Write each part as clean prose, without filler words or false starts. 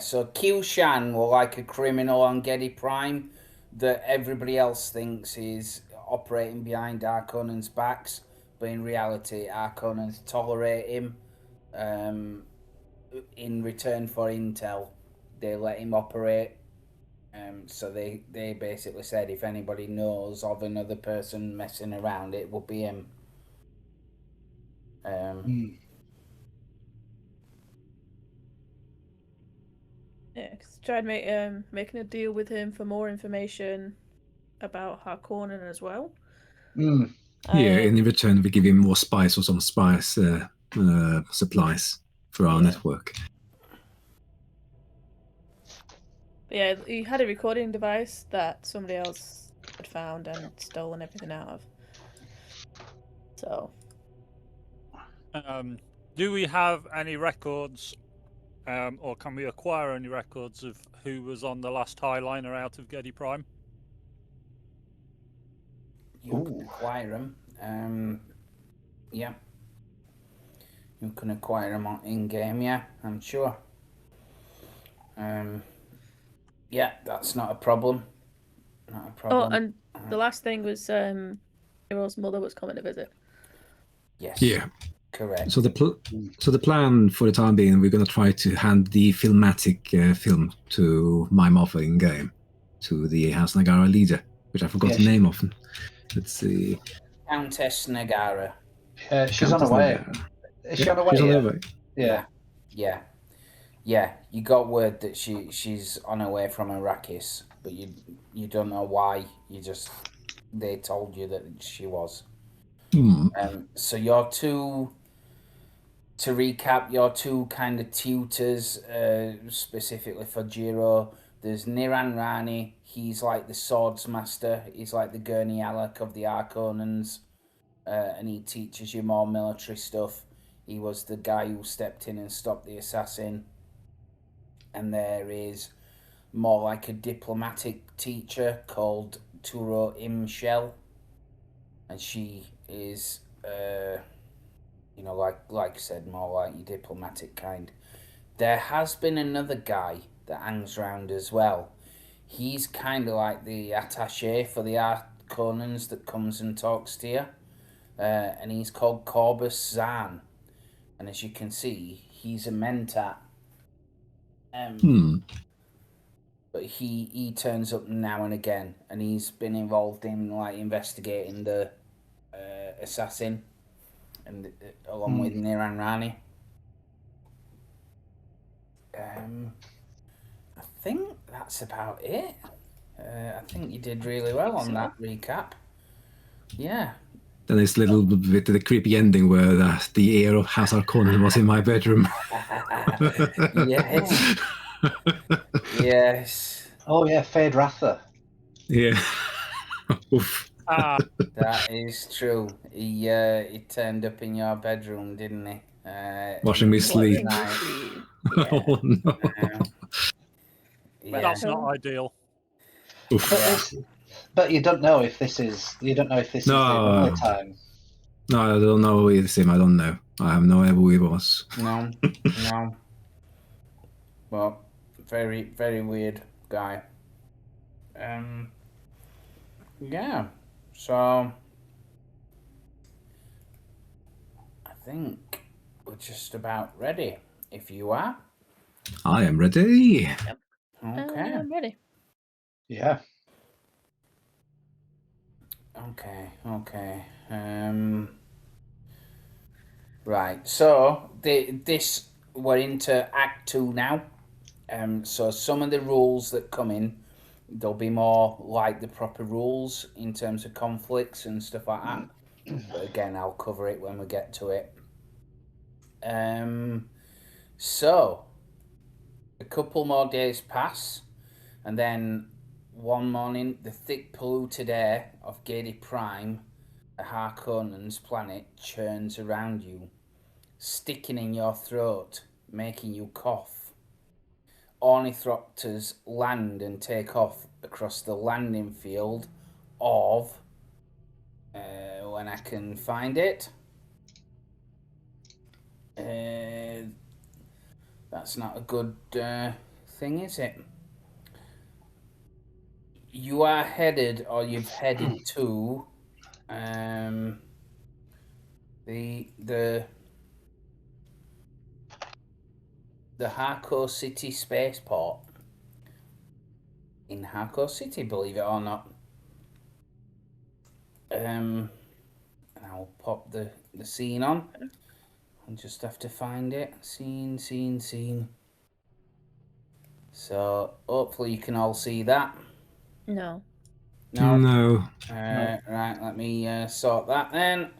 So Q-Shan were like a criminal on Gedi Prime that everybody else thinks is operating behind Harkonnen's backs, but in reality, Harkonnens tolerate him. In return for intel, they let him operate. So they basically said if anybody knows of another person messing around, it will be him. Yeah, because tried making a deal with him for more information about Harkonnen as well. Yeah, and in return we give him more spice or some spice supplies for our network. But yeah, he had a recording device that somebody else had found and stolen everything out of. So, do we have any records, or can we acquire any records of who was on the last Highliner out of Gedi Prime? You can acquire them. Yeah. You can acquire them in-game, yeah, I'm sure. Yeah, that's not a problem. Not a problem. Oh, and the last thing was Hero's mother was coming to visit. Yes. Yeah. Correct. So the plan for the time being, we're going to try to hand the filmatic film to my mother in game, to the House Nagara leader, which I forgot the name of. Let's see. Countess Nagara. She's on her way. Is she on her way? She's on her way. Yeah. You got word that she's on her way from Arrakis, but you don't know why. They told you that she was. So your two. To recap, your two kind of tutors, specifically for Jiro, there's Niran Rani. He's like the swords master. He's like the Gurney Halleck of the Harkonnens, and he teaches you more military stuff. He was the guy who stepped in and stopped the assassin. And there is more like a diplomatic teacher called Turo Imshel, and she is... like I said, more like your diplomatic kind. There has been another guy that hangs around as well. He's kind of like the attaché for the Harkonnens that comes and talks to you. And he's called Corbus Zahn. And as you can see, he's a mentat. But he turns up now and again, and he's been involved in like investigating the assassin. And along with Niran Rani. I think that's about it. I think you did really well on that recap. Yeah. Then there's a little bit of the creepy ending where the heir of House Harkonnen was in my bedroom. Yes. Yes. Oh yeah, Fade Rather. Yeah. Oof. That is true. He turned up in your bedroom, didn't he? Watching me sleep. Oh no. That's not ideal. But you don't know if this is the only time. No, I don't know who it is him. I don't know. I have no idea who he was. No. Well, very, very weird guy. Yeah. So I think we're just about ready. If you are. I am ready. Yep. Okay. I'm ready. Yeah. Okay. Right. So we're into Act 2 now. So some of the rules that come in, they'll be more like the proper rules in terms of conflicts and stuff like that. But again, I'll cover it when we get to it. So a couple more days pass, and then one morning, the thick polluted air of Gedi Prime, a Harkonnen's planet, churns around you, sticking in your throat, making you cough. Ornithopters land and take off across the landing field of... when I can find it. That's not a good thing, is it? You are headed, or you've headed to, the Harco City spaceport in Harco City, believe it or not. And I'll pop the scene on. I'll just have to find it. Scene. So hopefully you can all see that. No. No. No. Right. Let me sort that then.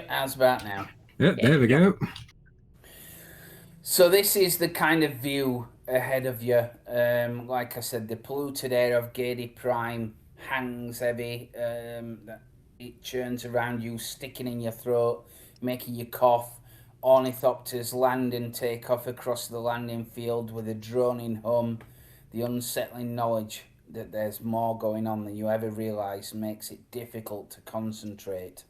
How's about now? Yeah, there we go. So this is the kind of view ahead of you. Like I said, the polluted air of Gedi Prime hangs heavy. It churns around you, sticking in your throat, making you cough. Ornithopters land and take off across the landing field with a droning hum. The unsettling knowledge that there's more going on than you ever realise makes it difficult to concentrate.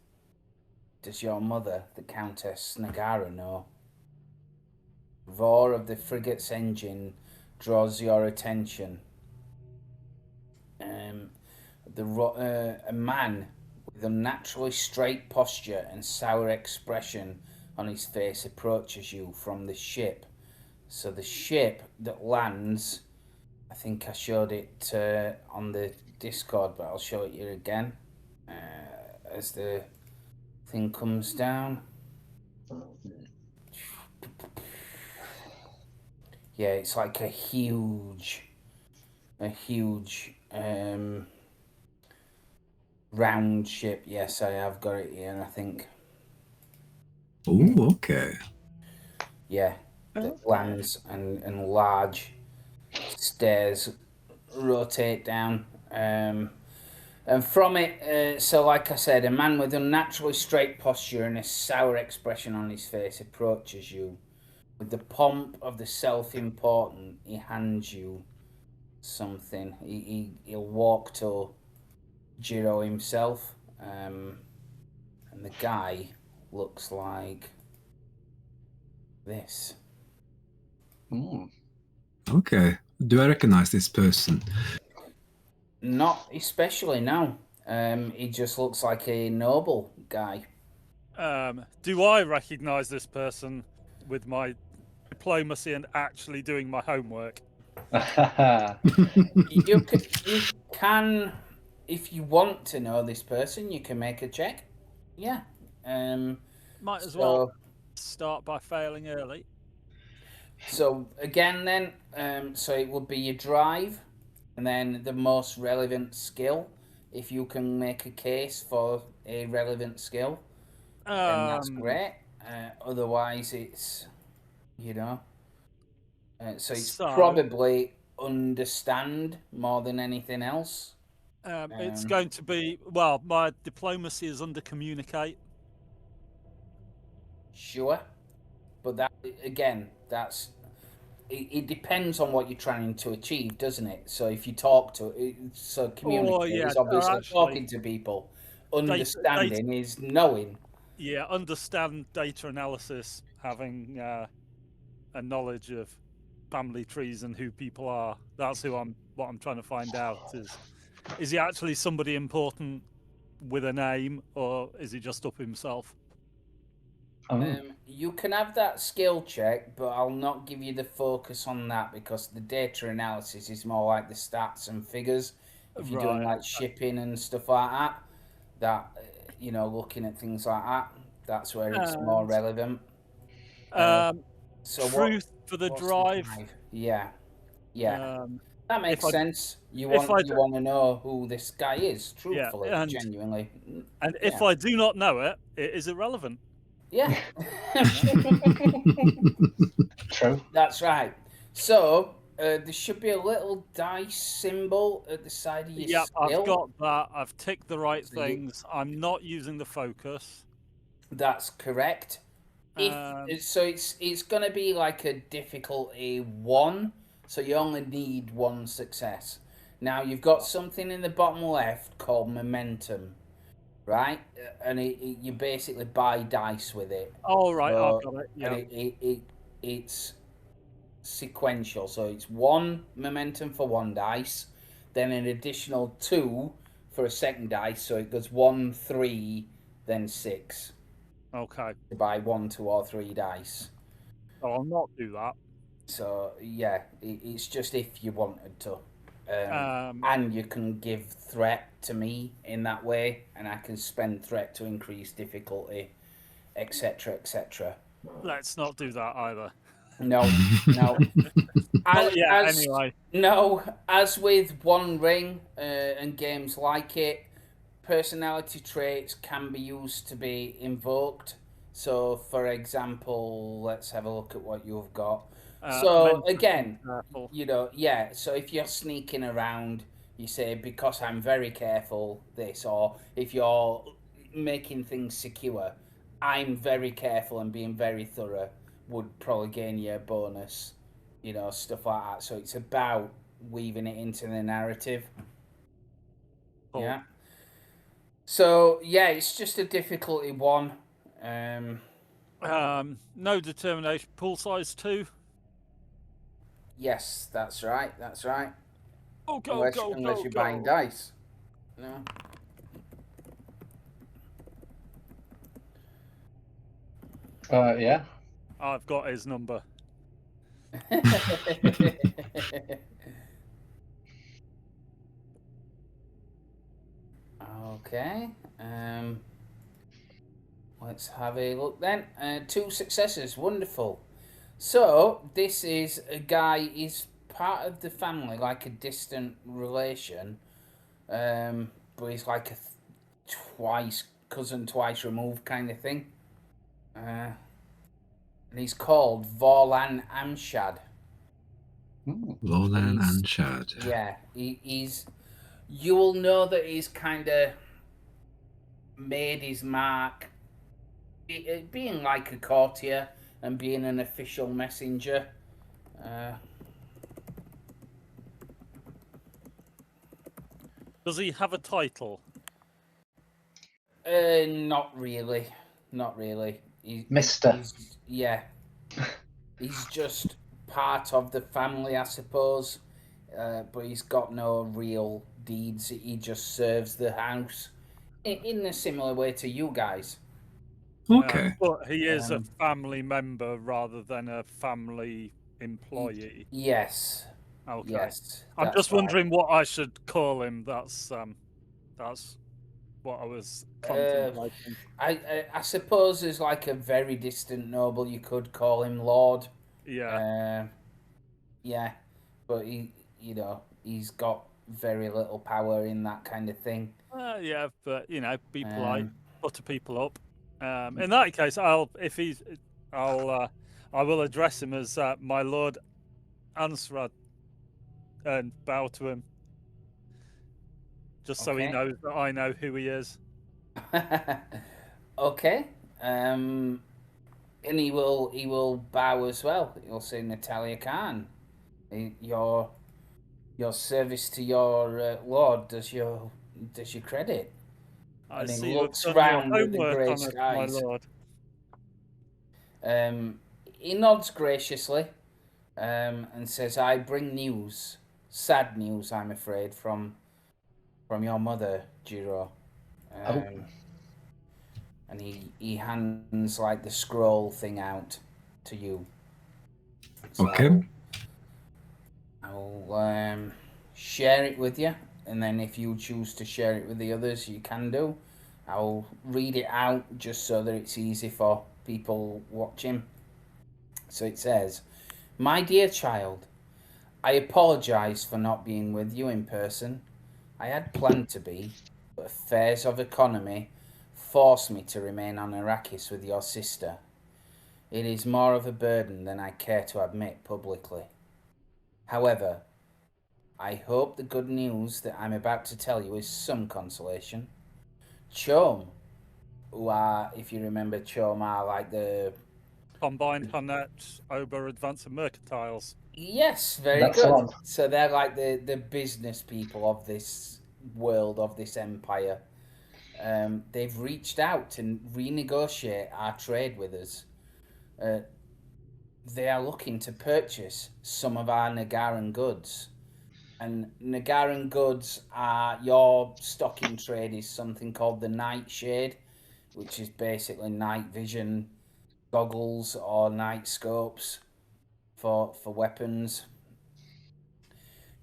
Does your mother, the Countess Nagara, know? Roar of the frigate's engine draws your attention. A man with unnaturally straight posture and sour expression on his face approaches you from the ship. So the ship that lands, I think I showed it on the Discord, but I'll show it you again as the thing comes down. Yeah, it's like a huge round ship. Yes, I have got it here, I think. Oh, okay. Yeah, that lands and large stairs rotate down. And from it, so like I said, a man with unnaturally straight posture and a sour expression on his face approaches you. With the pomp of the self-important, he hands you something. He'll walk to Jiro himself, and the guy looks like this. Okay. Do I recognize this person? Not especially, no. He just looks like a noble guy. Do I recognise this person with my diplomacy and actually doing my homework? You can, if you want to know this person, you can make a check. Yeah. Might as well start by failing early. So again, then, so it would be your drive, and then the most relevant skill. If you can make a case for a relevant skill, then that's great. Otherwise, it's so it's probably understand more than anything else. It's going to be, well, my diplomacy is under communicate. Sure, but that again, it depends on what you're trying to achieve, doesn't it? So if you talk to, so communicate is obviously talking to people. Understanding is knowing. Yeah, understand data analysis, having a knowledge of family trees and who people are. That's what I'm trying to find out is he actually somebody important with a name, or is he just up himself? You can have that skill check, but I'll not give you the focus on that because the data analysis is more like the stats and figures. If you're doing like shipping and stuff like that, looking at things like that, that's where it's more relevant. So truth for the drive. Yeah. That makes sense. You want to know who this guy is, truthfully, genuinely. And if I do not know it, it is irrelevant. Yeah. True. That's right. So there should be a little dice symbol at the side of your skill. I've got that. I've ticked the right things. I'm not using the focus. That's correct. So it's going to be like a difficulty 1, so you only need 1 success. Now you've got something in the bottom left called momentum, right? And you basically buy dice with it. Oh right, I've got it. Yeah. And it's sequential. So it's 1 momentum for 1 dice, then an additional 2 for a second dice. So it goes 1, 3, then 6. Okay. To buy 1, 2, or 3 dice. So I'll not do that. So yeah, it's just if you wanted to. Um, And you can give threat to me in that way, and I can spend threat to increase difficulty, etc., etc. Let's not do that either. No, no. Not yet, anyway. No, as with One Ring and games like it, personality traits can be used to be invoked. So, for example, let's have a look at what you've got. So, again, you know, yeah, so if you're sneaking around, you say, because I'm very careful, this, or if you're making things secure, I'm very careful and being very thorough would probably gain you a bonus, you know, stuff like that. So it's about weaving it into the narrative. Cool. Yeah. So yeah, it's just a difficulty 1. No determination. Pool size 2. Yes, that's right. That's right. Oh, Unless you're buying dice. No. Yeah. I've got his number. Okay. Let's have a look then. 2 successes. Wonderful. So this is a guy. He's part of the family, like a distant relation. But he's like a cousin twice removed kind of thing. And he's called Vorlan Amshad. Vorlan Amshad. Yeah, he's. You will know that he's kind of made his mark, being like a courtier and being an official messenger. Does he have a title? Not really. Not really. Mister. Yeah. He's just part of the family, I suppose. But he's got no real deeds. He just serves the house in a similar way to you guys. Okay. But he is a family member rather than a family employee. Yes. Okay. Yes. I'm just wondering what I should call him. That's what I was contemplating. I suppose as like a very distant noble, you could call him Lord. Yeah. Yeah, but he's got very little power in that kind of thing. Yeah, but be polite, butter people up. In that case, I will address him as my Lord Ansrad and bow to him, just so he knows that I know who he is. Okay. And he will bow as well. He'll say, Natalia Khan, your service to your lord does you credit. I And see he you looks have done your round at the homework grey on it, my skies. lord. He nods graciously, and says, "I bring news, sad news, I'm afraid, from your mother, Jiro." And he hands like the scroll thing out to you. So Okay. I'll share it with you, and then if you choose to share it with the others, you can do. I'll read it out just so that it's easy for people watching. So it says, "My dear child, I apologise for not being with you in person. I had planned to be, but affairs of economy forced me to remain on Arrakis with your sister. It is more of a burden than I care to admit publicly. However, I hope the good news that I'm about to tell you is some consolation. Chom, who are, if you remember, Chom are like the... Combined Honnet, Ober, Advanced and Mercantiles. Yes, very That's good. the one. So they're like the business people of this world, of this empire. They've reached out to renegotiate our trade with us. they are looking to purchase some of our Nagaran goods. And Nagaran goods are, your stock in trade is something called the Nightshade, which is basically night vision goggles or night scopes for weapons.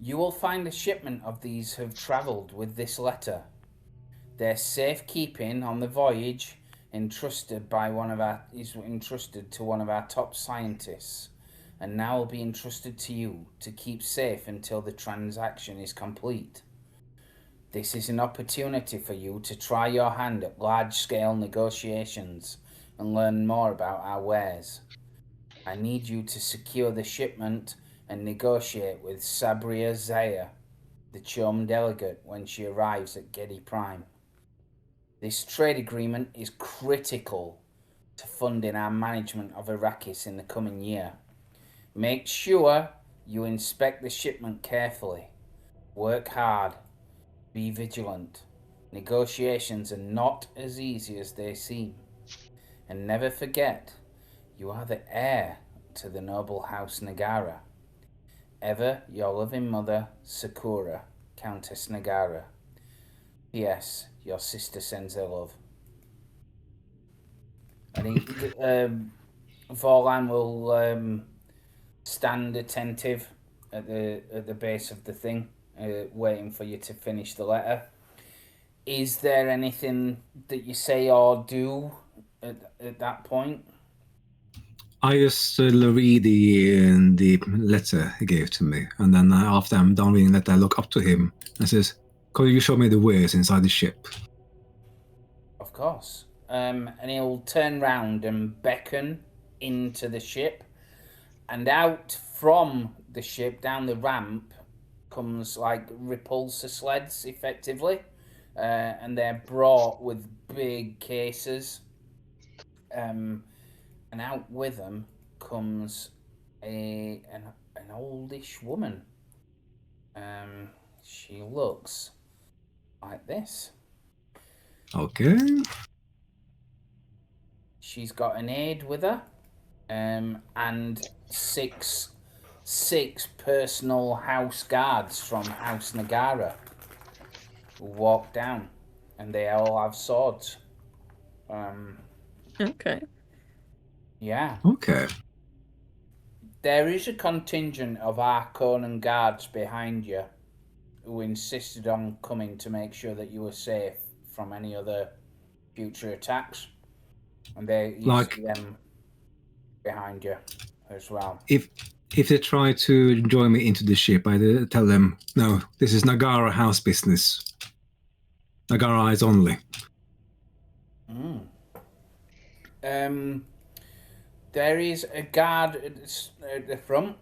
You will find a shipment of these have travelled with this letter. Their safekeeping on the voyage entrusted to one of our top scientists, and now will be entrusted to you to keep safe until the transaction is complete. This is an opportunity for you to try your hand at large-scale negotiations and learn more about our wares. I need you to secure the shipment and negotiate with Sabria Zaya, the Chum delegate, when she arrives at Gedi Prime. This trade agreement is critical to funding our management of Arrakis in the coming year. Make sure you inspect the shipment carefully. Work hard. Be vigilant. Negotiations are not as easy as they seem. And never forget, you are the heir to the noble house Nagara. Ever your loving mother, Sakura, Countess Nagara. P.S. Your sister sends her love. And Vorlan will stand attentive at the base of the thing, waiting for you to finish the letter. Is there anything that you say or do at that point? I just read the letter he gave to me, and then after I'm done reading that, I look up to him and says, "Could you show me the ways inside the ship?" Of course. And he'll turn round and beckon into the ship, and out from the ship, down the ramp, comes like repulsor sleds, effectively, and they're brought with big cases. And out with them comes an oldish woman. She looks like this. Okay. She's got an aide with her, and six personal house guards from House Nagara who walk down, and they all have swords. Okay. Yeah. Okay. There is a contingent of Harkonnen guards behind you who insisted on coming to make sure that you were safe from any other future attacks. And you see them behind you as well. If they try to join me into the ship, I tell them, "No, this is Nagara house business. Nagara eyes only." There is a guard at the front,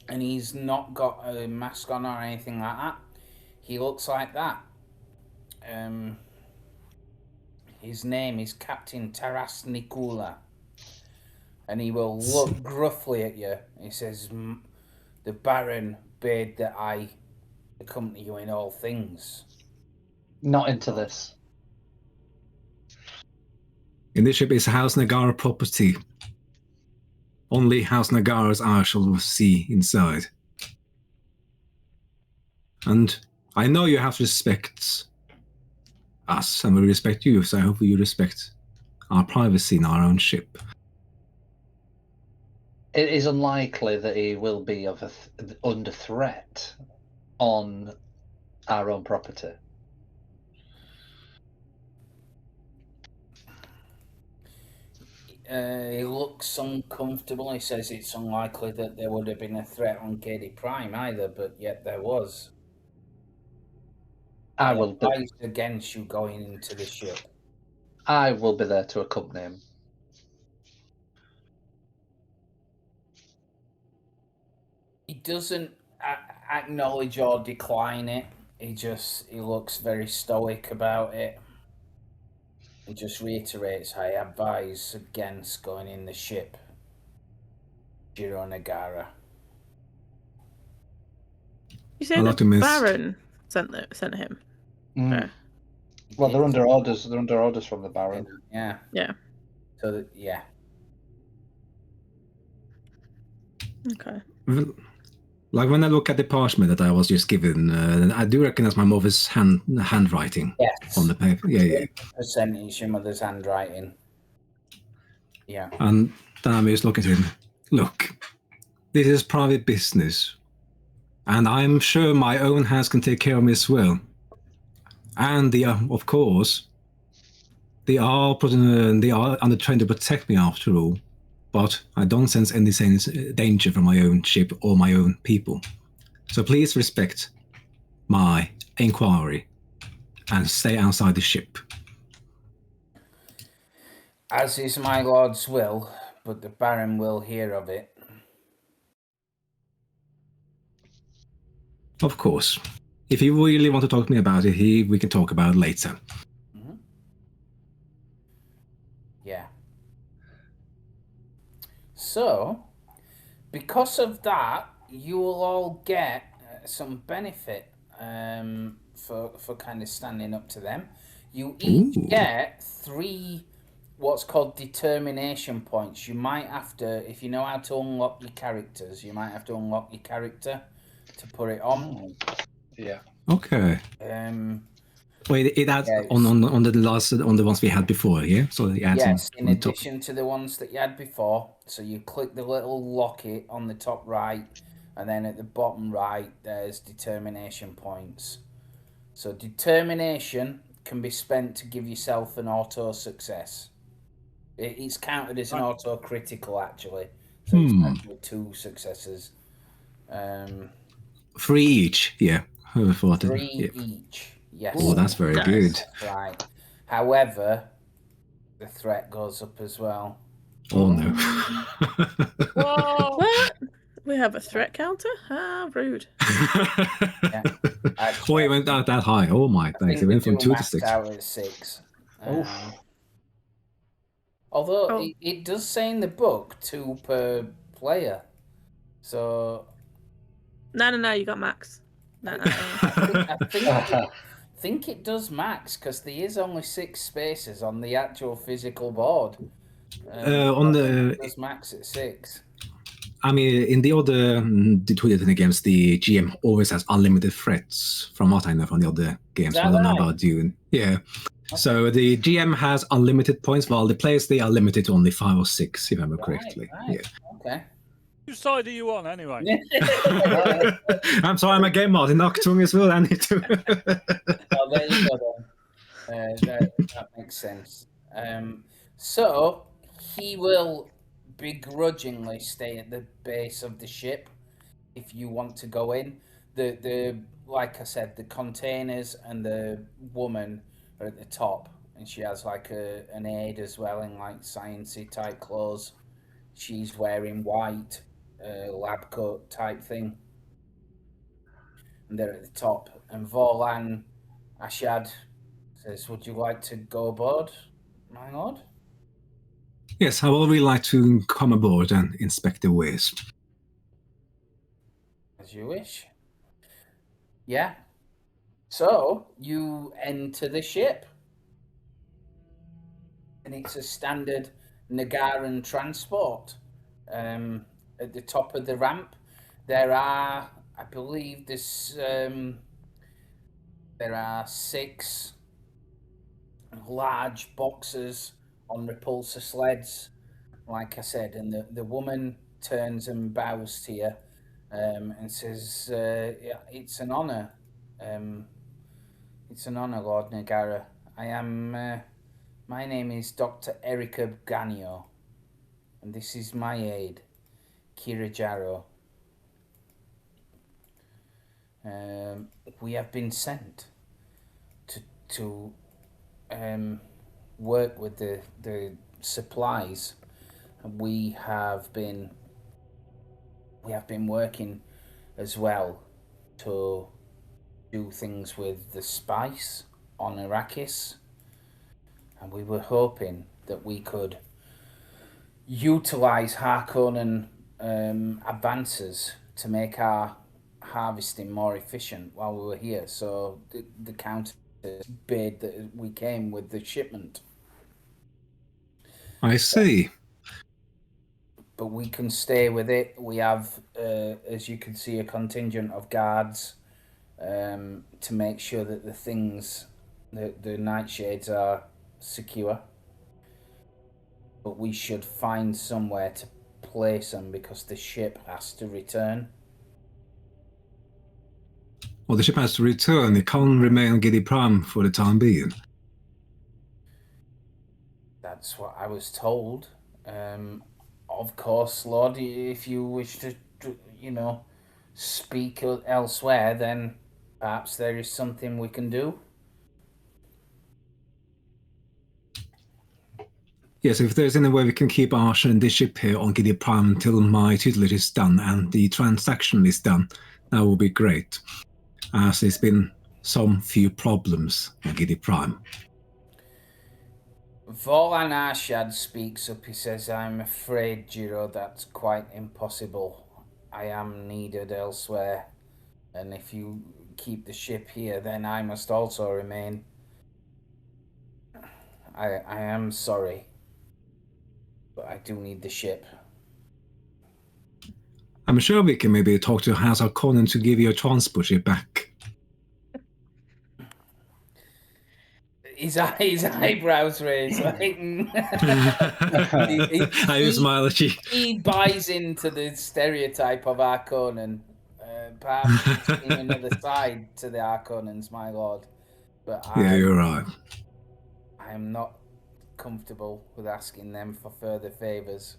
and he's not got a mask on or anything like that. He looks like that. His name is Captain Taras Nikula, and he will look gruffly at you. He says, "The Baron bade that I accompany you in all things." Not into this. In this ship is House Nagara property. Only House Nagara's eye shall see inside. And I know you have to respect us, and we respect you, so I hope you respect our privacy in our own ship. It is unlikely that he will be under threat on our own property. He looks uncomfortable. He says it's unlikely that there would have been a threat on Gedi Prime either, but yet there was. I will advise against you going into the ship. I will be there to accompany him. He doesn't acknowledge or decline it. He looks very stoic about it. He just reiterates, "I advise against going in the ship. Jiro Nagara." You say the Baron sent him? Mm. Well, they're under orders. They're under orders from the Baron. Yeah. Yeah. So yeah. Okay. Like when I look at the parchment that I was just given, I do recognize my mother's handwriting Yes. on the paper. Yeah. 100% it's your mother's handwriting. Yeah. And then I just look at him. Look, this is private business, and I'm sure my own hands can take care of me as well. And of course, they are under trying to protect me after all. But I don't sense any danger from my own ship or my own people. So please respect my inquiry and stay outside the ship. As is my lord's will, but the Baron will hear of it. Of course. If you really want to talk to me about it, we can talk about it later. Mm-hmm. Yeah. So, because of that, you will all get some benefit for kind of standing up to them. You each get 3 what's called determination points. You might have to, if you know how to unlock your characters, you might have to unlock your character to put it on. Yeah. Okay. Wait, it adds on the ones we had before, yeah? So it adds yes, on in top. addition to the ones that you had before. So you click the little locket on the top right, and then at the bottom right, there's determination points. So determination can be spent to give yourself an auto success. It's counted as an auto critical actually. So it's actually 2 successes. 3 each, yeah. 3 each. Yes. Oh, that's very good. That's right. However, the threat goes up as well. Oh no. Whoa! What? We have a threat counter? How rude. Yeah. Oh, it went that high. Oh my thanks. It went from 2 to 6. Out at 6. Although it does say in the book 2 per player. So No, you got max. No. I think it does max because there is only 6 spaces on the actual physical board. It does max at 6. I mean, in the other Twitter games, the GM always has unlimited threats, from what I know from the other games. I don't know about Dune. Yeah. Okay. So the GM has unlimited points, while the players, they are limited to only 5 or 6, if I remember correctly. Right. Yeah. Okay. Whose side are you on, anyway? I'm sorry, I'm a game mod in Nocturne as well. I need to. Oh, there you go then. That makes sense. So he will begrudgingly stay at the base of the ship if you want to go in. The like I said, the containers and the woman are at the top, and she has like an aide as well in like sciencey type clothes. She's wearing white lab coat type thing, and they're at the top. And Vorlan Ashad says, "Would you like to go aboard, my lord?" Yes, I would really like to come aboard and inspect the ways. As you wish. Yeah. So you enter the ship, and it's a standard Nagaran transport. At the top of the ramp, there are, I believe, there are 6 large boxes on repulsor sleds, like I said, and the woman turns and bows to you and says, "It's an honor. It's an honor, Lord Nagara. I am. My name is Dr. Erica Ganio, and this is my aide, Kirajaro. We have been sent to work with the supplies. We have been working as well to do things with the spice on Arrakis, and we were hoping that we could utilize Harkonnen advances to make our harvesting more efficient while we were here. So the counter bid that we came with the shipment. I see. but we can stay with it. We have, as you can see, a contingent of guards to make sure that the nightshades are secure. But we should find somewhere to place them because the ship has to return. Well, the ship has to return. It can't remain on Giddy Prime for the time being. That's what I was told. Of course, Lord, if you wish to, speak elsewhere, then perhaps there is something we can do. Yes, if there's any way we can keep Archer and the ship here on Giddy Prime until my tutelage is done and the transaction is done, that would be great. As there's been some few problems on Giddy Prime. Volan Arshad speaks up. He says, I'm afraid, Jiro, that's quite impossible. I am needed elsewhere. And if you keep the ship here, then I must also remain. I am sorry, but I do need the ship. I'm sure we can maybe talk to House Conan to give you a transport ship back. His eyebrows raised. Like, I smile at you. He buys into the stereotype of Harkonnen. Perhaps he's seen another side to the Harkonnens, my lord. But Yeah, you're right. I am not comfortable with asking them for further favours.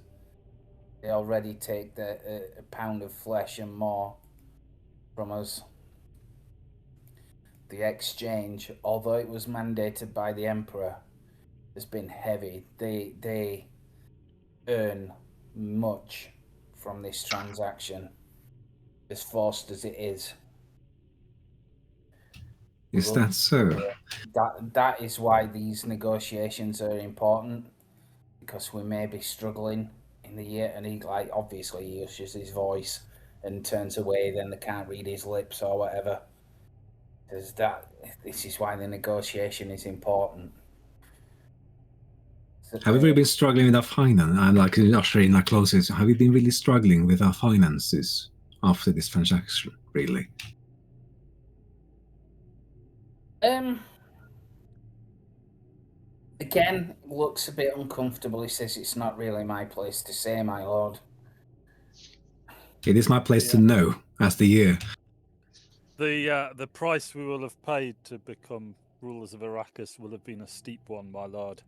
They already take a pound of flesh and more from us. The exchange, although it was mandated by the Emperor, has been heavy. They earn much from this transaction, as forced as it is. Is that so? That is why these negotiations are important, because we may be struggling in the year. And he, like, obviously he hushes his voice and turns away, then they can't read his lips or whatever. This is why the negotiation is important. Have we really been struggling with our finances? I'm like ushering our closest. Have we been really struggling with our finances after this transaction, really? Again, looks a bit uncomfortable. He says it's not really my place to say, my lord. It is my place to know, as the year. The price we will have paid to become rulers of Arrakis will have been a steep one, my lord.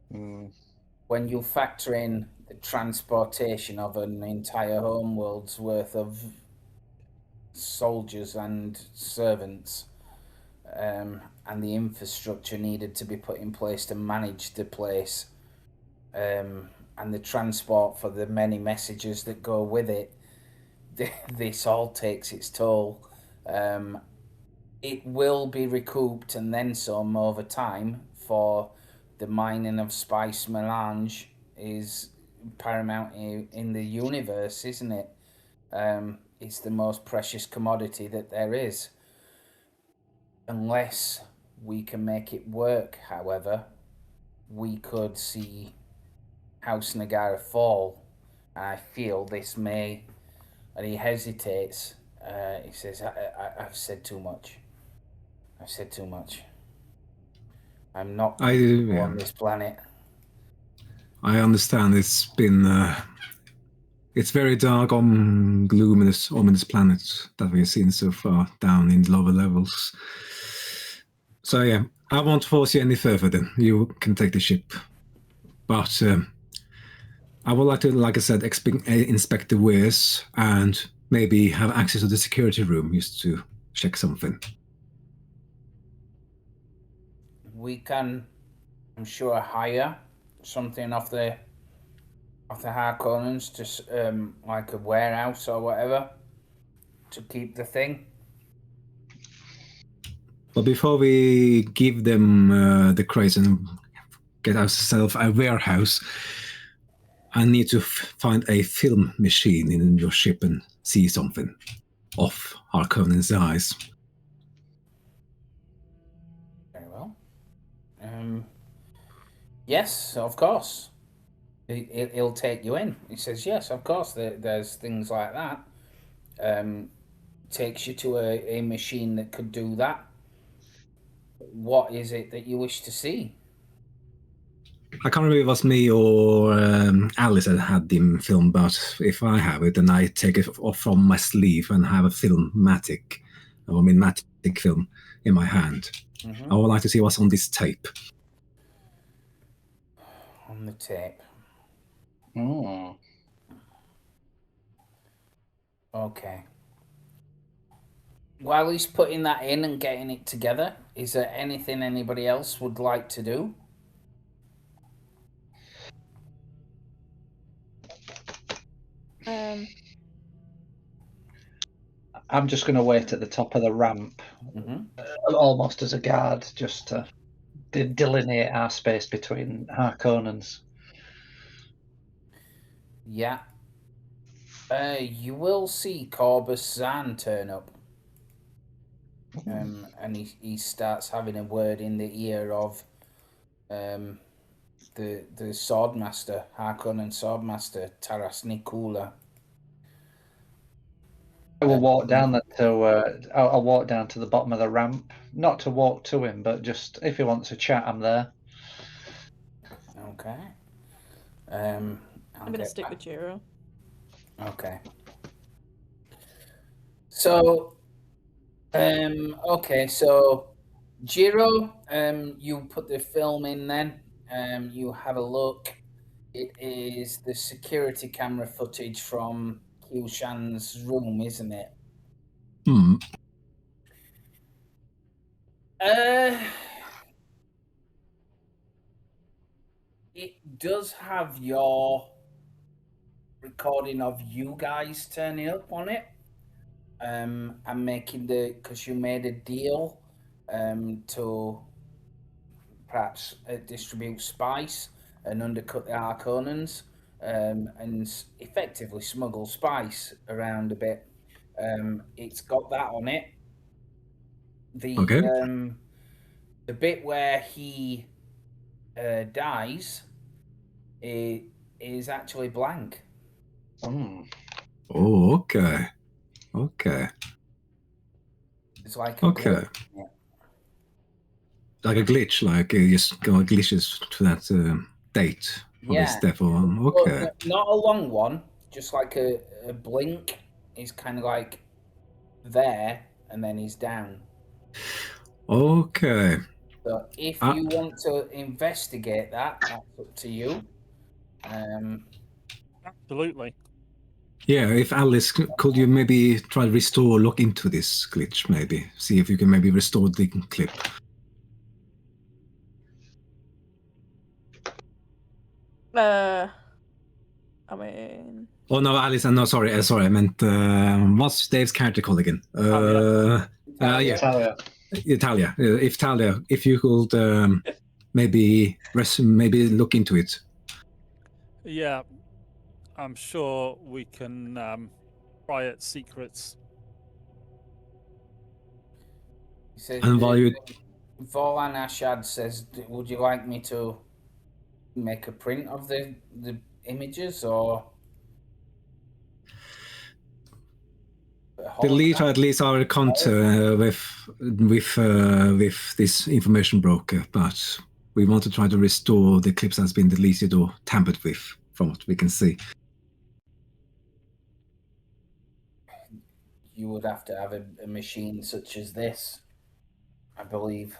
When you factor in the transportation of an entire homeworld's worth of soldiers and servants, and the infrastructure needed to be put in place to manage the place, and the transport for the many messages that go with it, this all takes its toll. It will be recouped and then some over time, for the mining of spice melange is paramount in the universe, isn't it? It's the most precious commodity that there is. Unless we can make it work, however, we could see House Nagara fall. I feel this may... And he hesitates. He says, I've said too much. I've said too much. I'm not on this planet. I understand it's been... it's very dark, gloomous, ominous planet that we've seen so far down in the lower levels. So yeah, I won't force you any further then. You can take the ship. But I would like to, like I said, inspect the wares and maybe have access to the security room just to check something. We can, I'm sure, hire something off the Harkonnens, just like a warehouse or whatever, to keep the thing. But before we give them the crates and get ourselves a warehouse, I need to find a film machine in your ship and see something off Harkonnen's eyes. Very well. Yes, of course. he'll take you in. He says, yes, of course, there's things like that. Takes you to a machine that could do that. What is it that you wish to see? I can't remember if it was me or Alice that had the film, but if I have it, then I take it off from my sleeve and have a filmatic film in my hand. I would like to see what's on this tape. On the tape. Okay. While he's putting that in and getting it together, is there anything anybody else would like to do? I'm just going to wait at the top of the ramp, almost as a guard, just to delineate our space between Harkonnens. Yeah. You will see Corbus Zan turn up. And he starts having a word in the ear of the Swordmaster, Harkonnen Swordmaster, Taras Nikula. I will walk down I'll walk down to the bottom of the ramp, not to walk to him, but just if he wants a chat, I'm there. Okay. I'm gonna stick with Jiro. Okay. So, okay, so Jiro, you put the film in then. You have a look. It is the security camera footage from Kyushan's room, isn't it? It does have your recording of you guys turning up on it. And making because you made a deal to perhaps distribute spice and undercut the Harkonnens and effectively smuggle spice around a bit. It's got that on it. The bit where he dies is actually blank. Oh, okay. It's like a glitch. Yeah. Like a glitch, like just go glitches to that date of his death. Okay. Well, not a long one, just like a blink. He's kind of like there, and then he's down. Okay. So if you want to investigate that, that's up to you. Absolutely. Yeah, if Alice, could you maybe try to look into this glitch, maybe? See if you can maybe restore the clip. I mean... Oh, no, Alice, no, sorry, I meant, what's Dave's character called again? Talia. Talia. If you could maybe look into it. Yeah, I'm sure we can try at secrets. He says, And while you... Volan Ashad says, would you like me to make a print of the images, or delete at least our account with this information broker, but we want to try to restore the clips that's been deleted or tampered with, from what we can see. You would have to have a machine such as this, I believe.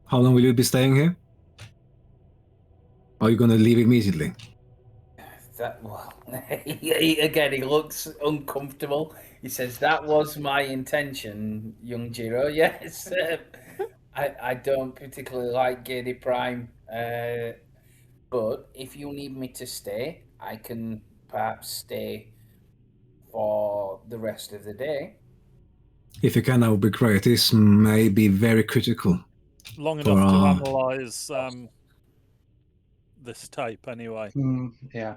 How long will you be staying here? Are you going to leave immediately? Again, he looks uncomfortable. He says, that was my intention, young Jiro. Yes. I don't particularly like Gady Prime. But if you need me to stay, I can perhaps stay for the rest of the day. If you can, that would be great. This may be very critical. Long enough to analyze this tape, anyway. Yeah.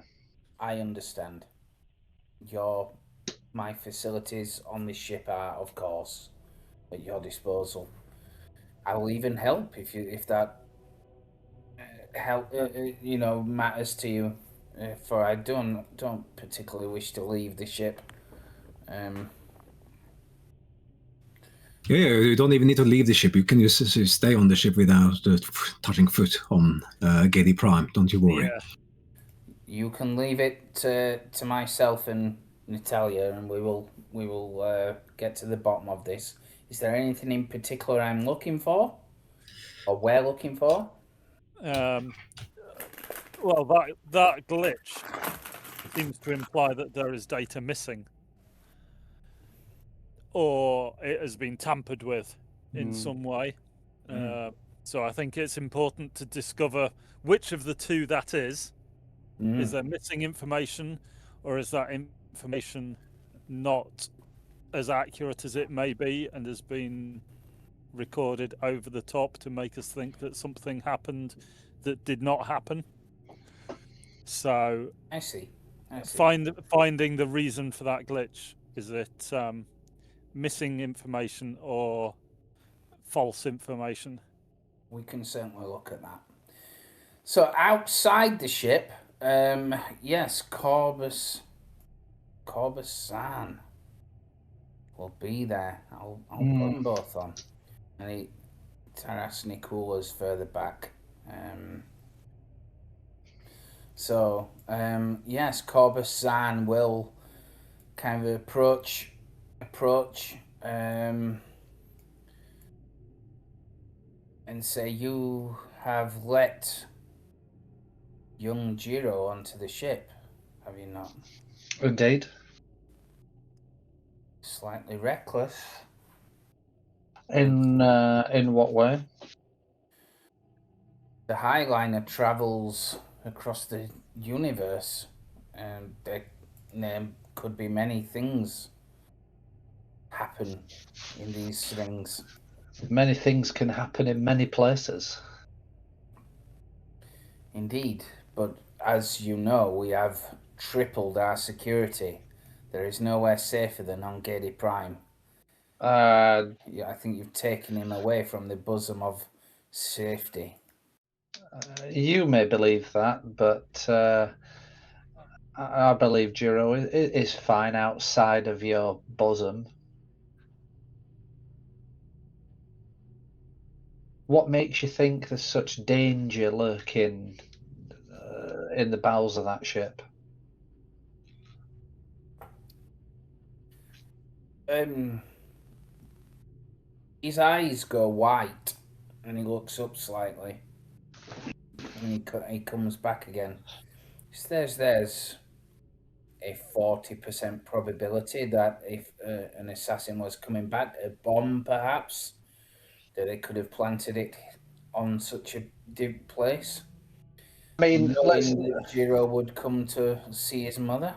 I understand. My facilities on this ship are, of course, at your disposal. I will even help if that help matters to you. For I don't particularly wish to leave the ship. Yeah, you don't even need to leave the ship. You can just stay on the ship without touching foot on Gedi Prime. Don't you worry. Yeah. You can leave it to myself and Natalia, and we will get to the bottom of this. Is there anything in particular I'm looking for, or we're looking for? Well, that glitch seems to imply that there is data missing, or it has been tampered with in some way. So I think it's important to discover which of the two that is. Is there missing information, or is that information not as accurate as it may be and has been recorded over the top to make us think that something happened that did not happen? So I see. finding the reason for that glitch. Is it missing information or false information? We can certainly look at that. So outside the ship, yes, Corbus San will be there. I'll put them both on. And Taras Nikula's further back. Yes, Corbus San will kind of approach and say, you have let young Jiro onto the ship, have you not? Indeed. Slightly reckless. In what way? The Highliner travels across the universe, and there could be many things happen in these things. Many things can happen in many places. Indeed, but as you know, we have tripled our security. There is nowhere safer than on Gedi Prime. I think you've taken him away from the bosom of safety. You may believe that, but I believe Jiro is fine outside of your bosom. What makes you think there's such danger lurking in the bowels of that ship? His eyes go white, and he looks up slightly, and he comes back again. There's a 40% probability that if an assassin was coming back, a bomb perhaps, that they could have planted it on such a deep place. I mean, knowing that Jiro would come to see his mother.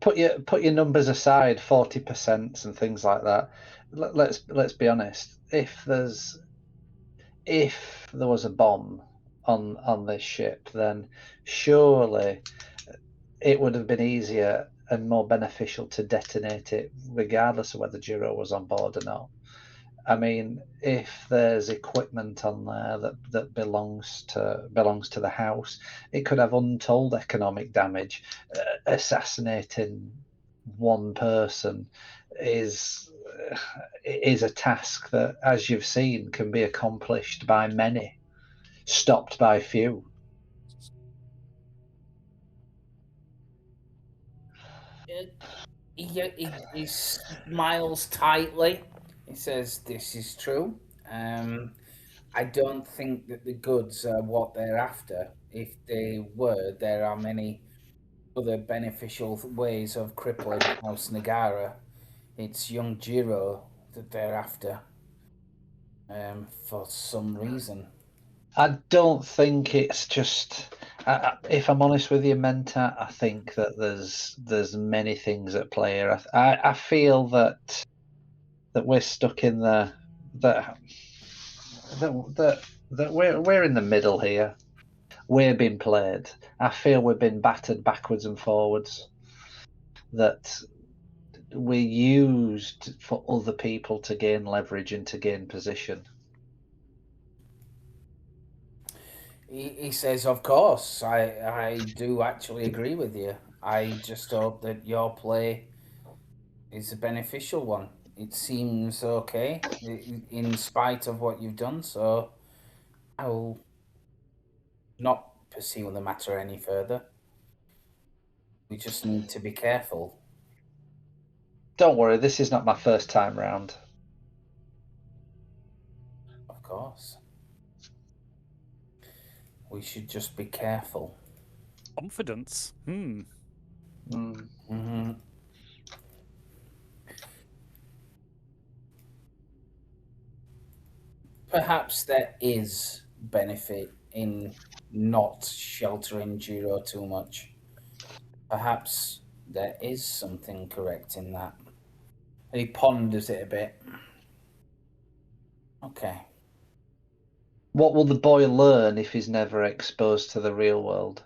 Put your numbers aside, 40% and things like that. Let's be honest. If there was a bomb on this ship, then surely it would have been easier and more beneficial to detonate it, regardless of whether Jiro was on board or not. I mean, if there's equipment on there that belongs to the house, it could have untold economic damage. Assassinating one person is a task that, as you've seen, can be accomplished by many, stopped by few. He smiles tightly. He says, "This is true. I don't think that the goods are what they're after. If they were, there are many other beneficial ways of crippling House Nagara. It's young Jiro that they're after, for some reason." I don't think it's just. If I'm honest with you, Menta, I think that there's many things at play here. I feel that we're stuck in that we're in the middle here. We're being played. I feel we've been battered backwards and forwards. That we're used for other people to gain leverage and to gain position. He says, "Of course, I do actually agree with you. I just hope that your play is a beneficial one. It seems okay, in spite of what you've done. So I will not pursue the matter any further. We just need to be careful." Don't worry, this is not my first time round. Of course, we should just be careful. Confidence. Mm. Mm-hmm. Perhaps there is benefit in not sheltering Jiro too much. Perhaps there is something correct in that. He ponders it a bit. Okay. What will the boy learn if he's never exposed to the real world?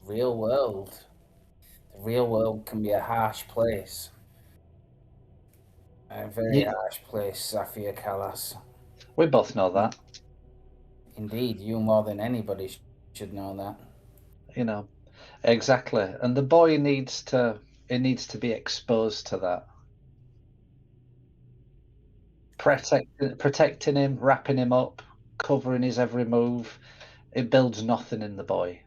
Real world. The real world can be a harsh place. A very harsh place, Zafir Kalas. We both know that. Indeed, you more than anybody should know that. You know, exactly. And the boy needs to be exposed to that. Protecting him, wrapping him up, covering his every move, it builds nothing in the boy.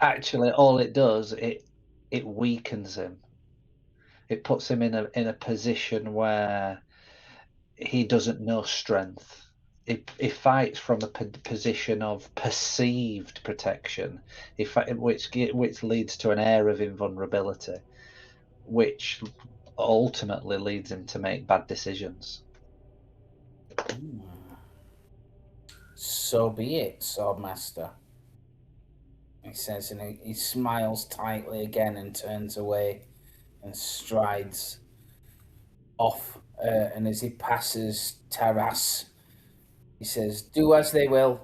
Actually, all it does, it weakens him. It puts him in a position where he doesn't know strength. He fights from a position of perceived protection, which leads to an air of invulnerability, which ultimately leads him to make bad decisions. So be it, Swordmaster. He says, and he smiles tightly again and turns away and strides off. And as he passes Taras, he says, "Do as they will,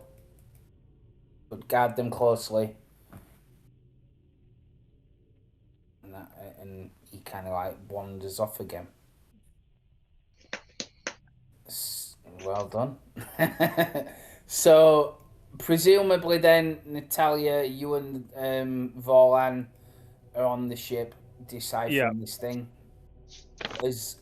but guard them closely." And he kind of like wanders off again. Well done. So, presumably, then, Natalia, you and Vorlan are on the ship deciphering this thing. As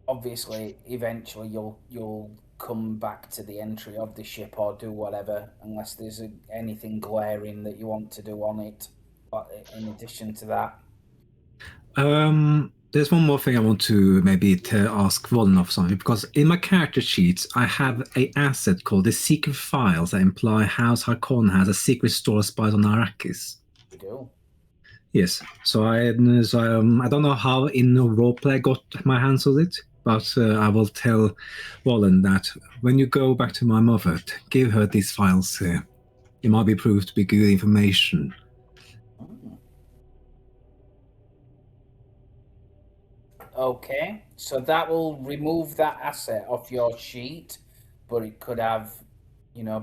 obviously, eventually, you'll come back to the entry of the ship or do whatever, unless there's anything glaring that you want to do on it. But in addition to that, there's one more thing I want to maybe ask Volinov something, because in my character sheets I have a asset called the secret files that imply House Harkonnen has a secret store spied on Arrakis. you do. Yes, so I don't know how in roleplay I got my hands on it, but I will tell Wallen that when you go back to my mother, give her these files. It might be proved to be good information. Okay, so that will remove that asset off your sheet, but it could have,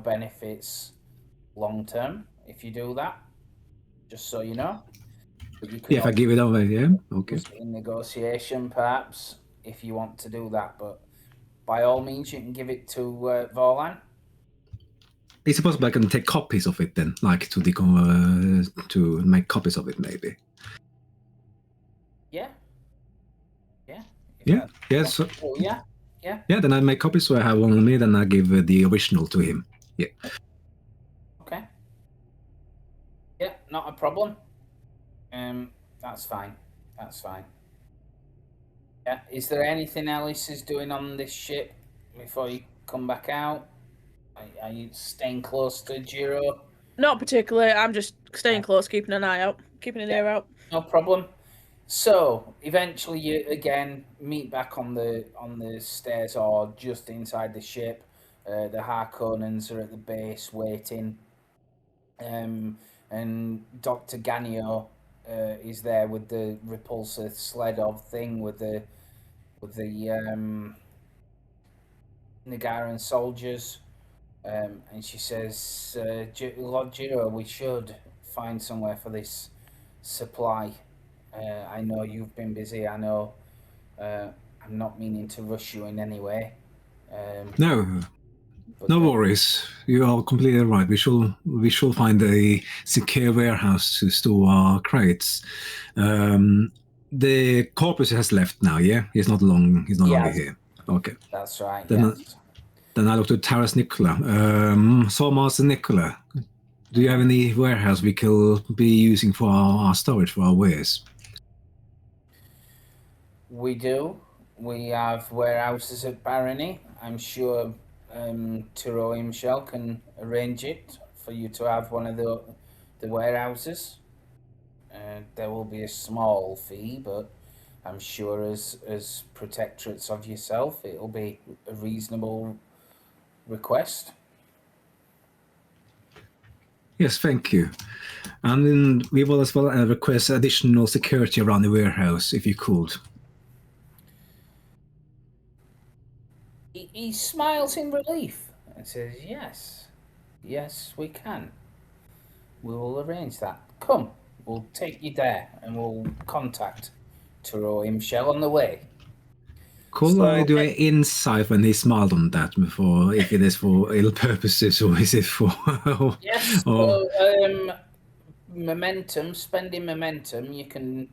benefits long term if you do that. Just so you know. But you can Yeah, if I give it away, yeah, okay. use it in negotiation, perhaps, if you want to do that. But by all means, you can give it to Vorlan. Is it possible I can take copies of it then, like to make copies of it, maybe? Yeah. Yeah. Yes. Yeah. Yeah. Then I make copies so I have one on me. Then I give the original to him. Yeah. Okay. Yeah, not a problem. That's fine. Yeah. Is there anything Alice is doing on this ship before you come back out? Are you staying close to Jiro? Not particularly. I'm just staying close, keeping an eye out, keeping an ear out. No problem. So eventually, you again meet back on the stairs or just inside the ship. The Harkonnens are at the base waiting, and Dr. Ganio is there with the repulsor sled of thing with the Nagaran soldiers. And she says, Lord Jiro, we should find somewhere for this supply. I know you've been busy. I know I'm not meaning to rush you in any way. No, But no worries. You are completely right. We shall find a secure warehouse to store our crates. The corpus has left now. Yeah, he's no longer here. Okay. That's right. Then, Yes. then I look to Taras Nicola. So Master Nicola, do you have any warehouse we could be using for our storage for our wares? We do. We have warehouses at Barony. I'm sure Turo himself can arrange it for you to have one of the warehouses. There will be a small fee, but I'm sure as protectorates of yourself, it'll be a reasonable request. Yes, thank you. And then we will as well request additional security around the warehouse, if you could. He smiles in relief and says, yes, we can. We will arrange that. Come, we'll take you there and we'll contact Turo himself on the way. Could I do an insight when he smiled on that before, if it is for ill purposes or is it for... Yes, so, momentum, spending momentum, you can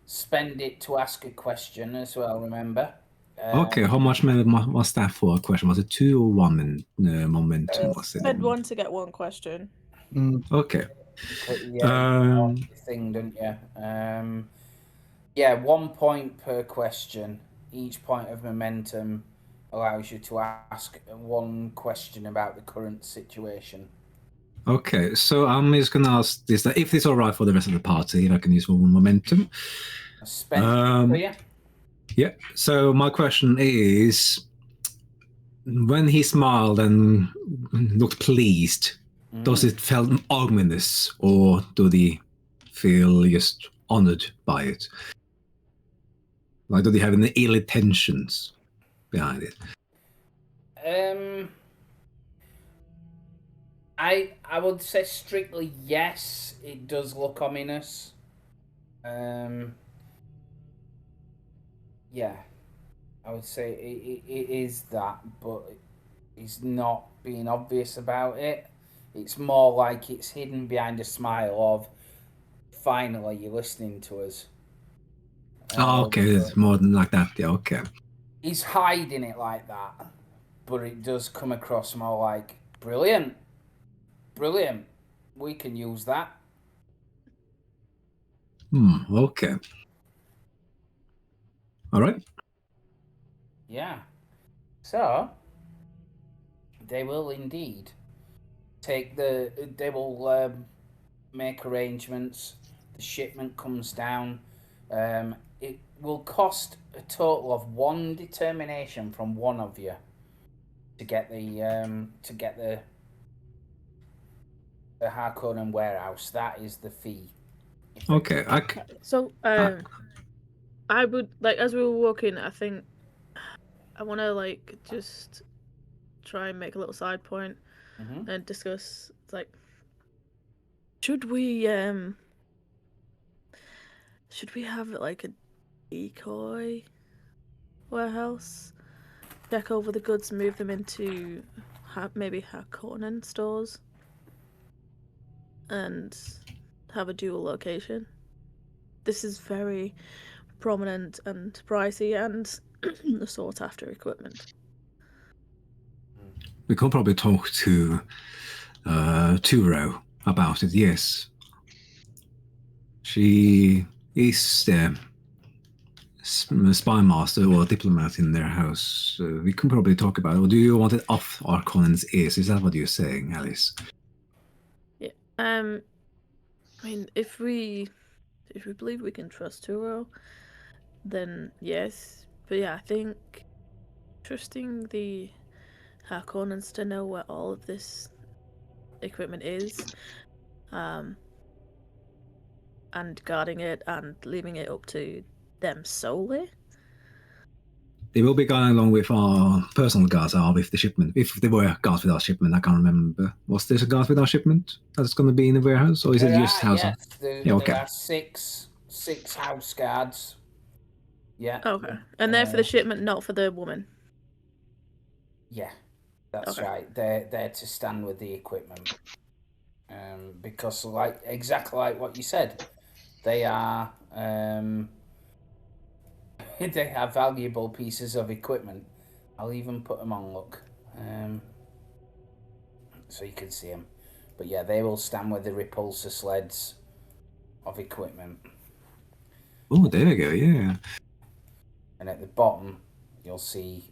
spend it to ask a question as well, remember? Okay, how much was that for a question? Was it 2 or 1 momentum? Was it? Spend 1 to get 1 question. Okay. Yeah, thing, don't you? Yeah, 1 point per question. Each point of momentum allows you to ask 1 question about the current situation. Okay, so I'm just going to ask this, that if it's all right for the rest of the party, if I can use 1 momentum. Spend for you? Yeah, so my question is, when he smiled and looked pleased, does it feel ominous or do they feel just honored by it? Like, do they have any ill intentions behind it? I would say strictly yes, it does look ominous. Yeah, I would say it is that, but it's not being obvious about it. It's more like it's hidden behind a smile of, finally, you're listening to us. Okay, it's more than like that. Yeah, okay. He's hiding it like that, but it does come across more like, brilliant, we can use that. Okay. All right. Yeah. So, they will indeed they will make arrangements. The shipment comes down. It will cost a total of 1 determination from one of you to get the Harkonnen warehouse. That is the fee. Okay. So, I would, like, as we were walking, I think I want to, like, just try and make a little side point and discuss, like, should we have, like, a decoy warehouse? Check over the goods, move them into maybe Harkonnen stores, and have a dual location. This is very prominent and pricey and sought after equipment. We could probably talk to Turo about it, yes. She is the spy master or diplomat in their house. We can probably talk about it. Or do you want it off Harkonnen's ears? Is that what you're saying, Alice? Yeah. I mean, if we believe we can trust Turo, then yes. But yeah, I think trusting the Harkonnens to know where all of this equipment is, and guarding it and leaving it up to them solely. They will be going along with our personal guards with the shipment. If there were guards with our shipment, I can't remember. Was there a guard with our shipment that's going to be in the warehouse, or is it just house? Yes, there are six house guards. Yeah. Okay. And they're for the shipment, not for the woman. Yeah, that's Okay. right. They're to stand with the equipment. Because exactly like what you said, they are they have valuable pieces of equipment. I'll even put them on, look, so you can see them. But yeah, they will stand with the repulsor sleds of equipment. Oh, there we go. Yeah. And at the bottom, you'll see,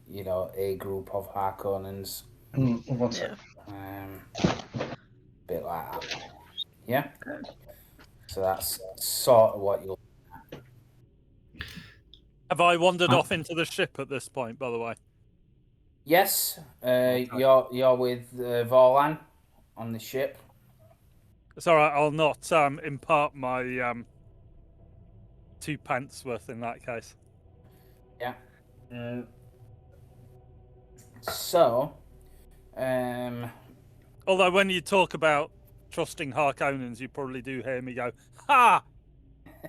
a group of Harkonnens. One sec. Bit like that. Yeah. Okay. So that's sort of what you'll. Have I wandered off into the ship at this point, by the way? Yes, Okay. you're with Vorlan on the ship. It's all right. I'll not impart my 2 pence worth in that case. Yeah. So, although when you talk about trusting Harkonnens, you probably do hear me go, "Ha!"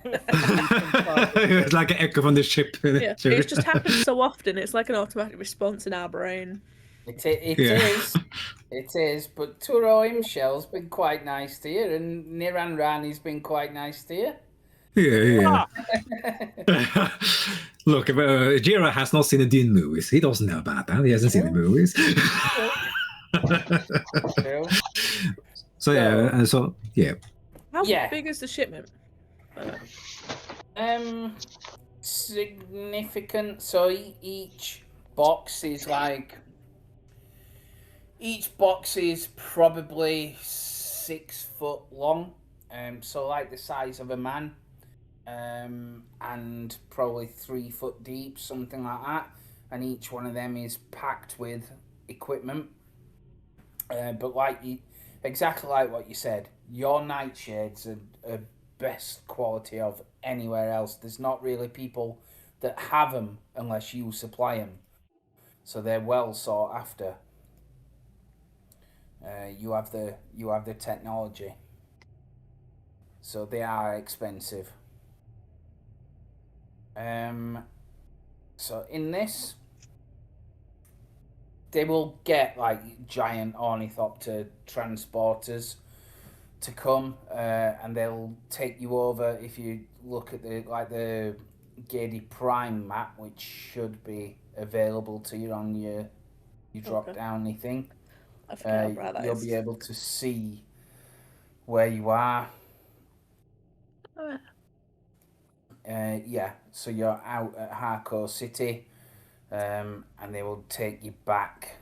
It's like an echo from the ship. Yeah, it's just happened so often. It's like an automatic response in our brain. It is. But Turo himself's been quite nice to you, and Niran Rani's been quite nice to you. Yeah. Look, Jira has not seen the Dune movies. He doesn't know about that. He hasn't seen the movies. True. So yeah. How big is the shipment? Significant. So each box is probably 6 foot long. So like the size of a man. And probably 3 foot deep, something like that. And each one of them is packed with equipment. But exactly like what you said, your nightshades are best quality of anywhere else. There's not really people that have them unless you supply them. So they're well sought after. You have the technology. So they are expensive. So in this, they will get giant ornithopter transporters to come, and they'll take you over. If you look at the Gady Prime map, which should be available to you on your drop downy thing, you'll be able to see where you are. So you're out at Harcourt City, and they will take you back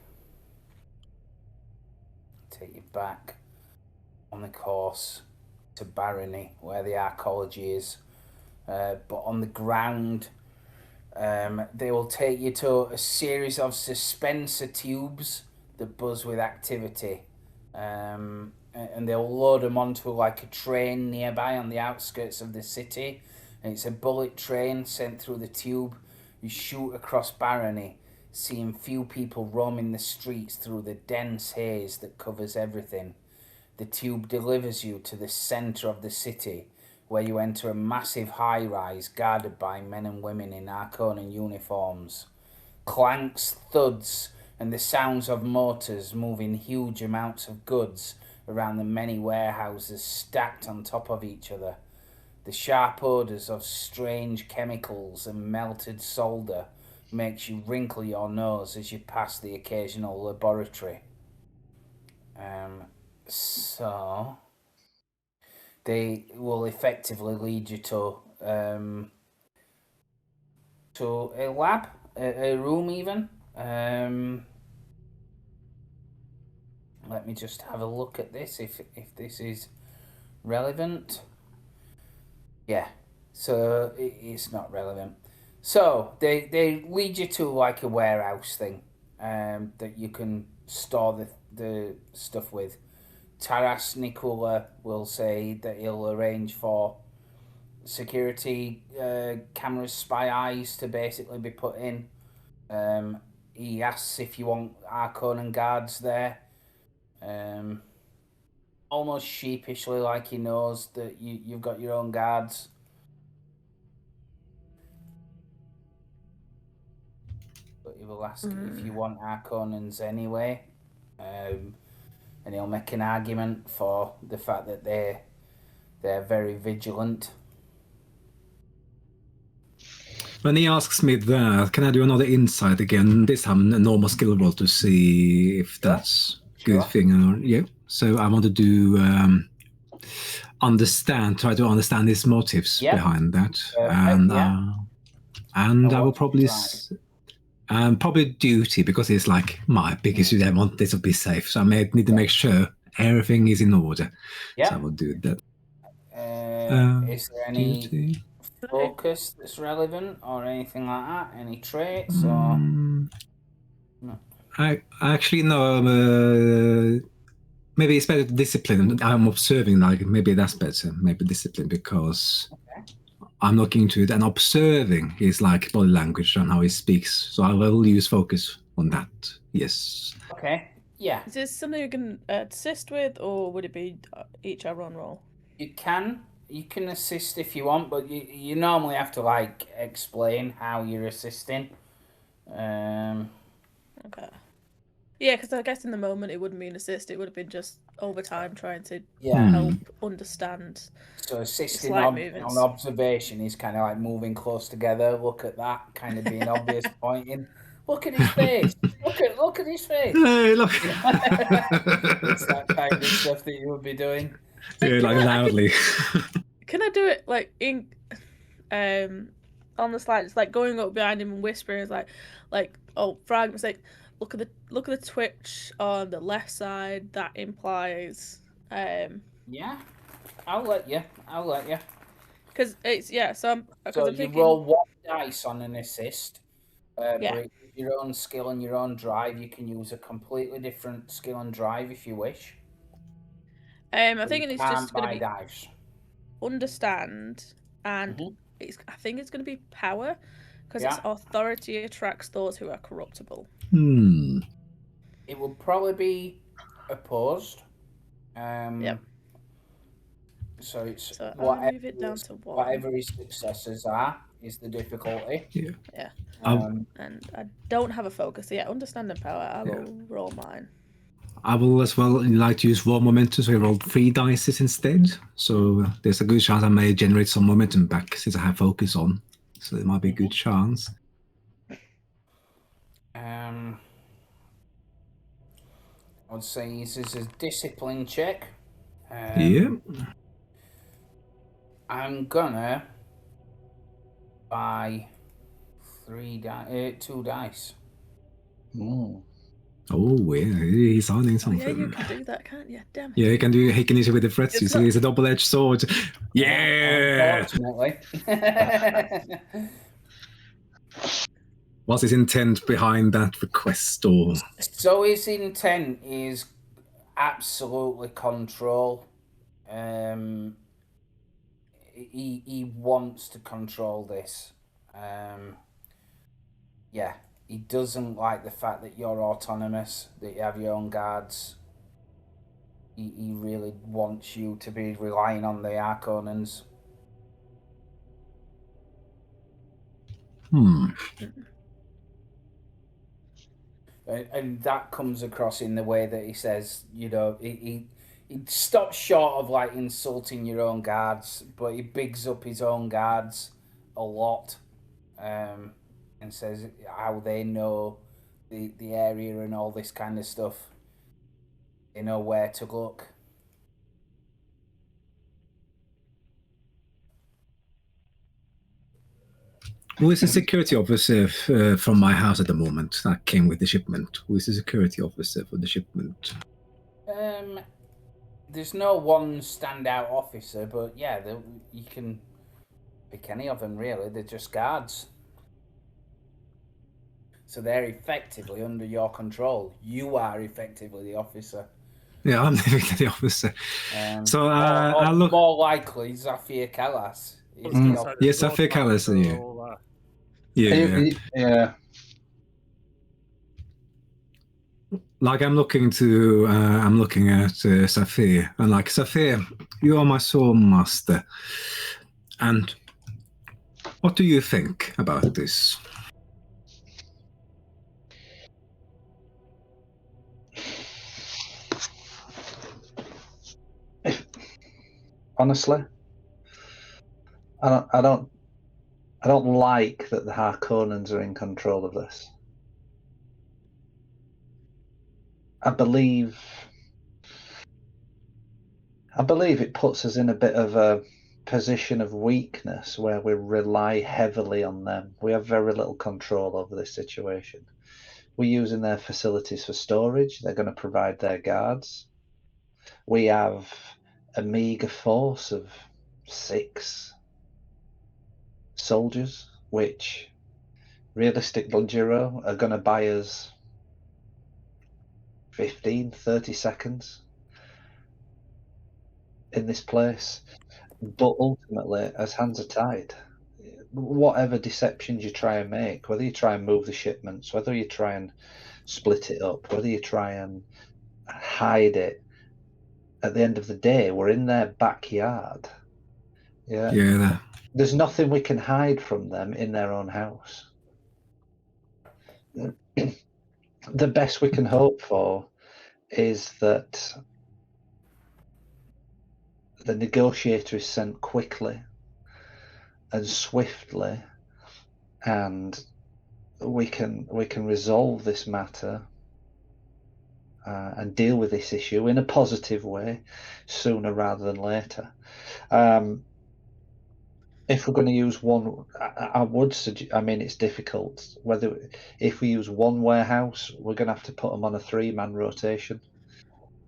on the course to Barony, where the archaeology is. But on the ground, they will take you to a series of suspensor tubes that buzz with activity. And they'll load them onto a train nearby on the outskirts of the city. And it's a bullet train sent through the tube. You shoot across Barony, seeing few people roaming the streets through the dense haze that covers everything. The tube delivers you to the centre of the city, where you enter a massive high-rise guarded by men and women in Harkonnen uniforms. Clanks, thuds, and the sounds of motors moving huge amounts of goods around the many warehouses stacked on top of each other. The sharp odours of strange chemicals and melted solder makes you wrinkle your nose as you pass the occasional laboratory. So they will effectively lead you to a lab, a room even. Let me just have a look at this if this is relevant. Yeah, so it's not relevant. So they lead you to a warehouse thing that you can store the stuff with. Taras Nikula will say that he'll arrange for security cameras, spy eyes to basically be put in. He asks if you want Harkonnen guards there. Almost sheepishly, like he knows that you've got your own guards. He will ask if you want Harkonnens anyway, and he'll make an argument for the fact that they're very vigilant. When he asks me that, can I do another insight again? This time a normal skill roll to see if that's Sure. good thing or yeah. So I want to do try to understand his motives behind that, and I will probably probably duty, because it's like my biggest duty. I want this to be safe, so I need to make sure everything is in order. Yeah. So I will do that. Is there any focus that's relevant or anything like that? Any traits or? No. I actually know. Maybe it's better discipline. I'm observing, like maybe that's better. Maybe discipline, because I'm looking into it, and observing is like body language and how he speaks. So I will use focus on that. Yes. Okay. Yeah. Is this something you can assist with, or would it be each our own role? You can assist if you want, but you normally have to like explain how you're assisting. Okay. Yeah, because I guess in the moment it wouldn't mean assist. It would have been just over time trying to help understand. So assisting on observation is kind of like moving close together. Look at that, kind of being obvious, pointing. Look at his face. Look at his face. Hey, look. It's that kind of stuff that you would be doing. Yeah, like loudly. Can I do it like in on the slide? It's like going up behind him and whispering. It's like oh, for argument's sake, look at the twitch on the left side. That implies Yeah, I'll let you. Because it's So I'm thinking, roll 1 dice on an assist. But your own skill and your own drive, you can use a completely different skill and drive if you wish. I think it's just going to be dice. Understand, and I think it's going to be power, because its authority attracts those who are corruptible. It will probably be opposed. So it's I'll move it down to 1. Whatever his successes are is the difficulty. Yeah. And I don't have a focus. So understand and power. I will roll mine. I will as well like to use raw momentum, so I roll 3 dice instead. So there's a good chance I may generate some momentum back since I have focus on. So it might be a good chance. I would say this is a discipline check. I'm gonna buy 2 dice. Oh, yeah, he's earning something. Yeah, you can do that, can't you? Damn it. Yeah, he can use it with the threats. You see, it's a double-edged sword. Yeah! Unfortunately. What's his intent behind that request? Or so his intent is absolutely control. He wants to control this. He doesn't like the fact that you're autonomous, that you have your own guards. He really wants you to be relying on the Harkonnens. And that comes across in the way that he says, he stops short of like insulting your own guards, but he bigs up his own guards a lot, and says how they know the area and all this kind of stuff. They know where to look. Who is the security officer from my house at the moment that came with the shipment? Who is the security officer for the shipment? There's no one standout officer, but you can pick any of them really. They're just guards. So they're effectively under your control. You are effectively the officer. Yeah, I'm the officer. So I look more likely Zafir Callas. Yes, Zafir Callas. Yeah. Like I'm looking at Zafir, and like Zafir, you are my sword master. And what do you think about this? honestly, I don't like that the Harkonnens are in control of this. I believe it puts us in a bit of a position of weakness where we rely heavily on them. We have very little control over this situation. We're using their facilities for storage. They're going to provide their guards. We have a meager force of 6 soldiers, which realistically, Giro, are going to buy us 15, 30 seconds in this place. But ultimately, as hands are tied, whatever deceptions you try and make, whether you try and move the shipments, whether you try and split it up, whether you try and hide it, at the end of the day, we're in their backyard. Yeah. There's nothing we can hide from them in their own house. The best we can hope for is that the negotiator is sent quickly and swiftly, and we can resolve this matter and deal with this issue in a positive way sooner rather than later. If we're going to use one, I would suggest, I mean, it's difficult. If we use one warehouse, we're going to have to put them on a 3-man rotation,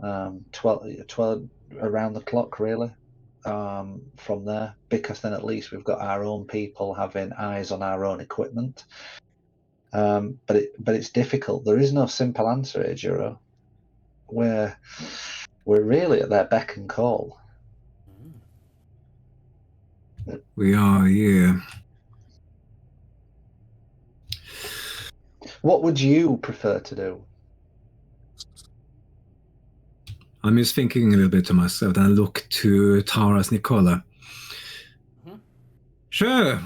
12 around the clock, really, from there, because then at least we've got our own people having eyes on our own equipment. But it's difficult. There is no simple answer here, Juro. We're really at their beck and call. We are, yeah. What would you prefer to do? I'm just thinking a little bit to myself, then I look to Tara's Nicola. Sure,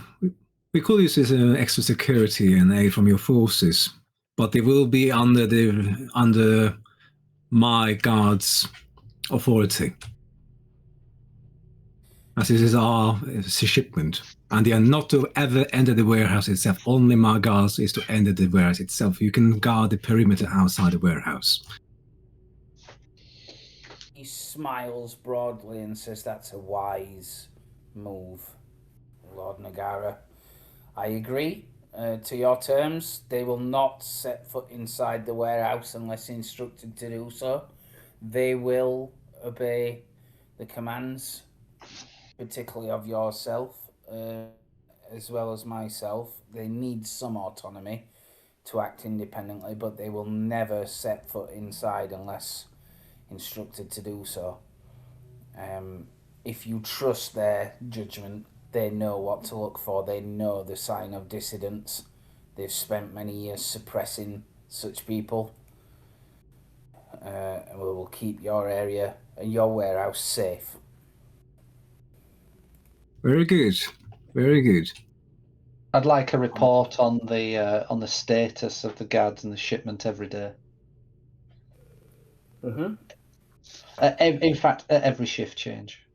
we could use this as an extra security and aid from your forces, but they will be under my guard's authority. As this is our shipment, and they are not to ever enter the warehouse itself. Only my guards is to enter the warehouse itself. You can guard the perimeter outside the warehouse. He smiles broadly and says that's a wise move, Lord Nagara. I agree to your terms. They will not set foot inside the warehouse unless instructed to do so. They will obey the commands, particularly of yourself, as well as myself. They need some autonomy to act independently, but they will never set foot inside unless instructed to do so. If you trust their judgment, they know what to look for. They know the sign of dissidence. They've spent many years suppressing such people. And we will keep your area and your warehouse safe. Very good. Very good. I'd like a report on the status of the guards and the shipment every day. In fact, at every shift change.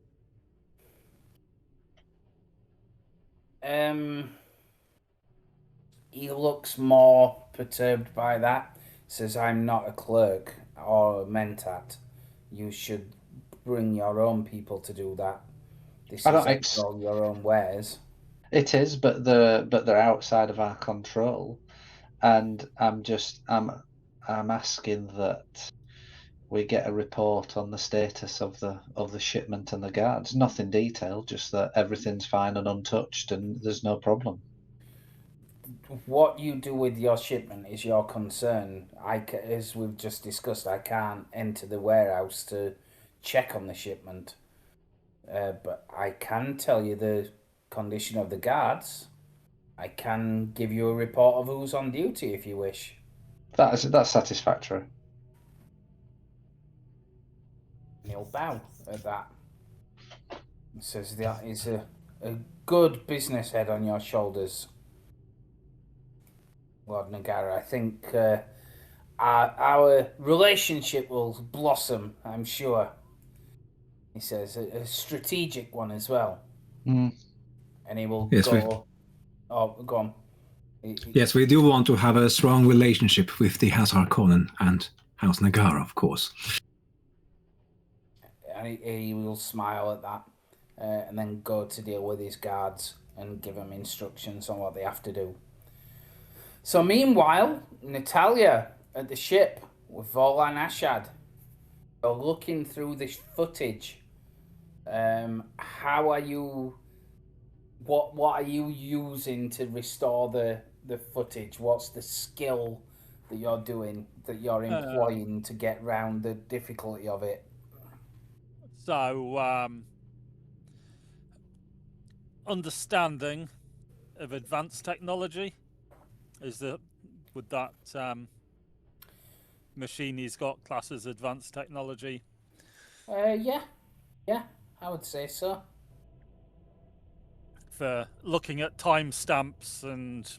He looks more perturbed by that. Says, I'm not a clerk or a mentat. You should bring your own people to do that. This is all your own wares. It is, but they're outside of our control, and I'm asking that we get a report on the status of the shipment and the guards. Nothing detailed, just that everything's fine and untouched, and there's no problem. What you do with your shipment is your concern. As we've just discussed, I can't enter the warehouse to check on the shipment, but I can tell you the condition of the guards. I can give you a report of who's on duty if you wish. That's satisfactory. He'll bow at that. He says that is a good business head on your shoulders, Lord Nagara. I think our relationship will blossom, I'm sure. He says a strategic one as well. Mm. And he will Yes, go. Oh, go on. Yes, we do want to have a strong relationship with the House Harkonnen and House Nagara, of course. And he will smile at that, and then go to deal with his guards and give them instructions on what they have to do. So meanwhile, Natalia at the ship with Volan Ashad are looking through this footage. How are you? What are you using to restore the footage? What's the skill that you're doing, that you're employing to get round the difficulty of it? So, understanding of advanced technology would that machine he's got class as advanced technology? Yeah, I would say so. For looking at timestamps and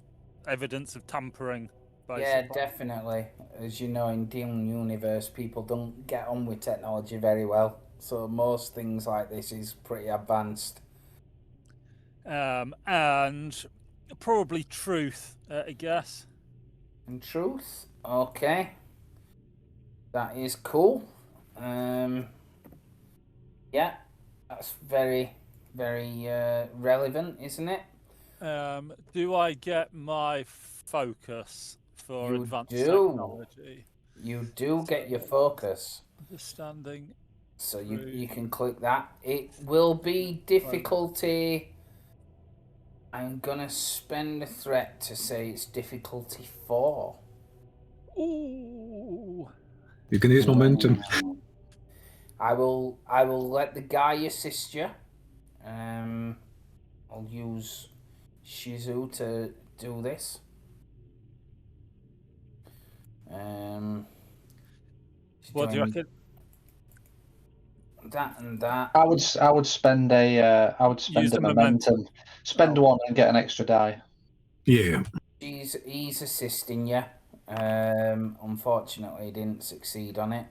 evidence of tampering, basically. Yeah, definitely. As you know, in Dune universe, people don't get on with technology very well. So most things like this is pretty advanced. And probably truth, I guess. And truth, okay, that is cool. Yeah, that's very, very relevant, isn't it? Do I get my focus for You advanced do. technology? You do get your focus. Understanding. So you can click that. It will be difficulty. I'm gonna spend a threat to say it's difficulty 4. Ooh. You can use momentum. I will let the guy assist you. I'll use Shizu to do this. What do you reckon? That and that. I would spend Use a the momentum. Spend one and get an extra die. Yeah. He's assisting you. Unfortunately, he didn't succeed on it.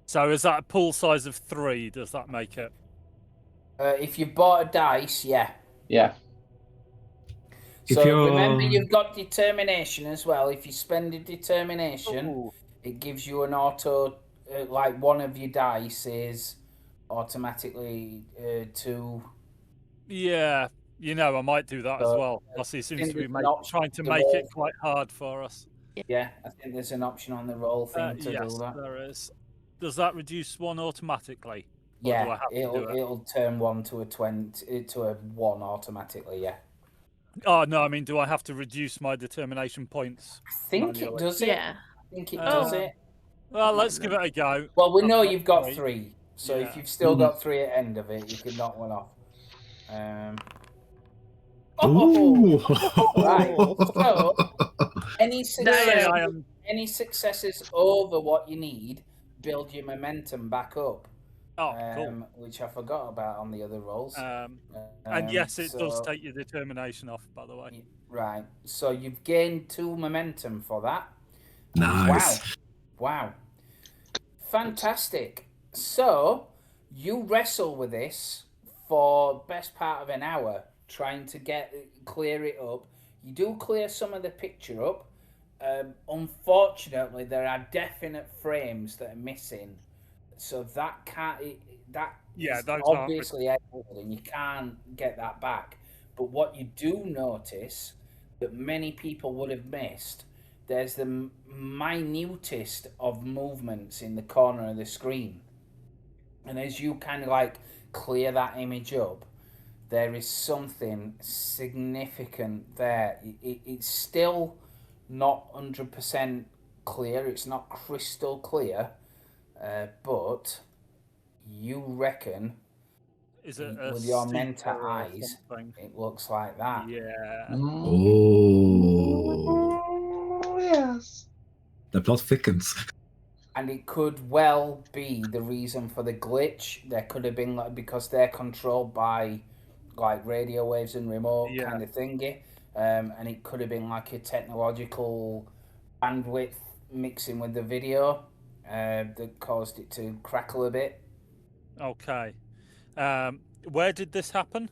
So is that a pool size of 3? Does that make it? If you bought a dice, yeah. Yeah. So remember, you've got determination as well. If you spend a determination, it gives you an auto, like one of your dice is automatically 2. Yeah, I might do that as well. He seems to be trying to make it quite hard for us. Yeah, I think there's an option on the roll thing to do that. There is. Does that reduce 1 automatically? Yeah, or do I have to do it? It'll turn 1 to a 20 to a 1 automatically. Yeah. Oh no, I mean, do I have to reduce my determination points? I think it does it. Yeah. I think it does it. Well, let's give it a go. Well, we know you've got 3, so Yeah. if you've still got 3 at the end of it, you can knock one off. Right. So, any successes over what you need build your momentum back up. Cool. Which I forgot about on the other rolls. And yes, it does take your determination off, by the way. Right. So you've gained 2 momentum for that. Nice. Wow. Fantastic. So you wrestle with this for best part of an hour, trying to clear it up. You do clear some of the picture up. Unfortunately, there are definite frames that are missing, so that can't. Is obviously edited, and you can't get that back. But what you do notice that many people would have missed, there's the minutest of movements in the corner of the screen, and as you kind of like clear that image up, there is something significant there. It's still not 100% clear. It's not crystal clear, but you reckon is it with your mental eyes, it looks like that. Yeah. Oh, yes. The plot thickens. And it could well be the reason for the glitch. There could have been because they're controlled by like radio waves and remote kind of thingy. And it could have been like a technological bandwidth mixing with the video that caused it to crackle a bit. Okay. Where did this happen?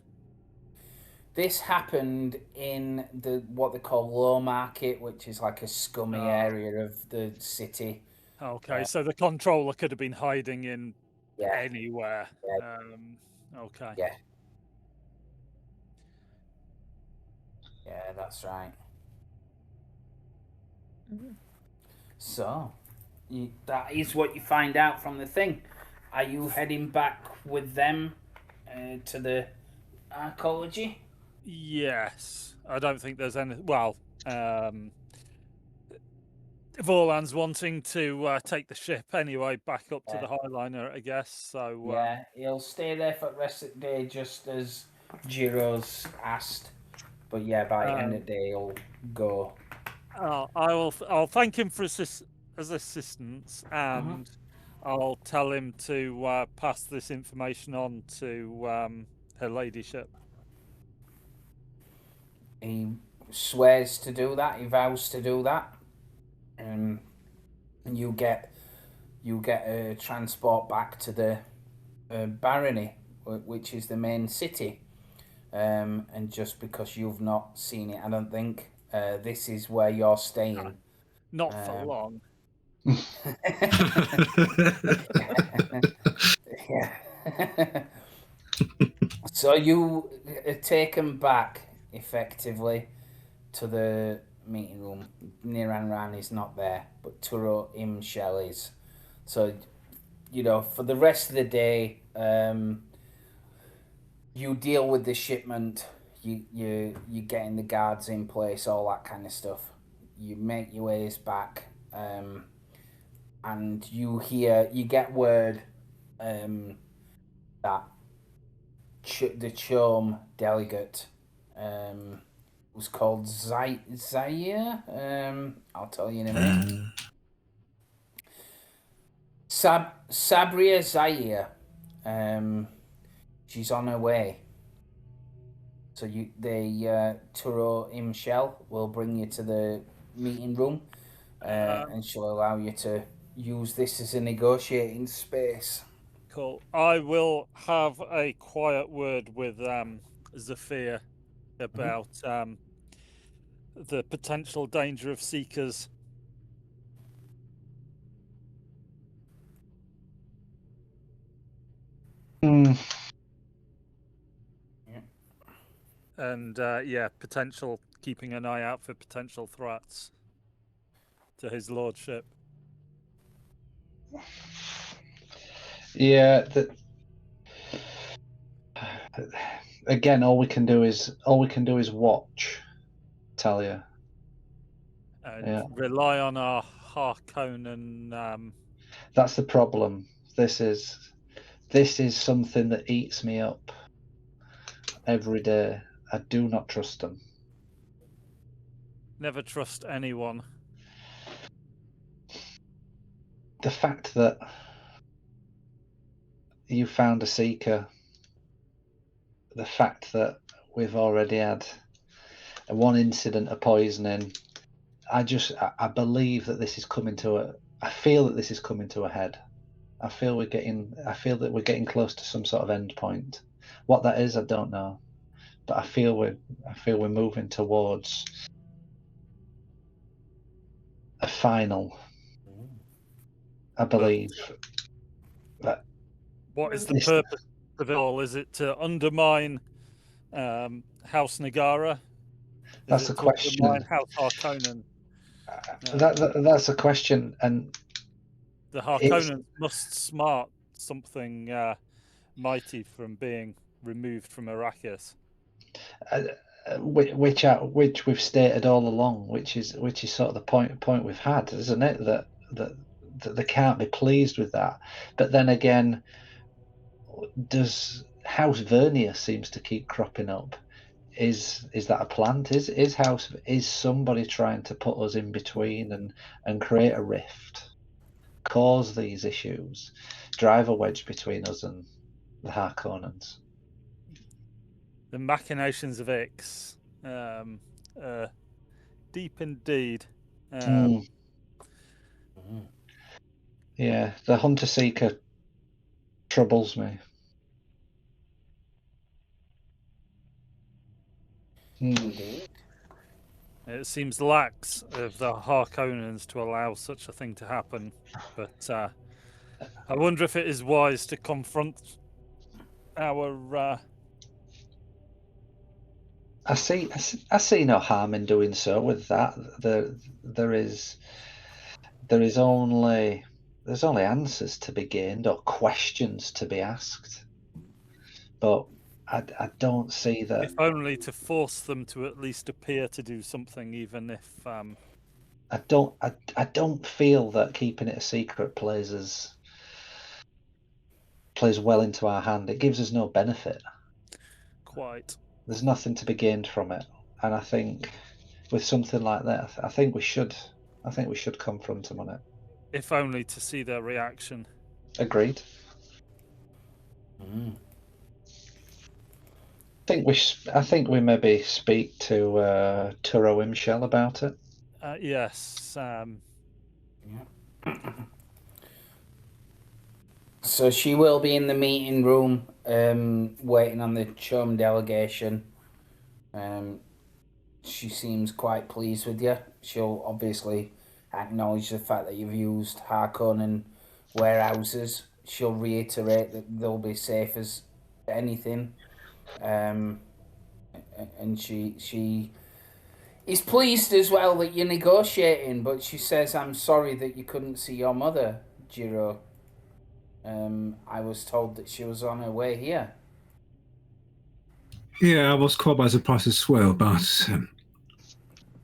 This happened in the what they call Low Market, which is like a scummy area of the city. Okay, so the controller could have been hiding in Yeah, anywhere. Yeah. Okay. yeah, yeah, that's right. Mhm. So, that is what you find out from the thing. Are you heading back with them to the archaeology? Yes, I don't think there's any. Well, Vorland's wanting to take the ship anyway back up to Yeah. the Highliner, I guess. So Yeah, he'll stay there for the rest of the day, just as Jiro's asked. But yeah, by the end of the day, he'll go. I'll thank him for his assistance, and I'll tell him to pass this information on to her ladyship. He swears to do that. He vows to do that. And you get a transport back to the barony, which is the main city. And just because you've not seen it, I don't think this is where you're staying. Not for long. Yeah. So you are taken back effectively to the meeting room. Niran Ran is not there, but Turo Imshel is. So, for the rest of the day, you deal with the shipment. You getting the guards in place, all that kind of stuff. You make your ways back, and you get word that the Chom delegate was called Zaire. I'll tell you in a minute. Sabria Zaire. She's on her way. So Turo Imshel will bring you to the meeting room, and she'll allow you to use this as a negotiating space. Cool. I will have a quiet word with Zafir about the potential danger of seekers. And potential keeping an eye out for potential threats to his lordship. Yeah. Again, all we can do is watch. Talia. And rely on our Harkonnen. That's the problem. This is something that eats me up every day. I do not trust them. Never trust anyone. The fact that you found a seeker, the fact that we've already had one incident of poisoning, I believe that this is coming to I feel that this is coming to a head. I feel that we're getting close to some sort of end point. What that is, I don't know, but I feel we're moving towards a final. I believe. What is the purpose of it all? Is it to undermine House Nagara? That's a question. Undermine House Harkonnen? That's a question, and the Harkonnens must smart something mighty from being removed from Arrakis. Which we've stated all along, which is sort of the point we've had, isn't it? That they can't be pleased with that. But then again, does House Vernier seems to keep cropping up? Is that a plant? Is somebody trying to put us in between and create a rift, cause these issues, drive a wedge between us and the Harkonnens? The machinations of Ix, deep indeed. Yeah, the Hunter Seeker troubles me. Indeed. It seems lax of the Harkonnens to allow such a thing to happen, but I wonder if it is wise to confront our. I see no harm in doing so. With that, there's only answers to be gained or questions to be asked. But I don't see that. If only to force them to at least appear to do something, even if. I don't feel that keeping it a secret plays well into our hand. It gives us no benefit. Quite. There's nothing to be gained from it, and I think with something like that, I think we should confront them on it. If only to see their reaction. Agreed. Mm. I think we maybe speak to Turo Imshel about it. Yes. Yeah. So she will be in the meeting room, waiting on the Chum delegation. She seems quite pleased with you. She'll obviously acknowledge the fact that you've used Harkonnen warehouses. She'll reiterate that they'll be safe as anything. And she is pleased as well that you're negotiating, but she says, "I'm sorry that you couldn't see your mother, Jiro. I was told that she was on her way here." Yeah, I was caught by surprise as well, but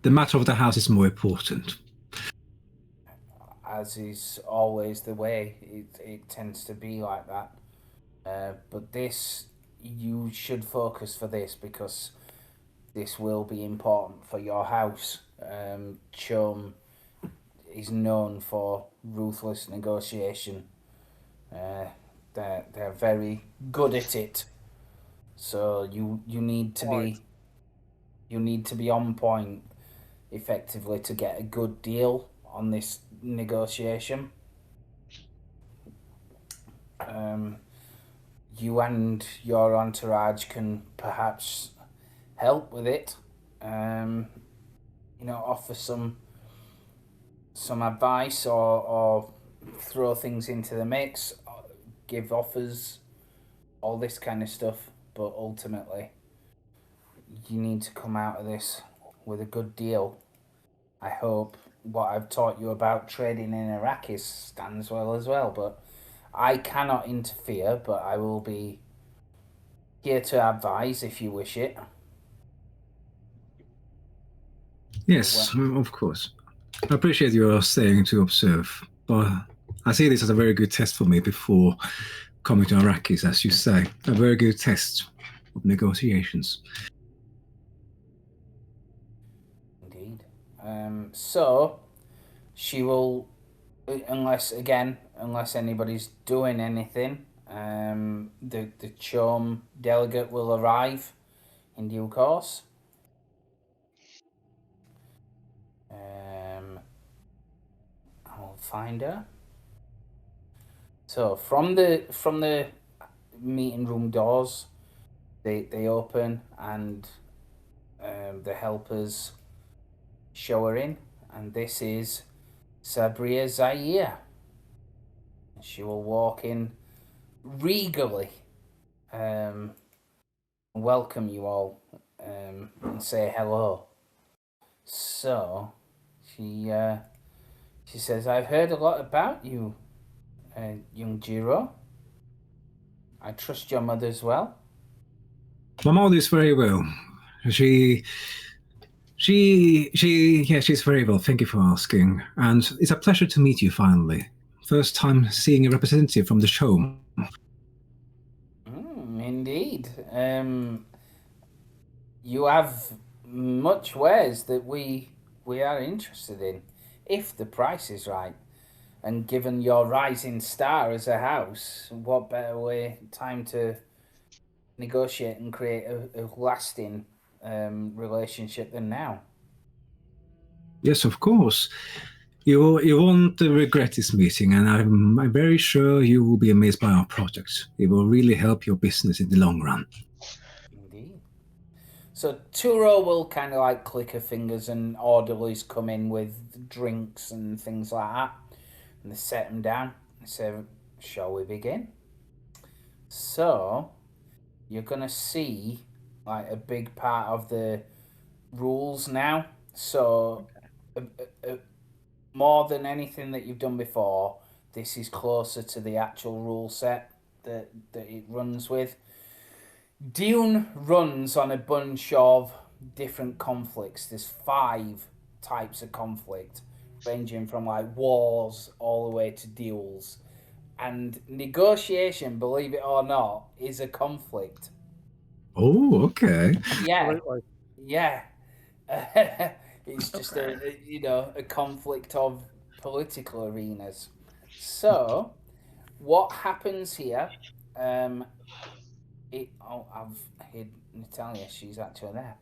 the matter of the house is more important. As is always the way, it tends to be like that. But this, you should focus for this because this will be important for your house. Chum is known for ruthless negotiation. They're very good at it. So you need to be on point effectively to get a good deal on this negotiation. You and your entourage can perhaps help with it. Offer some advice or throw things into the mix, give offers, all this kind of stuff. But ultimately, you need to come out of this with a good deal. I hope what I've taught you about trading in Arrakis stands well as well, but I cannot interfere, but I will be here to advise if you wish it. Yes, of course. I appreciate your staying to observe, but I see this as a very good test for me before coming to Arrakis, as you say. A very good test of negotiations. Indeed. So, she will, unless anybody's doing anything, the Chum delegate will arrive in due course. I'll find her. So from the meeting room doors, they open and the helpers show her in, and this is Sabria Zaire. She will walk in regally, welcome you all, and say hello. So she says, "I've heard a lot about you, young Jiro. I trust your mother as well." My mother is very well. She's very well. Thank you for asking. And it's a pleasure to meet you finally. First time seeing a representative from the show. Indeed. You have much wares that we are interested in, if the price is right. And given your rising star as a house, what better time to negotiate and create a lasting relationship than now? Yes, of course. You won't regret this meeting, and I'm very sure you will be amazed by our project. It will really help your business in the long run. Indeed. So Turo will kind of like click her fingers, and orderlies come in with drinks and things like that, and they set them down and say, "Shall we begin?" So you're gonna see like a big part of the rules now. So more than anything that you've done before, this is closer to the actual rule set that it runs with. Dune runs on a bunch of different conflicts. There's 5 types of conflict, ranging from like wars all the way to duels. And negotiation, believe it or not, is a conflict. Oh, okay. Yeah, Absolutely. yeah. It's just a conflict of political arenas. So, what happens here? I've hid Natalia. She's actually there.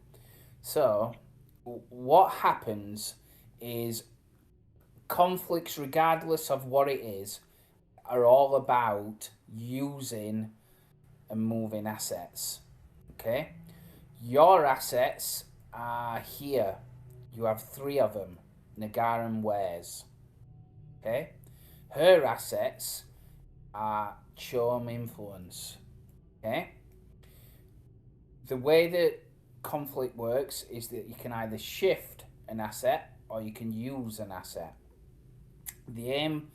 So, what happens is conflicts, regardless of what it is, are all about using and moving assets. Okay, your assets are here. You have 3 of them, Nagara and Wares. Okay, her assets are charm influence. Okay, the way that conflict works is that you can either shift an asset or you can use an asset. The aim,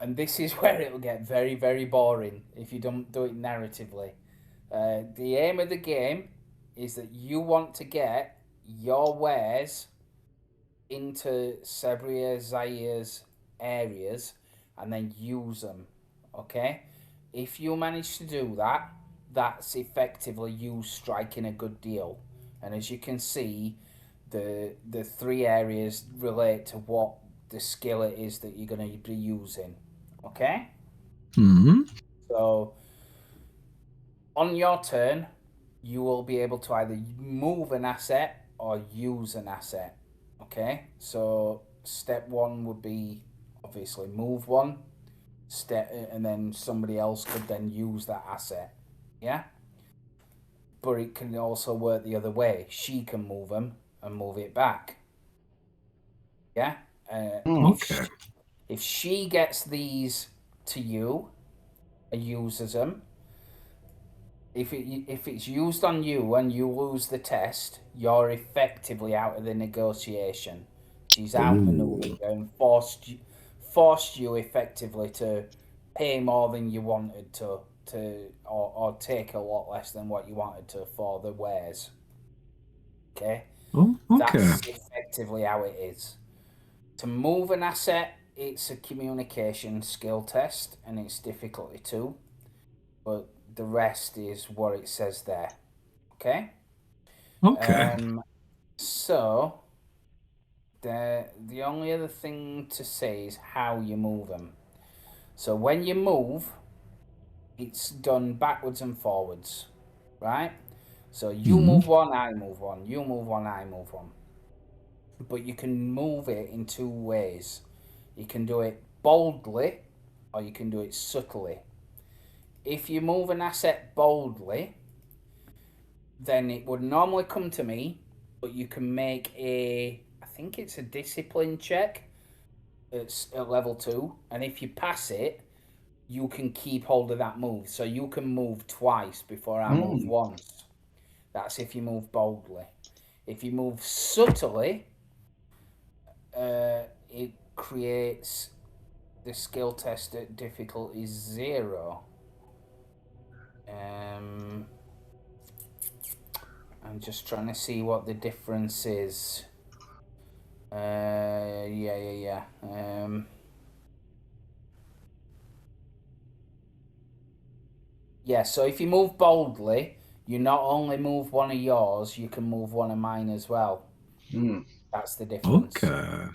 and this is where it'll get very, very boring if you don't do it narratively. The aim of the game is that you want to get your wares into Sabria Zair's areas and then use them. Okay? If you manage to do that, that's effectively you striking a good deal. And as you can see, the 3 areas relate to what the skill it is that you're going to be using. Okay? Mm-hmm. So on your turn, you will be able to either move an asset or use an asset. Okay, so step 1 would be obviously move one step, and then somebody else could then use that asset. Yeah, but it can also work the other way. She can move them and move it back. Yeah. Okay. If she gets these to you and uses them, if it's used on you and you lose the test, you're effectively out of the negotiation. She's outmaneuvered you and forced you effectively to pay more than you wanted to or take a lot less than what you wanted to for the wares. Okay? Oh, okay. That's effectively how it is. To move an asset, it's a communication skill test and it's difficulty 2. But the rest is what it says there. Okay? Okay. So the only other thing to say is how you move them. So when you move, it's done backwards and forwards, right? So you move one, I move one. You move one, I move one. But you can move it in 2 ways. You can do it boldly or you can do it subtly. If you move an asset boldly, then it would normally come to me, but you can make I think it's a discipline check. It's at level 2, and if you pass it, you can keep hold of that move. So you can move twice before I move once. That's if you move boldly. If you move subtly, it creates the skill test at difficulty 0. I'm just trying to see what the difference is. Yeah. Yeah, so if you move boldly, you not only move one of yours, you can move one of mine as well. That's the difference. Okay.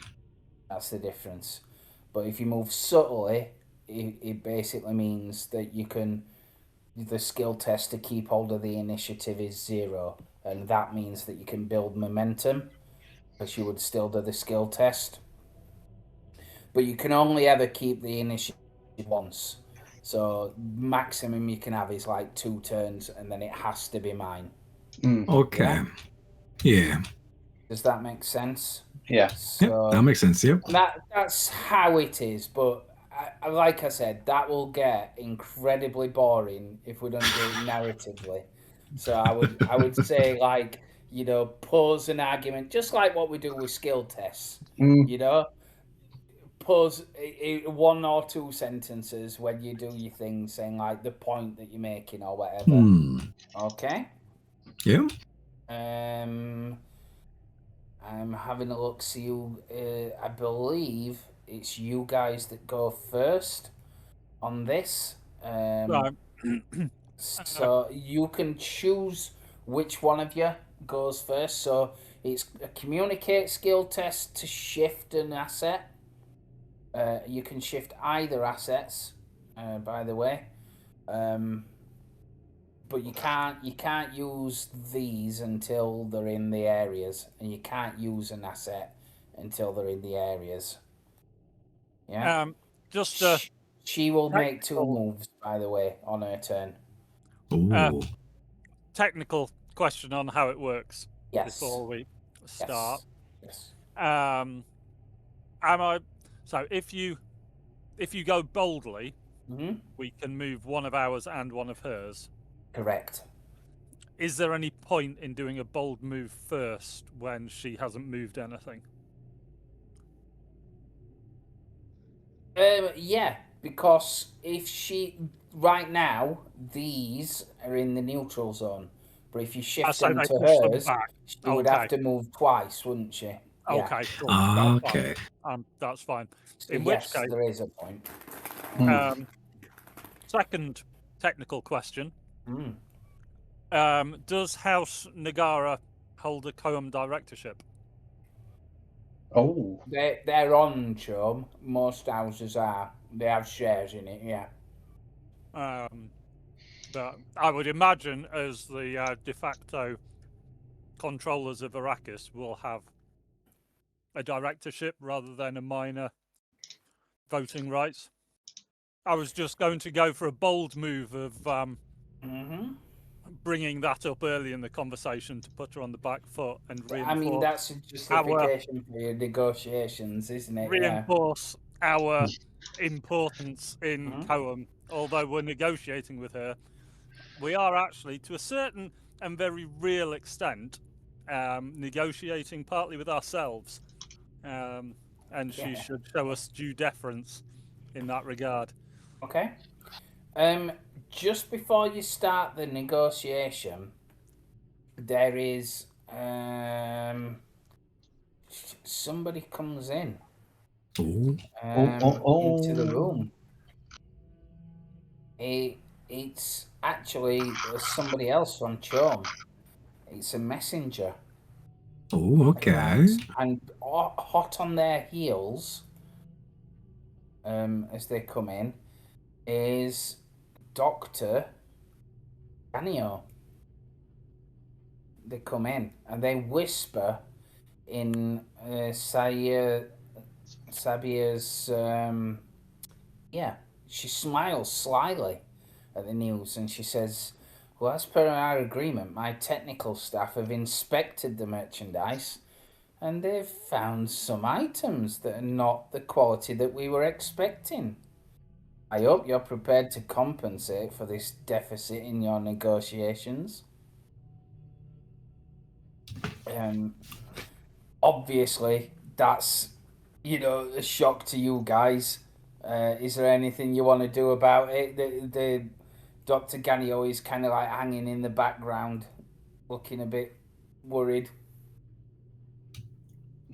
That's the difference. But if you move subtly, it basically means that you can. The skill test to keep hold of the initiative is 0, and that means that you can build momentum, because you would still do the skill test. but you can only ever keep the initiative once. So maximum you can have is like 2 turns, and then it has to be mine. Okay. Yeah. Does that make sense? Yeah. So That makes sense. Yep. that's how it is. But like I said, that will get incredibly boring if we don't do it narratively. So I would say, like, you know, pose an argument just like what we do with skill tests. You know, pose 1 or 2 sentences when you do your thing, saying like the point that you're making or whatever. Okay. Yeah. I'm having a look. See you. I believe it's you guys that go first on this. Right. So you can choose which one of you goes first. So it's a communicate skill test to shift an asset. You can shift either assets, by the way. But you can't use these until they're in the areas, and you can't use an asset until they're in the areas. Yeah. Just She will make 2 technical- moves, by the way, on her turn. Ooh. technical question on how it works Yes. before we start. Yes. Am I so if you go boldly, we can move one of ours and one of hers. Correct. Is there any point in doing a bold move first when she hasn't moved anything? Yeah, because if she right now these are in the neutral zone, but if you shift So them they to push them hers, back. she would have to move twice, wouldn't she? Yeah. Okay, cool. Okay. That's fine. So In yes, which case, there is a point. Second technical question. Does House Nagara hold a Koam directorship? Oh. They're on Chum. Most houses are. They have shares in it, yeah. But I would imagine as the de facto controllers of Arrakis will have a directorship rather than a minor voting rights. I was just going to go for a bold move of bringing that up early in the conversation to put her on the back foot and reinforce. I mean, that's a justification for your negotiations, isn't it? Reinforce our importance in Koam. Although we're negotiating with her, we are actually, to a certain and very real extent, negotiating partly with ourselves. And she should show us due deference in that regard. Okay. Just before you start the negotiation, there is somebody comes in into the room. It's actually somebody else from Chum. It's a messenger. Oh, okay. And hot on their heels, as they come in, is Dr. Daniel. They come in and they whisper in Sabia's. She smiles slyly at the news and she says, "Well, as per our agreement, my technical staff have inspected the merchandise and they've found some items that are not the quality that we were expecting. I hope you're prepared to compensate for this deficit in your negotiations." Obviously, that's, a shock to you guys. Is there anything you want to do about it? The Dr. Ganio is kind of like hanging in the background, looking a bit worried.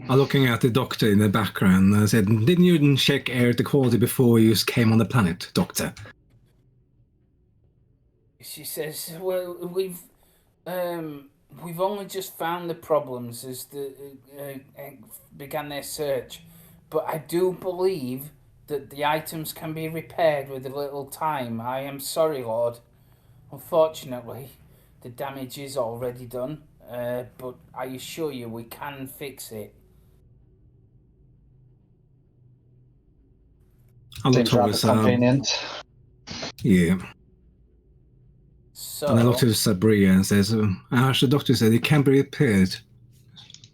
I'm looking at the doctor in the background and I said, "Didn't you check air quality before you came on the planet, Doctor?" She says, "Well, we've only just found the problems as the began their search, but I do believe that the items can be repaired with a little time. I am sorry, Lord. Unfortunately, the damage is already done, but I assure you we can fix it." I look Seems rather towards convenient. yeah. So And I look to Sabria and says, the doctor said it can be repaired.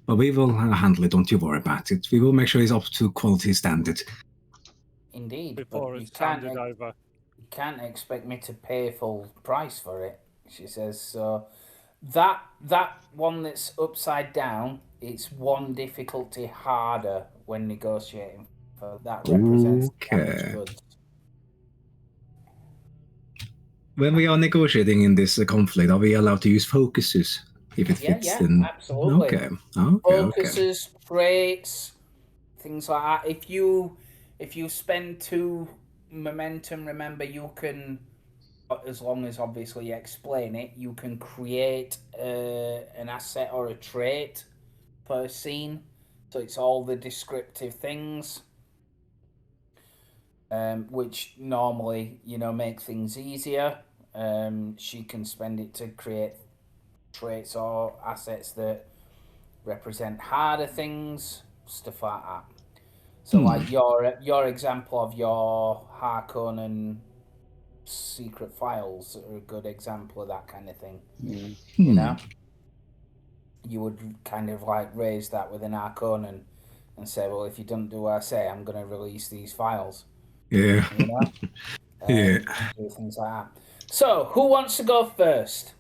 But we will handle it, don't you worry about it. We will make sure it's up to quality standard. indeed, Before but it's handed over. you can't expect me to pay full price for it, she says. So that one that's upside down, it's one difficulty harder when negotiating. For that represents damaged goods. When we are negotiating in this conflict, are we allowed to use focuses if it fits in? Absolutely. Okay. Focuses, traits, things like that. If you spend 2 momentum, remember you can, as long as obviously you explain it, you can create an asset or a trait per scene. So it's all the descriptive things, which normally, make things easier. She can spend it to create traits or assets that represent harder things, stuff like that. So, like your example of your Harkonnen secret files are a good example of that kind of thing. You know, you would kind of like raise that with an Harkonnen and say, well, if you don't do what I say, I'm going to release these files. Yeah. You know, Yeah. do things like that. So, who wants to go first?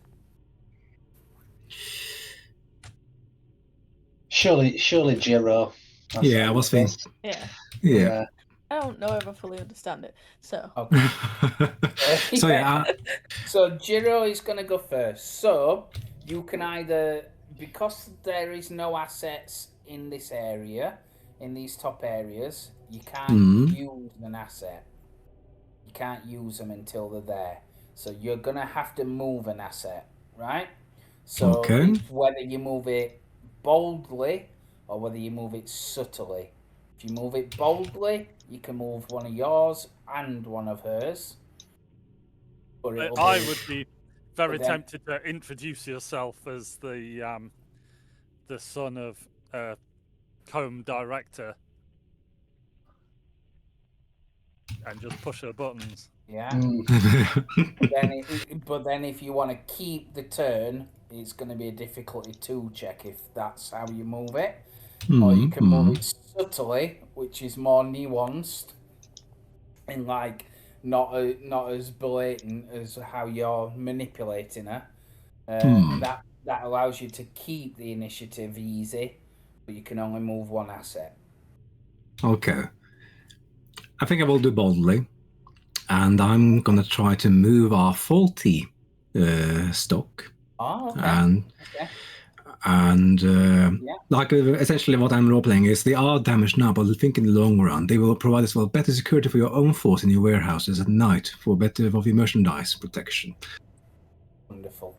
Surely Jiro. Yeah, I was thinking. Yeah. I don't know if I fully understand it, so. Okay. So yeah. So Jiro is going to go first. So you can either, because there is no assets in this area, in these top areas, you can't use an asset. You can't use them until they're there. So you're going to have to move an asset, right? So it's whether you move it boldly or whether you move it subtly. If you move it boldly, you can move one of yours and one of hers. I would be very tempted to introduce yourself as the son of a comb director and just push her buttons. Yeah. But then if you want to keep the turn, it's going to be a difficulty 2 check if that's how you move it. Or you can move it subtly, which is more nuanced and like not as blatant as how you're manipulating her. And that allows you to keep the initiative easy, but you can only move one asset. Okay. I think I will do boldly. And I'm going to try to move our faulty stock. Oh, okay. Like essentially what I'm role-playing is they are damaged now, but I think in the long run they will provide as well better security for your own force in your warehouses at night for better of your merchandise protection. Wonderful.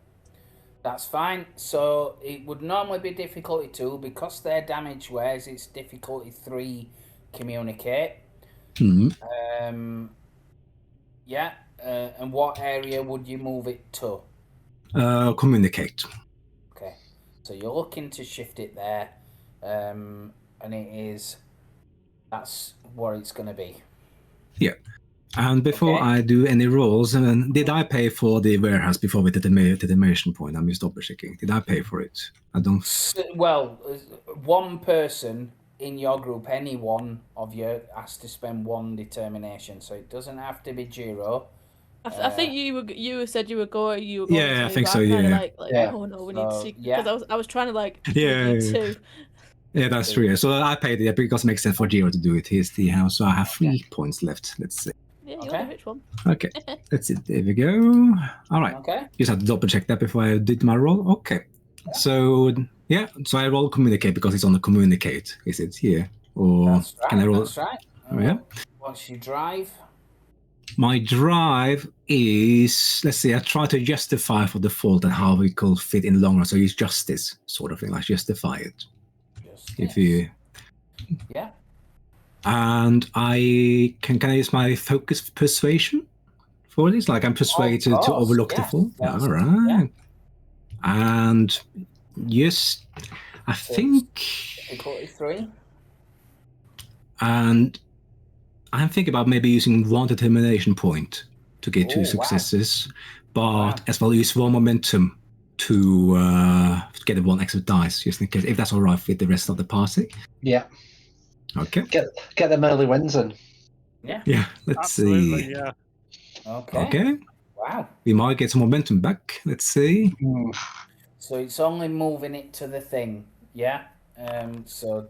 That's fine. So it would normally be difficulty 2 because they're damaged wares. It's difficulty 3 communicate. And what area would you move it to? Communicate. Okay. So you're looking to shift it there, and that's what it's going to be. Yeah. And before I do any rolls, did I pay for the warehouse before we did the detonation point? I'm just double checking. Did I pay for it? I don't. Well, one person in your group, any one of you, has to spend 1 determination. So it doesn't have to be Jiro. I think you said you were going. Yeah, I think so. Yeah. Oh no, we need to see because I was trying to like. Yeah. Yeah, that's true. So I paid it because it makes sense for Jiro to do it. Here's the house, so I have 3 points left. Let's see. Yeah, you're the rich one. Okay, that's it. There we go. All right. Okay. Just had to double check that before I did my roll. Okay. Yeah. So I roll communicate because it's on the communicate. Is it here or that's right, can I roll? That's right. Yeah. What's your drive? My drive is, let's see, I try to justify for the fault and how it could fit in the long run. So use justice sort of thing, like justify it. If you. Yeah. And I can I use my focus persuasion for this? Like I'm persuaded to overlook the fault. All right. Yeah. And yes, I think. Difficulty 3. And I'm thinking about maybe using one determination point to get Oh, 2 wow. successes, but Wow. as well use 1 momentum to get 1 extra dice, just in case, if that's all right with the rest of the party. Yeah. Okay. Get them early wins in. Yeah. Yeah, let's Absolutely, see. yeah. Okay. Okay. Wow. We might get some momentum back. Let's see. So it's only moving it to the thing, yeah? So,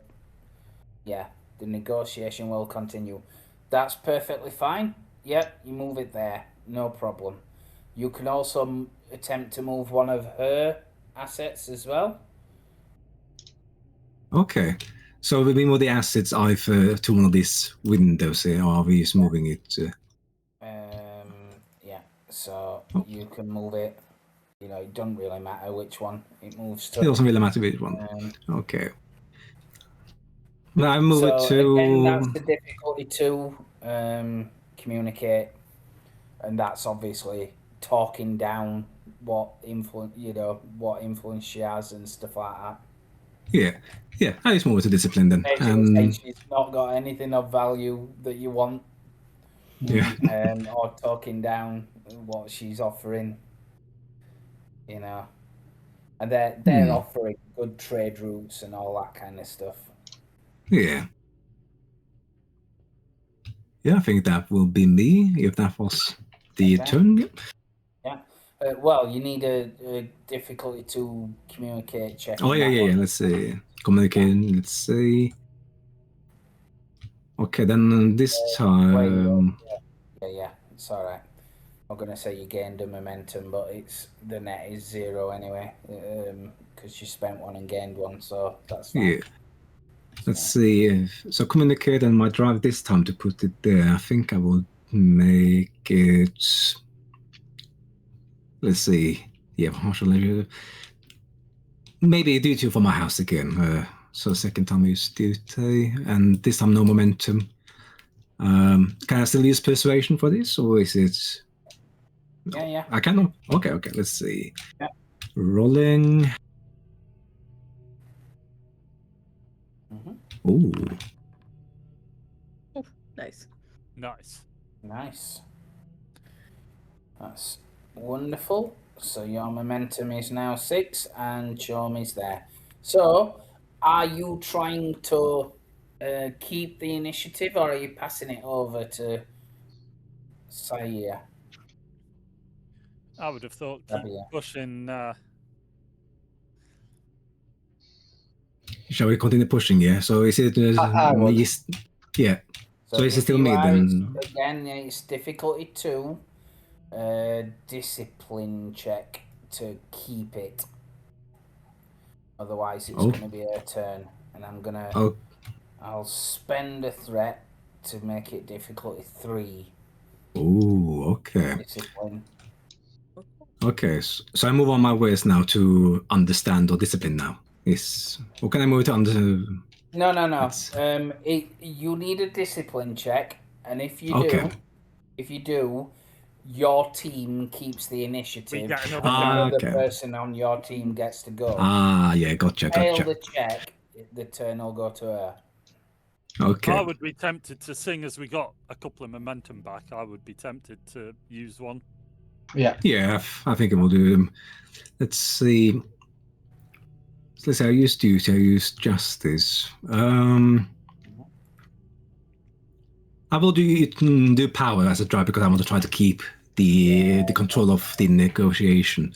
yeah, the negotiation will continue. That's perfectly fine. Yep, you move it there, no problem. You can also attempt to move one of her assets as well. Okay. So we move the assets either to one of these windows here, or are we just moving it? Yeah, so Oh. you can move it. You know, it doesn't really matter which one it moves It to. doesn't really matter which one. Okay. Well, I move it So to. again, that's the difficulty to communicate, and that's obviously talking down what influence she has and stuff like that. Yeah. I just move it to discipline then. Basically saying she's not got anything of value that you want, Yeah. or talking down what she's offering, you know. And they're offering good trade routes and all that kind of stuff. Yeah. Yeah, I think that will be me if that was the turn. Yeah. Well, you need a difficulty to communicate check. Oh, on yeah. that one. Let's see. Communicating. Let's see. Okay, then this time. Yeah. It's all right. I'm gonna say you gained a momentum, but the net is 0 anyway, because you spent 1 and gained 1, so that's fine. Yeah. Let's see. So communicate and my drive this time to put it there. I think I will make it. Let's see. Yeah, partial leisure. Maybe duty for my house again. So second time I use duty, and this time no momentum. Can I still use persuasion for this, or is it? Yeah. I cannot. Okay. Let's see. Yeah. Rolling. Ooh. Nice. Nice. That's wonderful. So your momentum is now 6, and Chom is there. So, are you trying to keep the initiative, or are you passing it over to Saya? I would have thought keep pushing. Shall we continue pushing? Yeah. So is it me? Yeah. So is it still me then? Again, it's difficulty 2. Discipline check to keep it. Otherwise, it's going to be her turn, and I'm gonna. I'll spend a threat to make it difficulty 3. Oh, okay. Discipline. Okay, so I move on my ways now to understand or discipline now. Or can I move to under? No. You need a discipline check, and if you do, your team keeps the initiative. Another person on your team gets to go. Yeah, gotcha. Fail the check, the turn will go to her. Okay. I would be tempted to sing as we got a couple of momentum back. I would be tempted to use one. Yeah, I think it will do. Let's see. So let's say I use duty, I use justice. I will do power as a drive because I want to try to keep the control of the negotiation.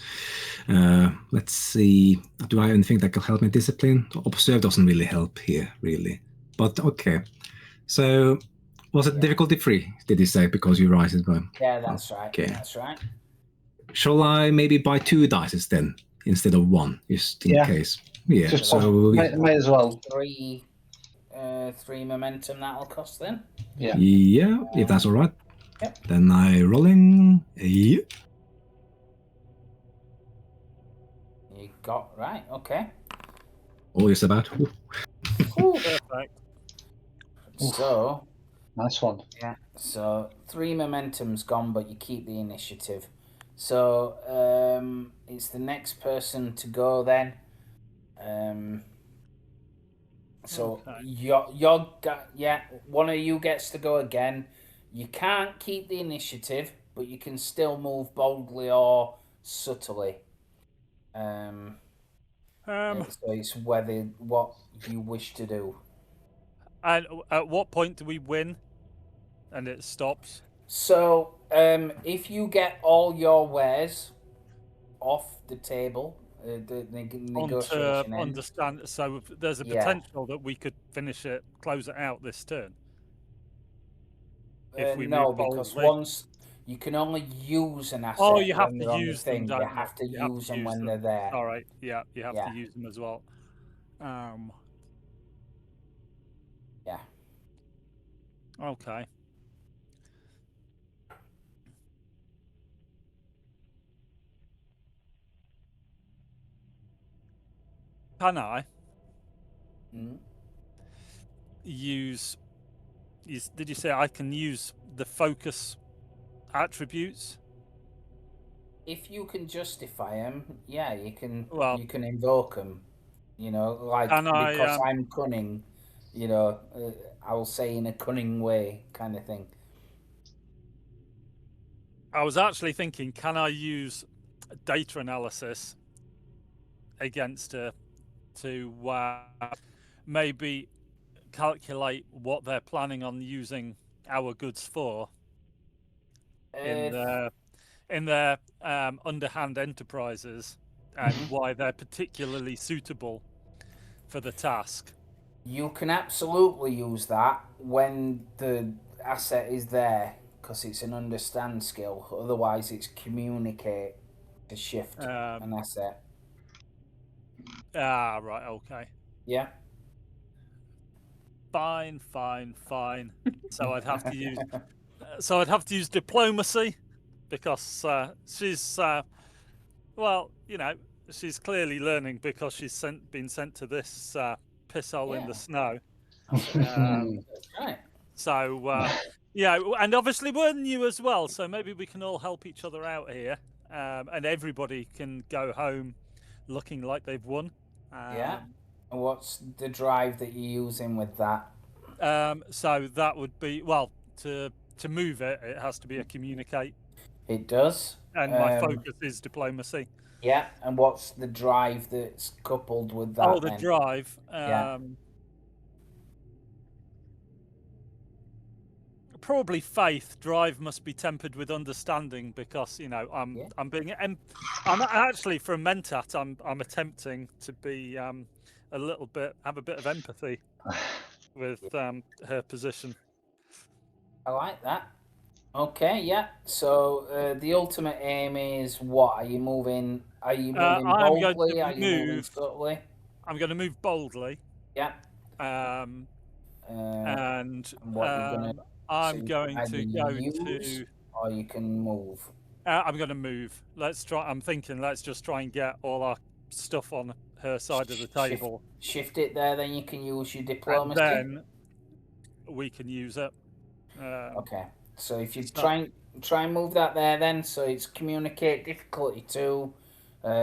Let's see. Do I have anything that can help me discipline? Observe doesn't really help here, really. But okay. So was it difficulty 3? Did you say because you rise it by? Yeah, that's right. That's right. Shall I maybe buy 2 dices then instead of 1, just in case? Yeah. Just so might as well. 3 momentum that'll cost then. Yeah, if that's all right. Yep. Then I rolling. Yeah. You got right. Okay. Oh, it's about. Perfect. So. Nice one. Yeah. So 3 momentum's gone, but you keep the initiative. So it's the next person to go then. So Okay. one of you gets to go again. You can't keep the initiative, but you can still move boldly or subtly. So it's whether what you wish to do. And at what point do we win? And it stops. So if you get all your wares off the table, the To negotiation end. understand, so there's a Yeah. potential that we could finish it, close it out this turn. If we No, move because boldly. once you can only use an asset Oh, you have when to they're on the use them, thing. You don't you? have to You have use to them use when them. they're there. All right. Yeah, you have to Yeah. use them as well. Yeah. Okay. Can I use? Did you say I can use the focus attributes? If you can justify them, yeah, you can. Well, You can invoke them. You know, like can because I? I'm cunning. You know, I'll say in a cunning way, kind of thing. I was actually thinking, can I use data analysis against her to maybe calculate what they're planning on using our goods for in their underhand enterprises, and why they're particularly suitable for the task. You can absolutely use that when the asset is there, because it's an understand skill. Otherwise, it's communicate to shift an asset. Right, okay. Yeah. Fine. So I'd have to use diplomacy, because she's well, she's clearly learning, because she's been sent to this pisshole in the snow. Right. So and obviously we're new as well, so maybe we can all help each other out here, and everybody can go home looking like they've won. Yeah. And what's the drive that you're using with that? So that would be, well, to move it, it has to be a communicate, It does. and my focus is diplomacy. Yeah. And what's the drive that's coupled with that? Oh, the then? drive. Yeah. Probably faith. Drive must be tempered with understanding, because I'm actually, from Mentat, I'm attempting to be have a bit of empathy with her position. I like that. Okay, yeah. So the ultimate aim is what? Are you moving? Are you moving I'm going boldly? to Are you moving move. subtly? I'm going to move boldly. Yeah. And what you're gonna? I'm going to go use, or you can move. I'm going to move. Let's try. I'm thinking, let's just try and get all our stuff on her side of the table. Shift it there, then you can use your diplomacy. And then we can use it. Okay. So if you try and move that there, then so it's communicate difficulty 2,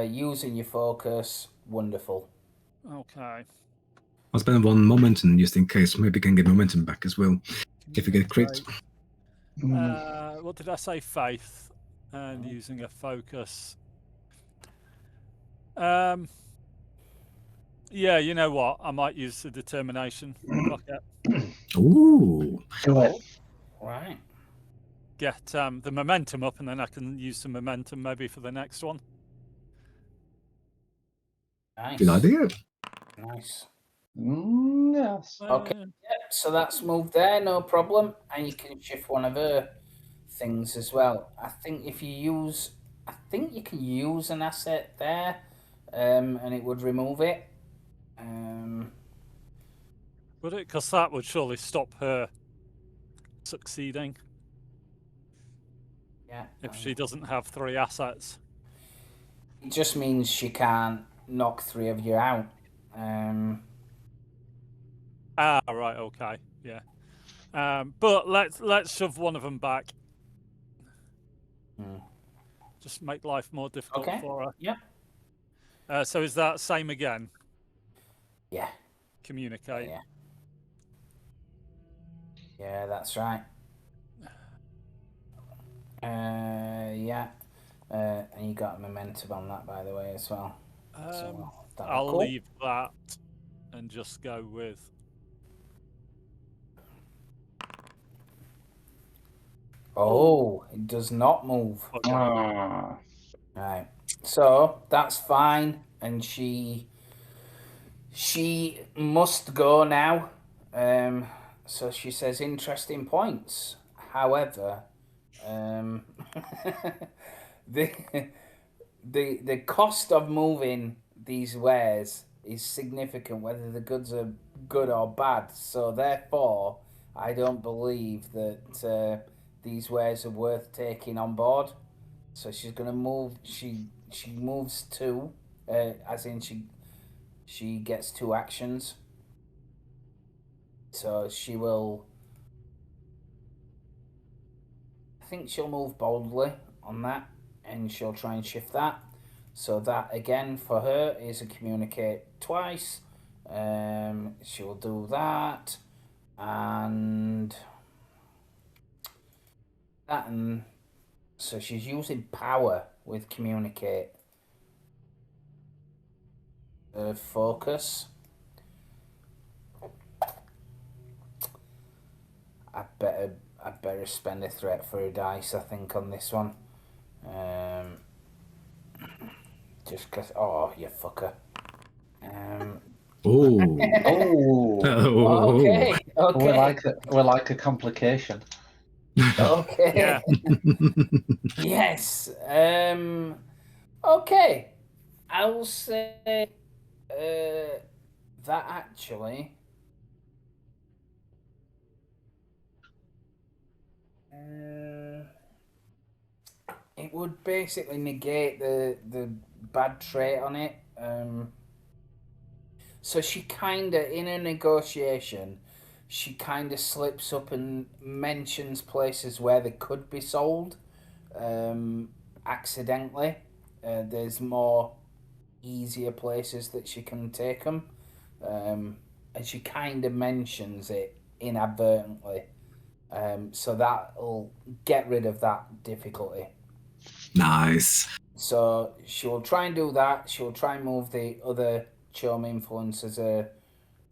using your focus. Wonderful. Okay. I'll spend 1 momentum just in case. Maybe can get momentum back as well if you get crit. What did I say? Faith and using a focus. Yeah, you know what? I might use the determination. Ooh. Do it. Right. Get the momentum up, and then I can use some momentum maybe for the next one. Nice. Good idea. Nice. Yes. Okay. Yep. So that's moved there, no problem, and you can shift one of her things as well. I think you can use an asset there, and it would remove it. Would it? Because that would surely stop her succeeding. Yeah. If she doesn't have 3 assets. It just means she can't knock 3 of you out. Right, okay, yeah. But let's shove one of them back. Just make life more difficult for her. Yep. So is that same again? Yeah. communicate. Yeah, that's right. Yeah. And you got a momentum on that, by the way, as well. I'll leave that and just go with. Oh, it does not move. Okay. Right. So that's fine, and she must go now. So she says interesting points. However, the the cost of moving these wares is significant, whether the goods are good or bad. So therefore, I don't believe that these wares are worth taking on board. So she's gonna move. She moves two, as in she gets two actions. So she will. I think she'll move boldly on that, and she'll try and shift that. So that again for her is a communicate twice. She'll do that, and that, and so she's using power with communicate. Focus. I'd better spend a threat for a dice, I think, on this one. Just because. Oh, you fucker. Okay. We're like a complication. Okay. Yeah. Yes. Okay. I will say that actually. It would basically negate the bad trait on it. So she kinda, in a negotiation, she kinda slips up and mentions places where they could be sold, accidentally. There's more easier places that she can take them, and she kinda mentions it inadvertently. So that'll get rid of that difficulty. Nice. So she will try and do that. She will try and move the other charm influence as a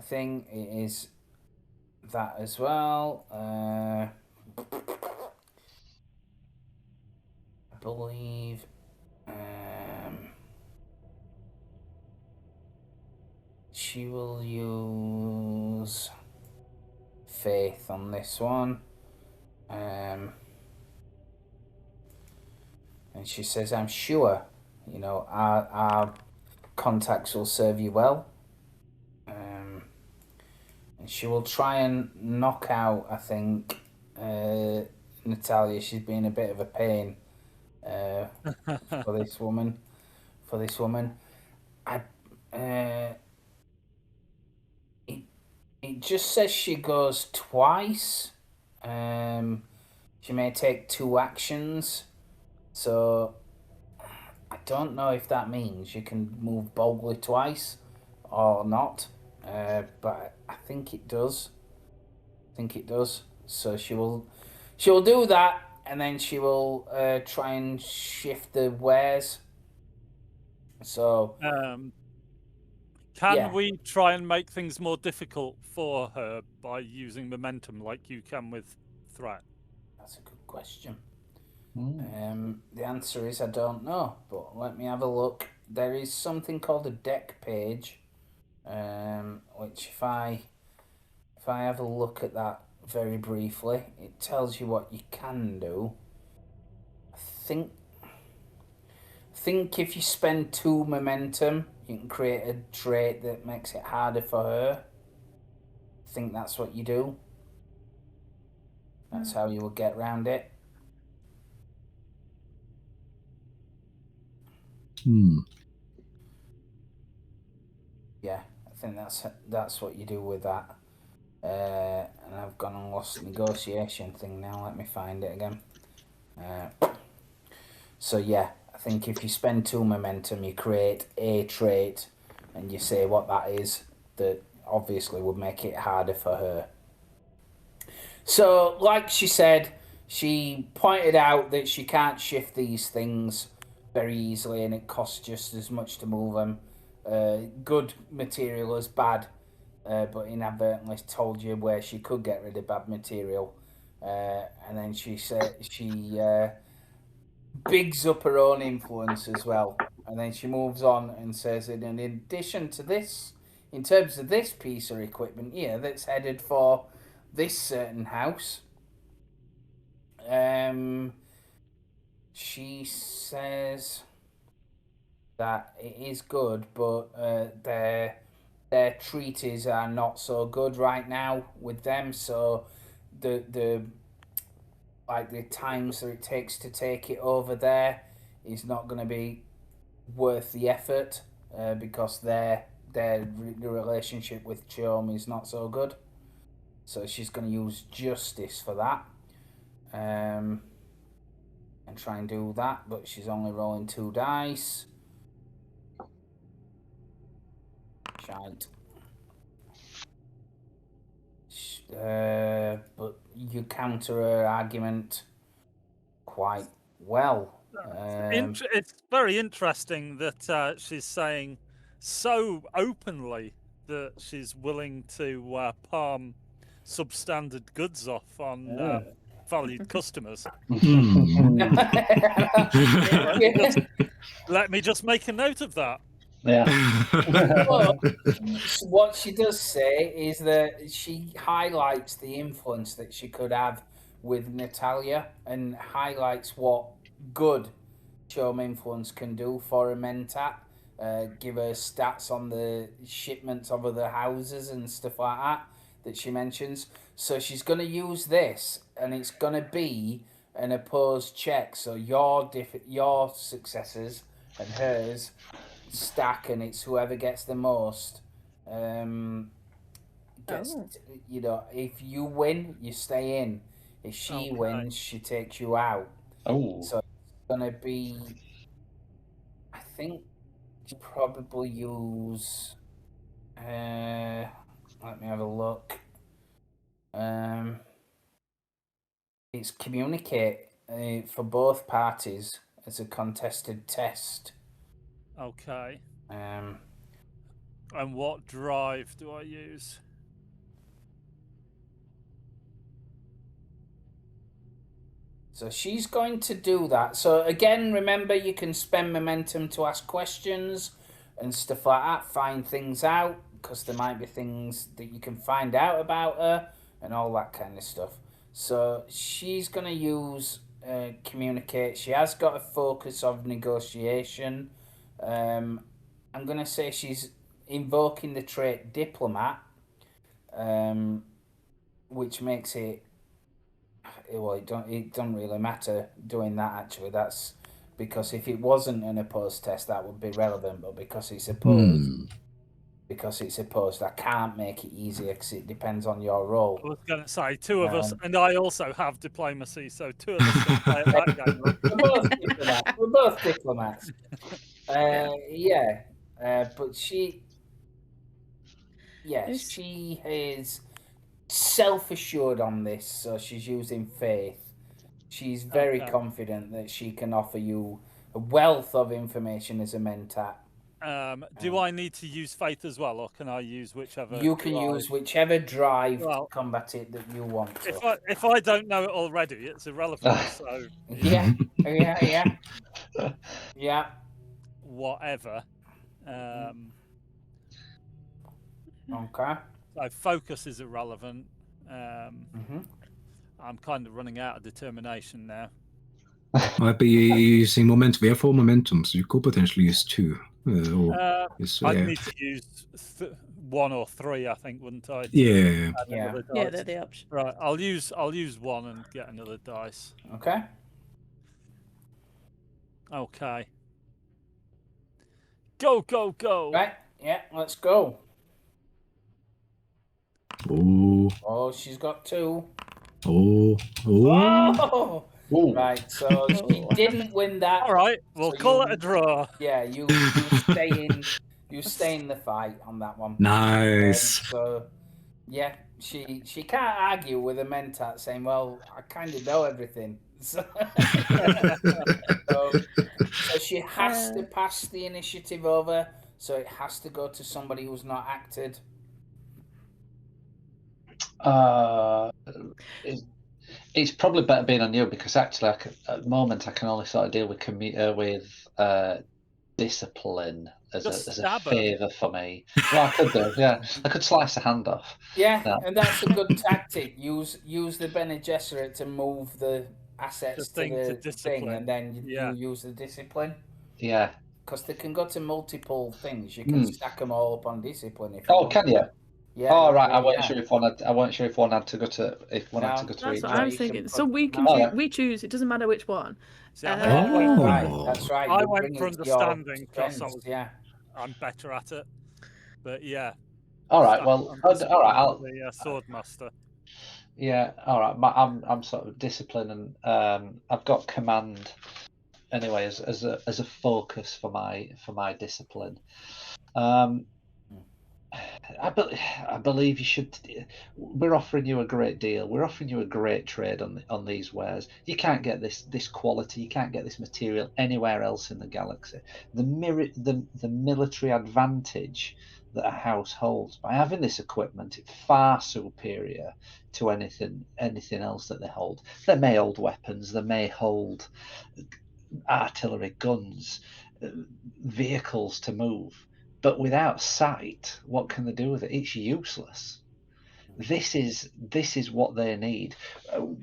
thing. It is that as well. I believe. She will use faith on this one. And she says, I'm sure, our contacts will serve you well. And she will try and knock out, I think, Natalia. She's been a bit of a pain for this woman. It just says she goes twice. She may take two actions. So I don't know if that means you can move boldly twice or not. But I think it does. So she will do that, and then she will try and shift the wares. So can we try and make things more difficult for her by using momentum like you can with threat? That's a good question. The answer is I don't know, but let me have a look. There is something called a deck page, which if I have a look at that very briefly, it tells you what you can do. I think if you spend 2 momentum, you can create a trait that makes it harder for her. I think that's what you do. That's how you will get around it. Yeah, I think that's what you do with that. And I've gone and lost the negotiation thing now. Let me find it again. So yeah, I think if you spend 2 momentum, you create a trait, and you say what that is, that obviously would make it harder for her. So, like she said, she pointed out that she can't shift these things very easily, and it costs just as much to move them. Good material as bad, but inadvertently told you where she could get rid of bad material. And then she said she bigs up her own influence as well. And then she moves on and says, and in addition to this, in terms of this piece of equipment here that's headed for this certain house, she says that it is good, but their treaties are not so good right now with them. So the times that it takes to take it over there is not going to be worth the effort, because the relationship with Chom is not so good. So she's going to use justice for that, and try and do that. But she's only rolling 2 dice. Shite. But you counter her argument quite well. It's very interesting that she's saying so openly that she's willing to palm substandard goods off on valued customers. Let me just make a note of that. Yeah. But what she does say is that she highlights the influence that she could have with Natalia, and highlights what good Chom influence can do for a Mentat. Give her stats on the shipments of other houses and stuff like that she mentions. So she's going to use this, and it's going to be an opposed check. So your successes and hers stack, and it's whoever gets the most gets. You know, if you win, you stay in. If she wins, she takes you out. Oh. So it's gonna be, I think, probably use. Let me have a look. It's communicate for both parties as a contested test. Okay. And what drive do I use? So she's going to do that. So again, remember, you can spend momentum to ask questions and stuff like that, find things out, because there might be things that you can find out about her and all that kind of stuff. So she's going to use communicate. She has got a focus of negotiation. I'm going to say she's invoking the trait diplomat, which makes it, well, it don't really matter doing that, actually. That's because if it wasn't an opposed test, that would be relevant, but because it's opposed, I can't make it easier because it depends on your role. I was going to say 2 of us, and I also have diplomacy, so 2 of us can play at that game. We're both diplomats. Yeah. But she is self-assured on this, so she's using faith. She's very confident that she can offer you a wealth of information as a Mentat. Do I need to use faith as well, or can I use whichever? You can use whichever drive to combat it that you want to. If I don't know it already, it's irrelevant. So yeah. Whatever. Okay. So focus is irrelevant. I'm kind of running out of determination now. Might be using momentum. We have 4 momentum, so you could potentially use 2. I'd need to use 1 or 3, I think, wouldn't I? Yeah, they're the option. Right, I'll use 1 and get another dice. Okay. Okay. Go. Right. Yeah. Let's go. Oh, she's got 2. Oh. Right, so she didn't win that. All right, we'll call it a draw. Yeah, you stay in. You stay in the fight on that one. Nice. So, yeah, she can't argue with a mentat saying, "Well, I kind of know everything." So, so she has to pass the initiative over. So it has to go to somebody who's not acted. It's probably better being on you because actually, at the moment, I can only sort of deal with discipline as a favour for me. Well, I could do, yeah. I could slice a hand off. Yeah, and that's a good tactic. Use the Bene Gesserit to move the assets to the thing, and then you use the discipline. Yeah. Because they can go to multiple things. You can stack them all up on discipline if you Oh, want. can you? Yeah. Oh, right. I wasn't sure if one had to go to each. That's what I was thinking. So we choose. It doesn't matter which one. That's right. I went for understanding because I'm better at it. But yeah. All right. Well. All right. I'll be a swordmaster. Yeah. All right. I'm sort of discipline, and I've got command anyway as a focus for my discipline. I believe you should. We're offering you a great deal. We're offering you a great trade on these wares. You can't get this quality. You can't get this material anywhere else in the galaxy. The military advantage that a house holds by having this equipment is far superior to anything else that they hold. They may hold weapons. They may hold artillery, guns, vehicles to move. But without sight, what can they do with it? It's useless. This is what they need.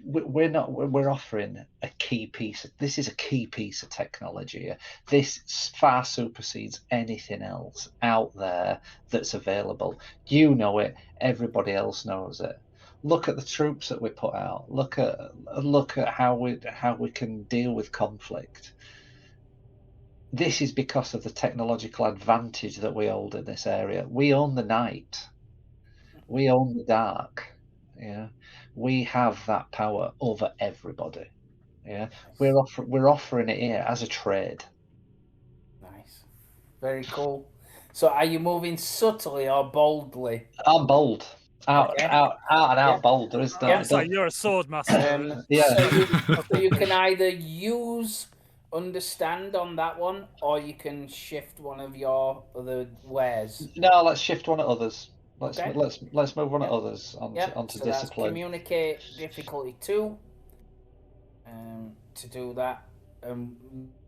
We're offering a key piece. This is a key piece of technology. This far supersedes anything else out there that's available. You know it. Everybody else knows it. Look at the troops that we put out. Look at how we can deal with conflict. This is because of the technological advantage that we hold in this area. We own the night. We own the dark. Yeah, we have that power over everybody. Yeah, we're offering it here as a trade. Nice, very cool. So, are you moving subtly or boldly? I'm bold. Out and out bold. There is that. So you're a swordmaster. So you can either use understand on that one, or you can shift one of your other wares. No, let's shift one of others. Let's move one of others onto so discipline. That's communicate difficulty 2. To do that,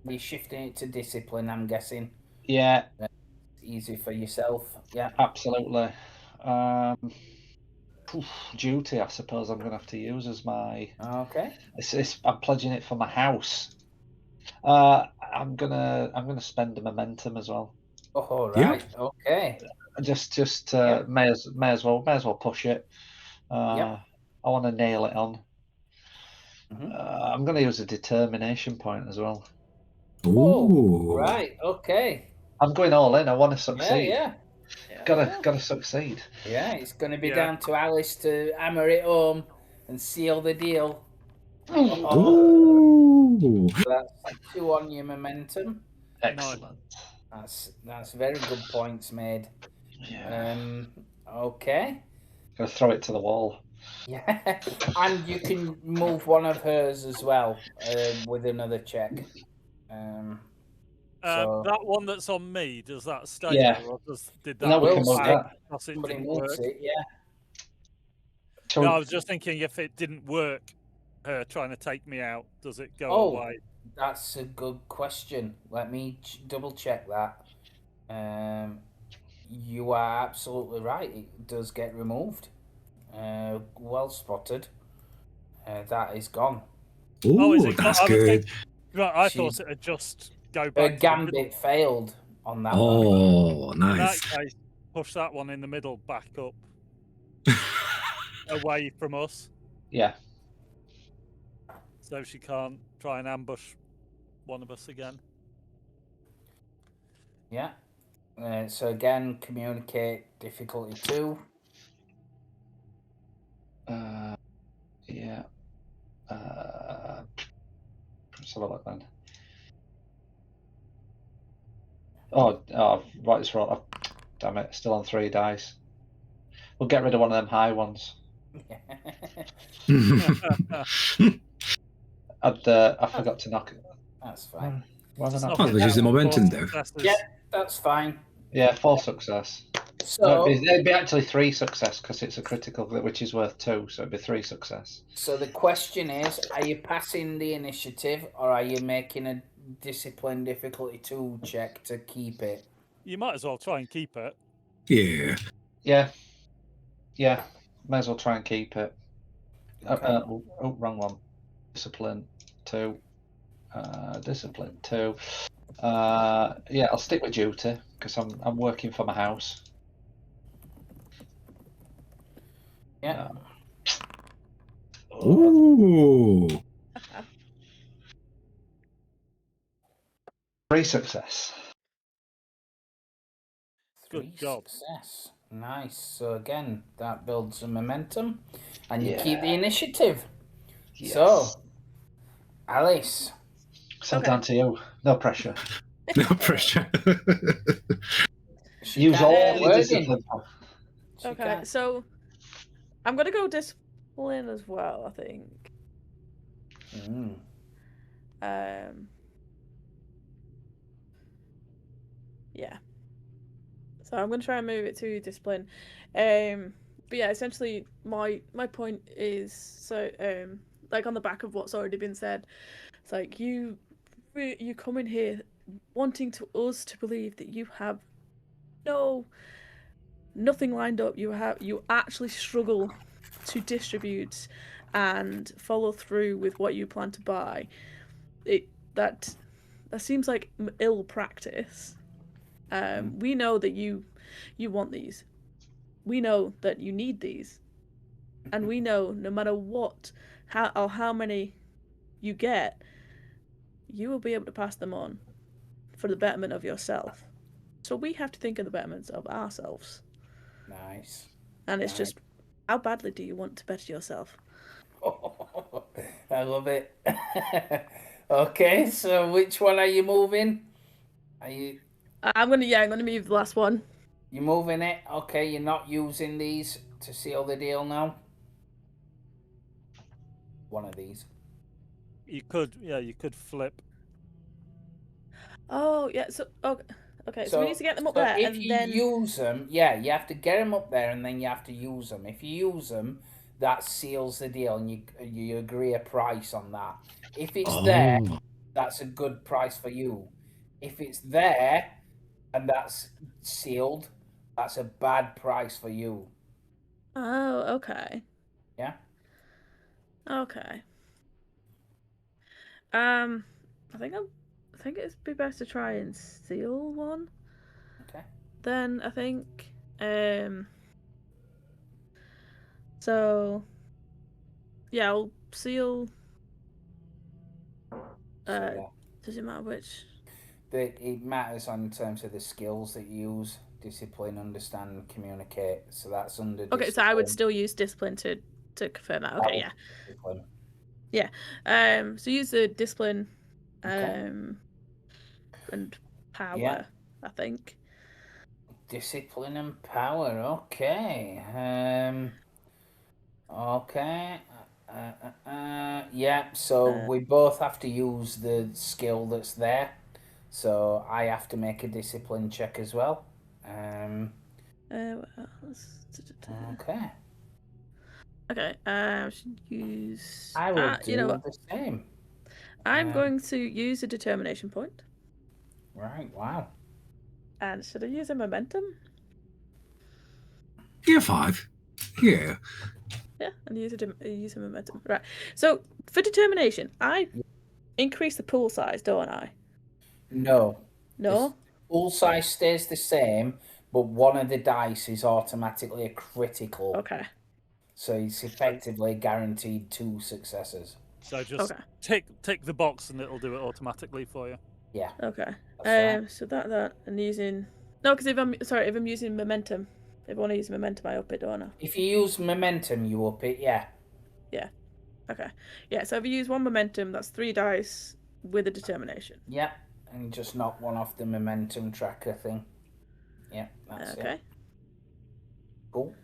you're shifting it to discipline. I'm guessing. Yeah. Easy for yourself. Yeah. Absolutely. Duty, I suppose I'm going to have to use as my. Okay. I'm pledging it for my house. I'm gonna spend the momentum as well. Oh, right. Yeah. Okay. Just may as well push it. I want to nail it on. I'm going to use a determination point as well. Oh, right. Okay. I'm going all in. I want to succeed. Yeah. Gotta succeed. Yeah, it's going to be down to Alice to hammer it home and seal the deal. Oh. So that's 2 on your momentum. Excellent. That's very good points made. Yeah. Okay. Gotta throw it to the wall. Yeah, and you can move one of hers as well with another check. That one that's on me, does that stay there, or did that? No, we can move that. It didn't work. Yeah. No, I was just thinking if it didn't work, her trying to take me out, does it go away? That's a good question. Let me double check that. You are absolutely right. It does get removed. Well spotted. That is gone. Ooh, is it? That's good. I thought it would just go back. Her gambit failed on that one. Oh, nice. In that case, push that one in the middle back up. Away from us. Yeah. So she can't try and ambush one of us again. Yeah. So again, communicate difficulty 2. Yeah. Let's have a look then. Oh, right, it's wrong. Damn it, still on 3 dice. We'll get rid of one of them high ones. I forgot to knock it. That's fine. Why have I Just not knock Oh, done but it use the down to momentum, 4 though. successes. Yeah, that's fine. Yeah, 4 success. So, It'd be actually 3 success because it's a critical, which is worth 2, so it'd be 3 success. so the question is, are you passing the initiative or are you making a discipline difficulty 2 check to keep it? You might as well try and keep it. Yeah. Yeah. May as well try and keep it. Okay. Wrong one. Discipline 2. Discipline 2. Yeah, I'll stick with duty because I'm working for my house. Yeah. Ooh. 3 success. Good 3 job. success. Nice. So again, that builds some momentum, and you Yeah. keep the initiative. Yes. So, Alice. So Okay. down to you. No pressure. No pressure. She Use can't all get a your word in. discipline. She Okay, can't. so I'm gonna go discipline as well, I think. Yeah. So I'm gonna try and move it to discipline. But yeah, essentially my point is, so like on the back of what's already been said, it's like you come in here wanting us to believe that you have nothing lined up. You actually struggle to distribute and follow through with what you plan to buy. That seems like ill practice. We know that you want these. We know that you need these, and we know no matter how many you get, you will be able to pass them on for the betterment of yourself. So we have to think of the betterments of ourselves. Nice. And it's just, how badly do you want to better yourself? I love it. Okay, so which one are you moving? Are you? I'm gonna move the last one. You moving it? Okay, you're not using these to seal the deal now. One of these. You could flip. Oh yeah, so okay, so we need to get them up so there, if and you then use them, yeah, you have to get them up there, and then you have to use them. If you use them, that seals the deal, and you agree a price on that. If it's there, that's a good price for you. If it's there and that's sealed, that's a bad price for you. Oh, okay. Yeah. Okay. I think it'd be best to try and seal one. Okay. Then I think so yeah, I'll seal. So, Does it matter which? it matters on terms of the skills that you use: discipline, understand, communicate. So that's under. Okay, so I would still use discipline to confirm that. Okay, yeah. Discipline. Yeah. So use the discipline, Okay. and power. Yeah. I think. Discipline and power. Okay. Okay. Yeah. So we both have to use the skill that's there. So I have to make a discipline check as well. Okay. Okay. I should use. I will do you know what? the same. I'm going to use a determination point. Right. Wow. And should I use a momentum? Yeah, 5. Yeah. Yeah, and use a momentum. Right. So for determination, I increase the pool size, don't I? No. No. Pool size stays the same, but one of the dice is automatically a critical. Okay. So it's effectively guaranteed 2 successes. So just tick the box and it'll do it automatically for you. Yeah. Okay. Right. So that and using because if I'm using momentum, if I want to use momentum, I up it, don't I? If you use momentum, you up it. Yeah. Yeah. Okay. Yeah. So if you use 1 momentum, that's 3 dice with a determination. Yeah, and just knock one off the momentum tracker thing. Yeah, that's Okay. it. Cool.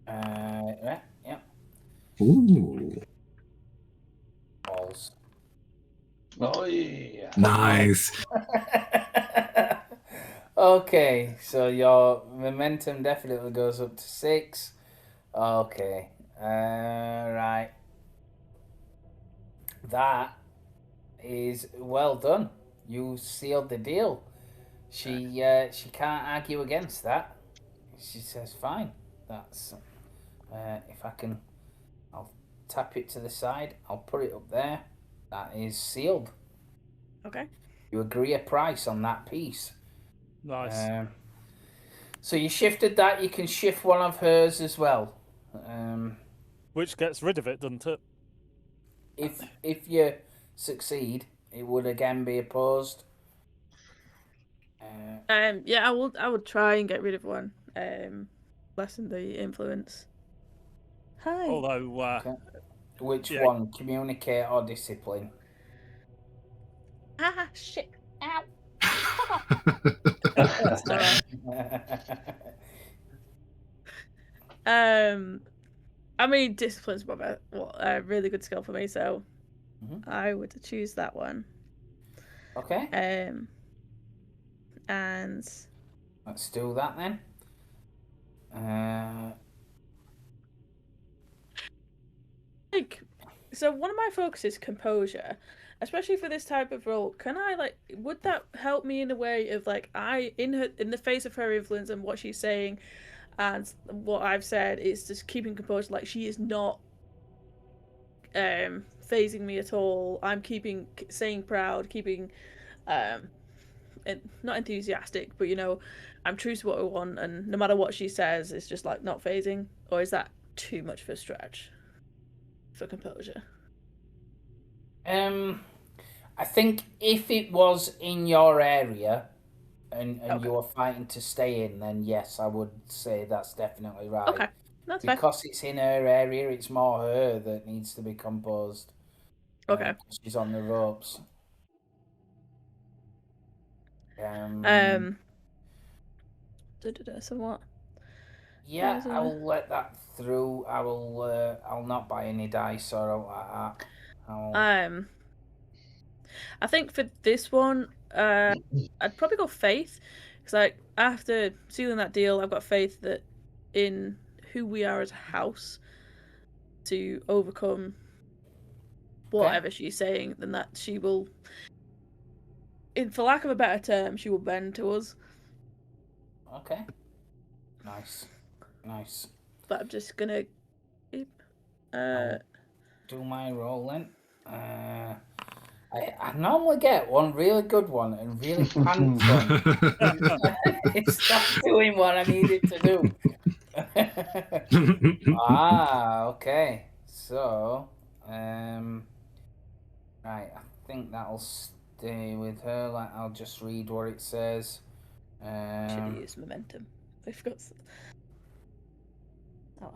Yeah, yeah. Ooh, Balls. Oh yeah. nice. Okay, so your momentum definitely goes up to 6. Okay. Right. That is well done. You sealed the deal. She can't argue against that. She says, "Fine. That's if I can, I'll tap it to the side. I'll put it up there. That is sealed. Okay. You agree a price on that piece. Nice. So you shifted that. You can shift one of hers as well. Which gets rid of it, doesn't it? If you succeed, it would again be opposed. Yeah, I would try and get rid of one. Lessen the influence. Hi. Although, Okay. Which yeah. one? Communicate or discipline? Ah, shit. Ow. I mean, discipline's a really good skill for me, so I would choose that one. Okay. And Let's do that then. So one of my focuses is composure, especially for this type of role. Can I would that help me in a way of in the face of her influence and what she's saying, and what I've said is just keeping composure. Like, she is not phasing me at all. I'm staying proud, keeping not enthusiastic, but I'm true to what I want, and no matter what she says, it's just like not phasing. Or is that too much of a stretch for composure? I think if it was in your area and Okay. you were fighting to stay in, then yes, I would say that's definitely right. Okay, that's fair. Because it's in her area, it's more her that needs to be composed. Okay. She's on the ropes. So what? Yeah, I'll let that through. I'll not buy any dice or like that. I think for this one, I'd probably go faith, because after sealing that deal, I've got faith that in who we are as a house to overcome whatever she's saying, then that she will, for lack of a better term, she will bend to us. Okay. Nice. But I'm just gonna keep. I'll do my roll then. I normally get one really good one and really pants one. It's not doing what I need it to do. Okay. So, right, I think that'll stay with her. I'll just read what it says. Should have used momentum. I forgot. Oh.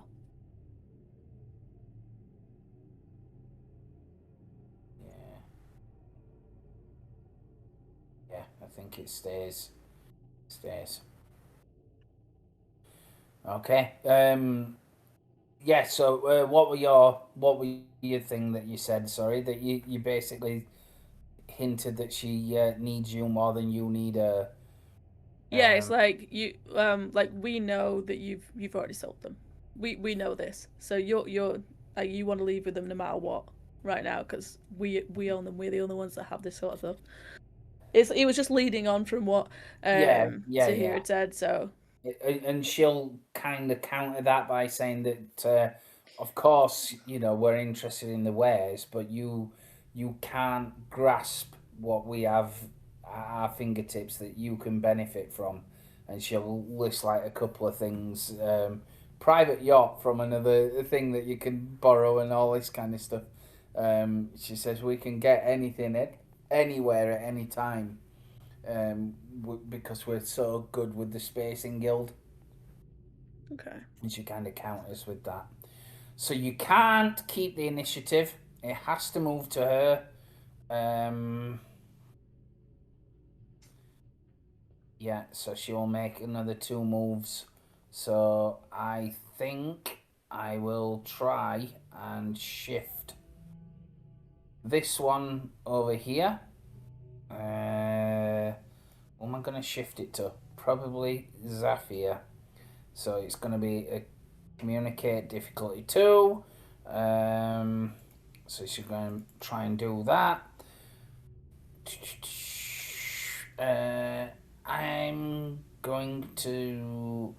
Yeah, I think it stays. Okay. Yeah. So, what were your thing that you said? Sorry, that you basically hinted that she needs you more than you need her. Yeah, it's like we know that you've already sold them. We know this, so you want to leave with them no matter what right now, because we own them. We're the only ones that have this sort of stuff. It was just leading on from what Tahir had said. So, and she'll kind of counter that by saying that, of course, we're interested in the wares, but you can't grasp what we have at our fingertips that you can benefit from. And she'll list like a couple of things, private yacht from another thing that you can borrow and all this kind of stuff. She says we can get anything anywhere at any time. Because we're so good with the Spacing Guild. okay. And she kind of counters with that. So you can't keep the initiative. It has to move to her. Yeah, so she will make another 2 moves. So I think I will try and shift this one over here. What am I going to shift it to? Probably Zafir. So it's going to be a communicate difficulty 2. So she's going to try and do that. I'm going to.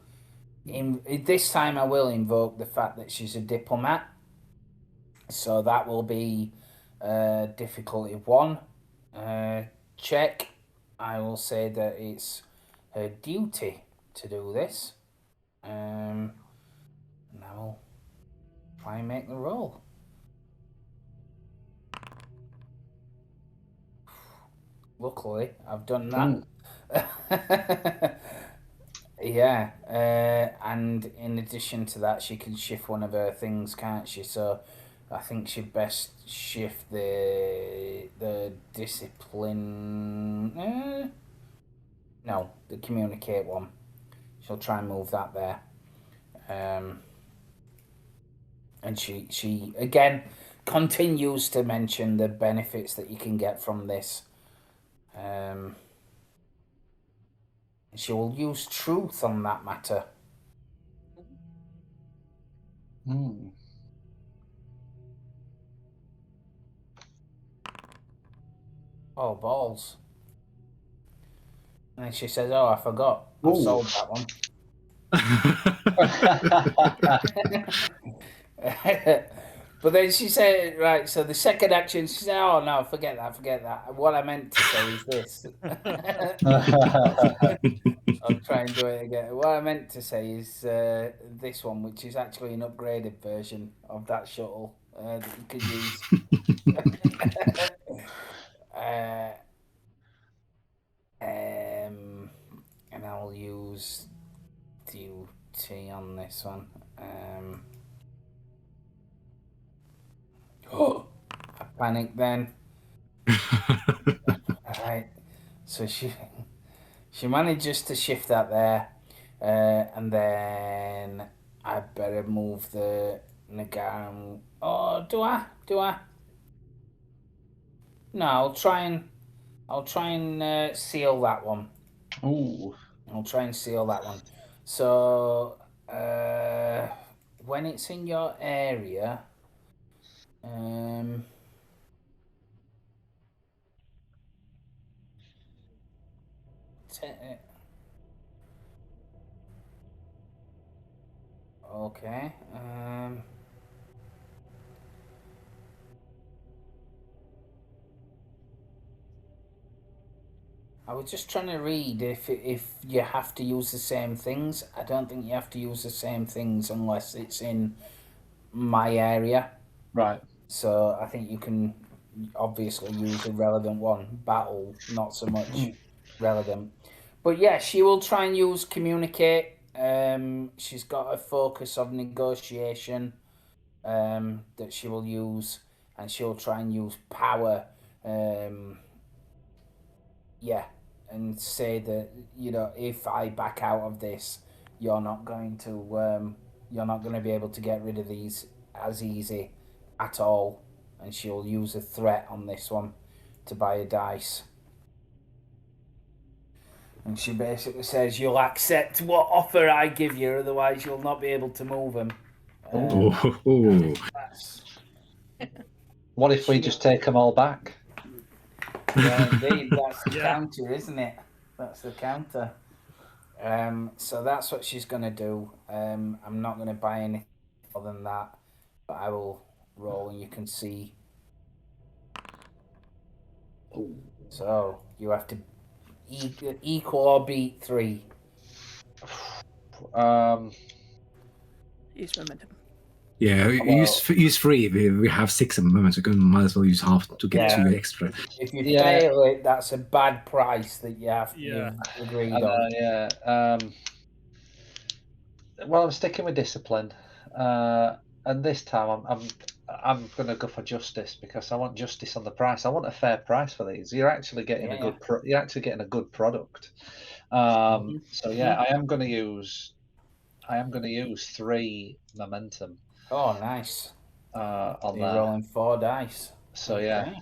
This time I will invoke the fact that she's a diplomat. So that will be difficulty 1. Check. I will say that it's her duty to do this. And I will try and make the roll. Luckily, I've done that. Yeah, and in addition to that, she can shift one of her things, can't she? So I think she'd best shift the discipline. No, the communicate one. She'll try and move that there. And she again continues to mention the benefits that you can get from this. She will use truth on that matter. Oh, balls. And then she says, oh, I forgot. I've sold that one. But then she said, right, so the second action, she said, oh, no, forget that. What I meant to say is this. I'll try and do it again. What I meant to say is this one, which is actually an upgraded version of that shuttle that you could use. And I'll use duty on this one. I panicked then. Alright, so she manages to shift that there, and then I better move the Nagara. Oh, do I? No, I'll try and seal that one. Ooh. I'll try and seal that one. So when it's in your area, okay. I was just trying to read if you have to use the same things. I don't think you have to use the same things unless it's in my area. Right. So I think you can obviously use a relevant one. Battle, not so much relevant. But yeah, she will try and use communicate. She's got a focus of negotiation that she will use, and she'll try and use power. Yeah, and say that, you know, if I back out of this, you're not going to be able to get rid of these as easy at all. And she'll use a threat on this one to buy a dice. And she basically says, you'll accept what offer I give you, otherwise you'll not be able to move them. What if we just take them all back? Yeah, indeed, that's the counter, isn't it? That's the counter. So that's what she's going to do. I'm not going to buy anything more than that, but I will roll and you can see. So you have to equal or beat 3. Use momentum. Yeah, use 3. We have 6 at the moment, so we might as well use half to get 2 extra. If you fail it, that's a bad price that you have you've agreed on. Well, I'm sticking with discipline, and this time I'm going to go for justice, because I want justice on the price. I want a fair price for these. You're actually getting a good product. So yeah, I am going to use 3 momentum. Oh, nice. On You're that. rolling 4 dice. So yeah.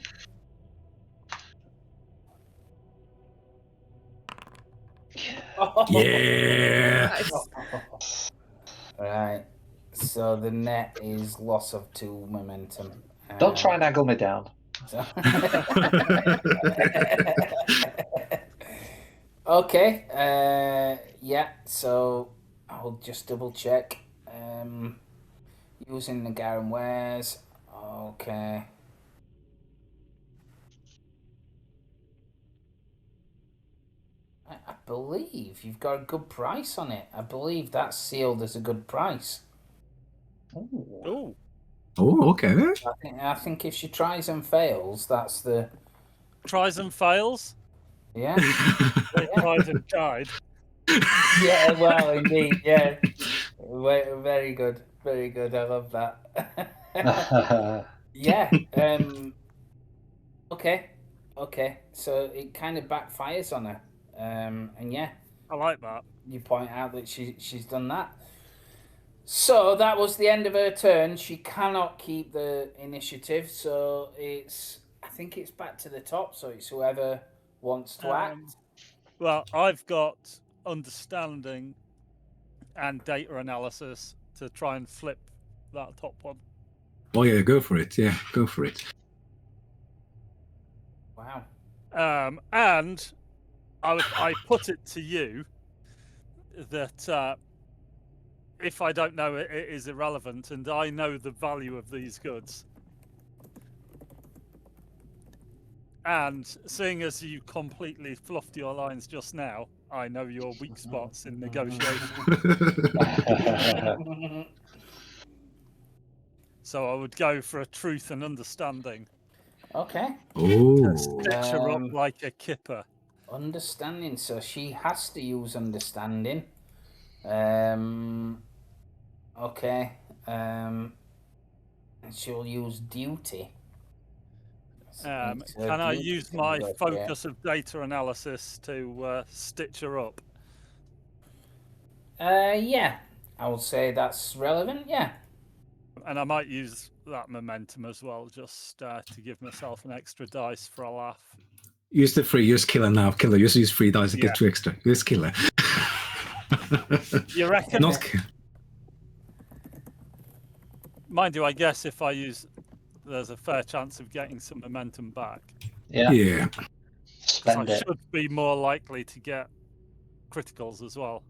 Yeah. Nice. Right. So the net is loss of 2 momentum. Don't try and angle me down. Okay. Yeah. So I'll just double check. Using Nagara wares. Okay. I believe you've got a good price on it. I believe that's sealed as a good price. Oh, Oh, okay. I think if she tries and fails, that's the tries and fails. yeah. They tried and died. Yeah, well, indeed, yeah. Very good, very good. I love that. Yeah. Okay. Okay. So it kind of backfires on her. And yeah, I like that. you point out that she's done that. So that was the end of her turn. She cannot keep the initiative. So I think it's back to the top. So it's whoever wants to act. Well, I've got understanding and data analysis to try and flip that top one. Oh yeah, go for it. Yeah, go for it. Wow. And I put it to you that if I don't know it, it is irrelevant, and I know the value of these goods. And seeing as you completely fluffed your lines just now, I know your weak spots in negotiation. So I would go for a truth and understanding. Okay. Oh. Stitch her up like a kipper. Understanding. So she has to use understanding. Okay. And she'll use duty. Can I use my focus of data analysis to stitch her up? Yeah. I would say that's relevant, yeah. And I might use that momentum as well, just to give myself an extra dice for a laugh. Use the free, use killer now. Killer, use 3 dice and get 2 extra. Use killer. You reckon? Not Mind you, I guess if I use, there's a fair chance of getting some momentum back. Yeah. Spend I it. should be more likely to get criticals as well.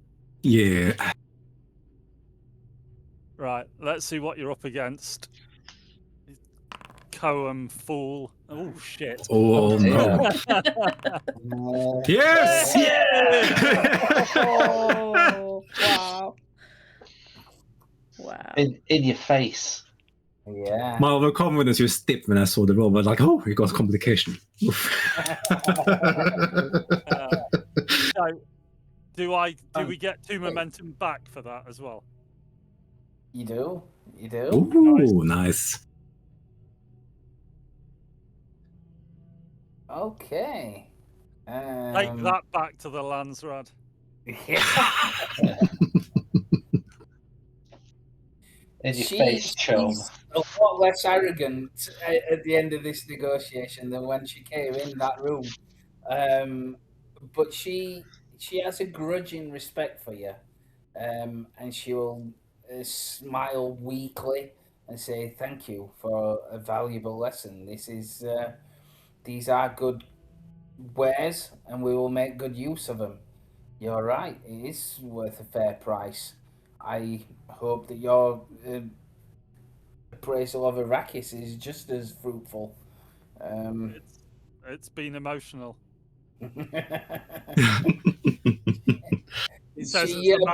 Yeah. Right, let's see what you're up against. Coam fool. Oh shit. Oh no. Yes! Oh, wow. Wow. In your face. Yeah. My overconfidence just dipped when I saw the roll, but like, oh, we got complication. So, do we get 2 momentum back for that as well? You do. You do. Ooh, nice. Okay. Take that back to the Landsrad. Yeah. In your face, chum. She's a lot less arrogant at the end of this negotiation than when she came in that room. But she has a grudging respect for you, and she will smile weakly and say thank you for a valuable lesson. These are good wares, and we will make good use of them. You're right; it is worth a fair price. I hope that your appraisal of Arrakis is just as fruitful. It's been emotional. She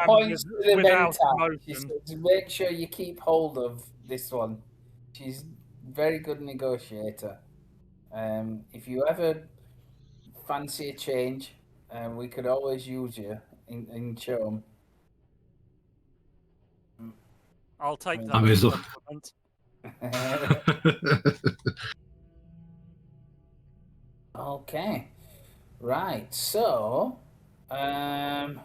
points to the mentor. She says, make sure you keep hold of this one. She's a very good negotiator. If you ever fancy a change, we could always use you in Chome. I'll take that. Okay. Right. So For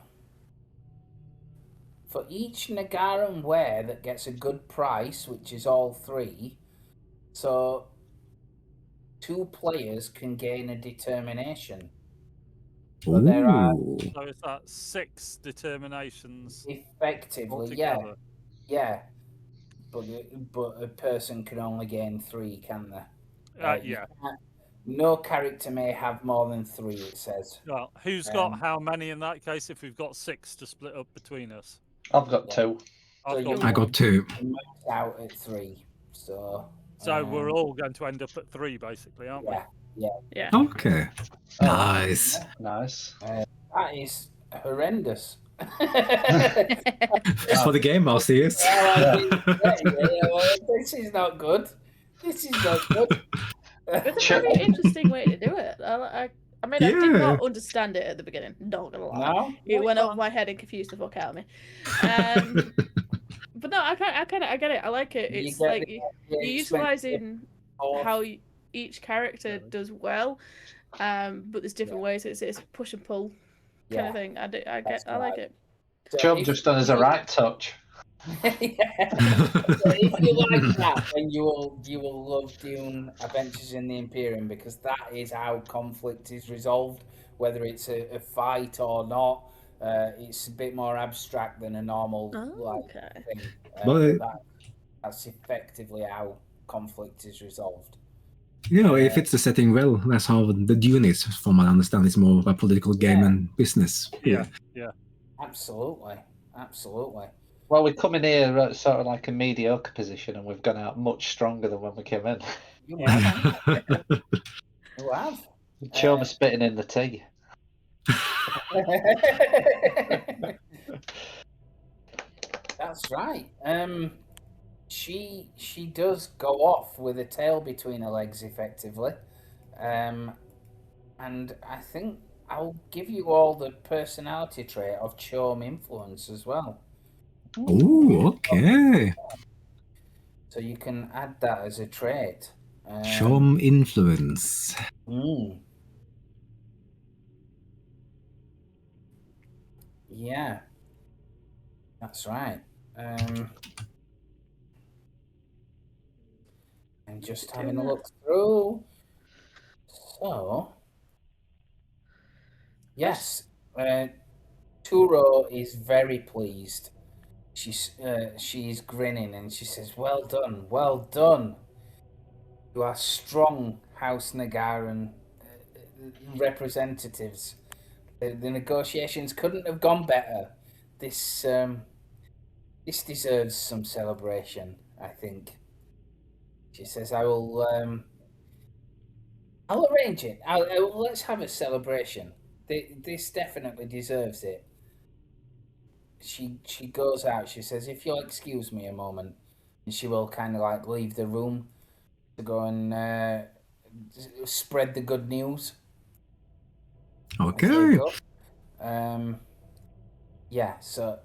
each Nagaran ware that gets a good price, which is all 3, so 2 players can gain a determination. But there are Ooh. So is that 6 determinations effectively, altogether? yeah. But a person can only gain 3, can they? Yeah. No character may have more than 3. It says. Well, who's got how many in that case? If we've got 6 to split up between us, I've got 2. So I've got I got 2. max out at 3. So. So we're all going to end up at 3, basically, aren't we? Yeah. Okay. Nice. Nice. That is horrendous. It's for the game master, yes. This is not good. This is not good. It's a very interesting way to do it. I mean, I did not understand it at the beginning. Not gonna lie, No? it went over my head and confused the fuck out of me. But no, I get it. I like it. You It's get like the you're utilizing Or- how each character does well, but there's different ways. It's push and pull kind of thing. I like it. So Chub just done as a right touch. So if you like that, then you will love Dune: Adventures in the Imperium, because that is how conflict is resolved, whether it's a fight or not. It's a bit more abstract than a normal thing. That's effectively how conflict is resolved. You know, if it's the setting well, that's how the Dune is, from what I understand. It's more of a political game and business. Yeah. Absolutely. Well, we come in here at sort of like a mediocre position, and we've gone out much stronger than when we came in. You have. You have. Chum spitting in the tea. That's right. She does go off with a tail between her legs, effectively, and I think I'll give you all the personality trait of charm influence as well. Oh, okay. So you can add that as a trait. Charm influence. Yeah, that's right. And just having a look through. So, yes, Turo is very pleased. She's grinning and she says, "Well done, well done. You are strong, House Nagaran representatives. The negotiations couldn't have gone better. This deserves some celebration, I think." She says, I'll arrange it. Let's have a celebration. This definitely deserves it." She goes out. She says, "If you'll excuse me a moment," and she will kind of like leave the room to go and spread the good news. Okay. Yeah. So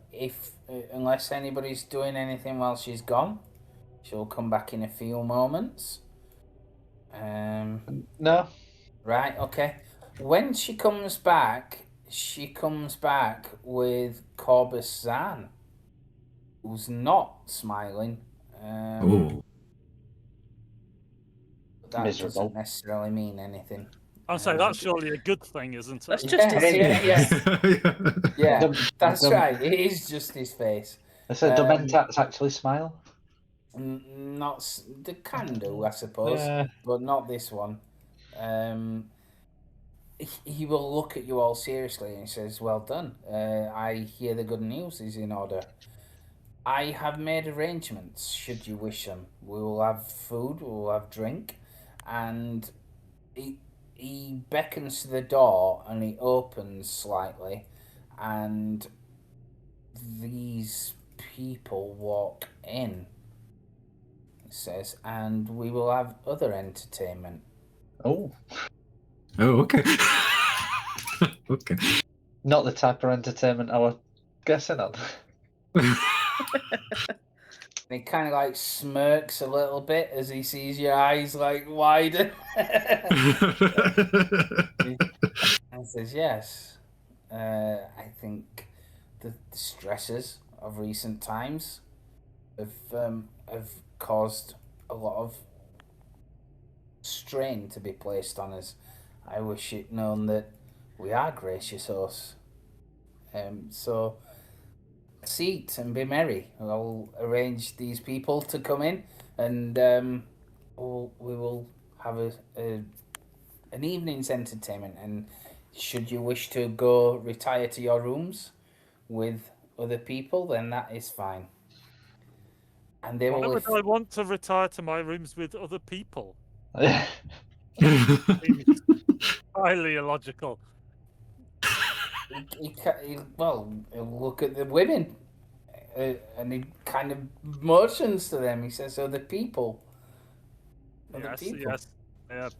unless anybody's doing anything while she's gone, she'll come back in a few moments. No. Right, okay. When she comes back with Corbus Zan, who's not smiling. That Miserable. doesn't necessarily mean anything. I'm saying that's surely a good thing, isn't it? That's just his Yeah, that's right. It is just his face. So Dementats actually smile? Not they can do, I suppose, but not this one. He will look at you all seriously and he says, "Well done. I hear the good news is in order. I have made arrangements, should you wish them. We will have food, we will have drink." And he beckons to the door and he opens slightly, and these people walk in. It says, "And we will have other entertainment." Oh, okay. Okay. Not the type of entertainment I was guessing on. He kind of like smirks a little bit as he sees your eyes like widen. And says, "Yes. I think the stresses of recent times have caused a lot of strain to be placed on us. I wish it known that we are gracious hosts. So seat and be merry. I'll arrange these people to come in, and we will have an evening's entertainment. And should you wish to go retire to your rooms with other people, then that is fine. And they Why will. would I want to retire to my rooms with other people? Yeah. Seems highly illogical. Well, he'll look at the women, and he kind of motions to them. He says, "Other people." Other Yes, people. yes.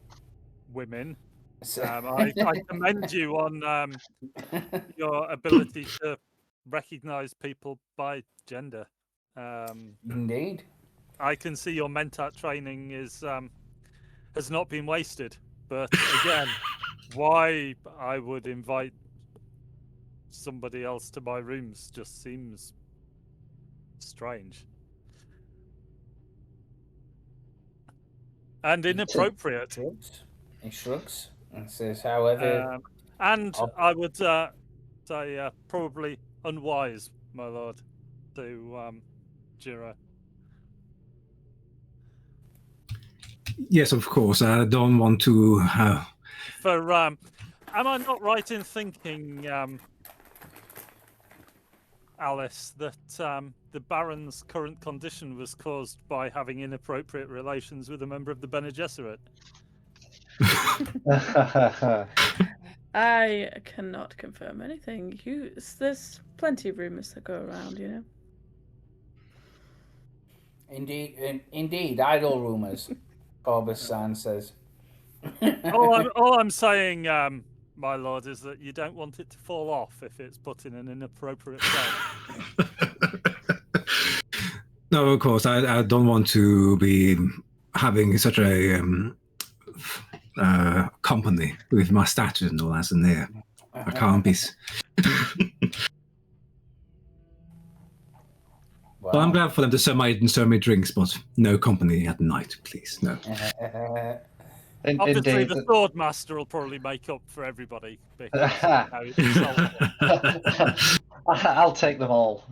Women. So- I commend you on your ability to recognize people by gender. Indeed. I can see your mentat training has not been wasted. But again, why I would invite somebody else to my rooms just seems strange and inappropriate. He shrugs and says, "However, And I'll- I would say probably unwise, my lord, to Jiro. Yes, of course. I don't want to. For am I not right in thinking, Alice, that the Baron's current condition was caused by having inappropriate relations with a member of the Bene Gesserit? I cannot confirm anything. There's plenty of rumors that go around, you know. Indeed, idle rumors." Corbus San says. all I'm saying, my lord, is that you don't want it to fall off if it's put in an inappropriate place. No, of course. I don't want to be having such a company with my stature and all that in there. I can't be. Wow. Well, I'm glad for them to serve me drinks, but no company at night, please. No. Obviously, Indeed. the sword master will probably make up for everybody because how he's sold. I'll take them all.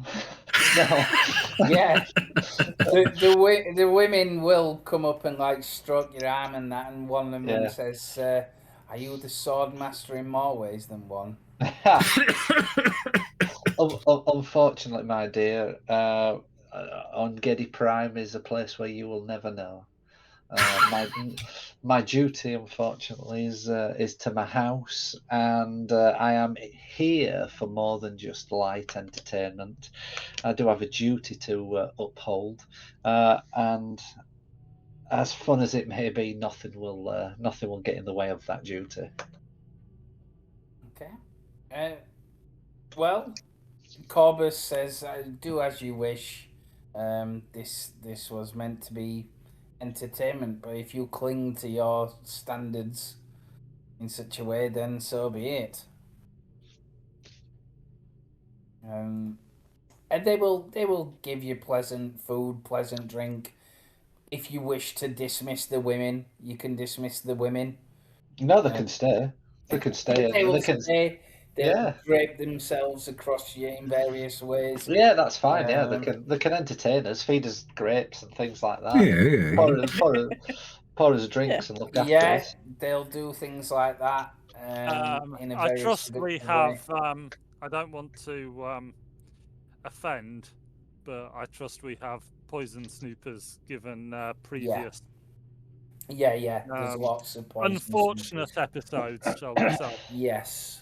No. Yeah. The women will come up and like stroke your arm and that, and one of them Yeah. says, "Are you the sword master in more ways than one?" Unfortunately, my dear, on Gedi Prime is a place where you will never know. My duty, unfortunately, is to my house, and I am here for more than just light entertainment. I do have a duty to uphold, and as fun as it may be, nothing will get in the way of that duty. Okay. Well, Corbus says, "Do as you wish. This was meant to be entertainment, but if you cling to your standards in such a way, then so be it." And they will give you pleasant food, pleasant drink. If you wish to dismiss the women, you can dismiss the women. No, they can stay. They can stay. They will They can. stay. They'll Yeah. drape themselves across you in various ways. Yeah, that's fine. Yeah, they can entertain us, feed us grapes and things like that. Yeah. Pour us drinks and look after Yeah, us. they'll do things like that. In a I very trust we seductive have. way. I don't want to offend, but I trust we have poison snoopers given previous Yeah. There's lots of poison unfortunate snoopers. episodes, shall we say? Yes.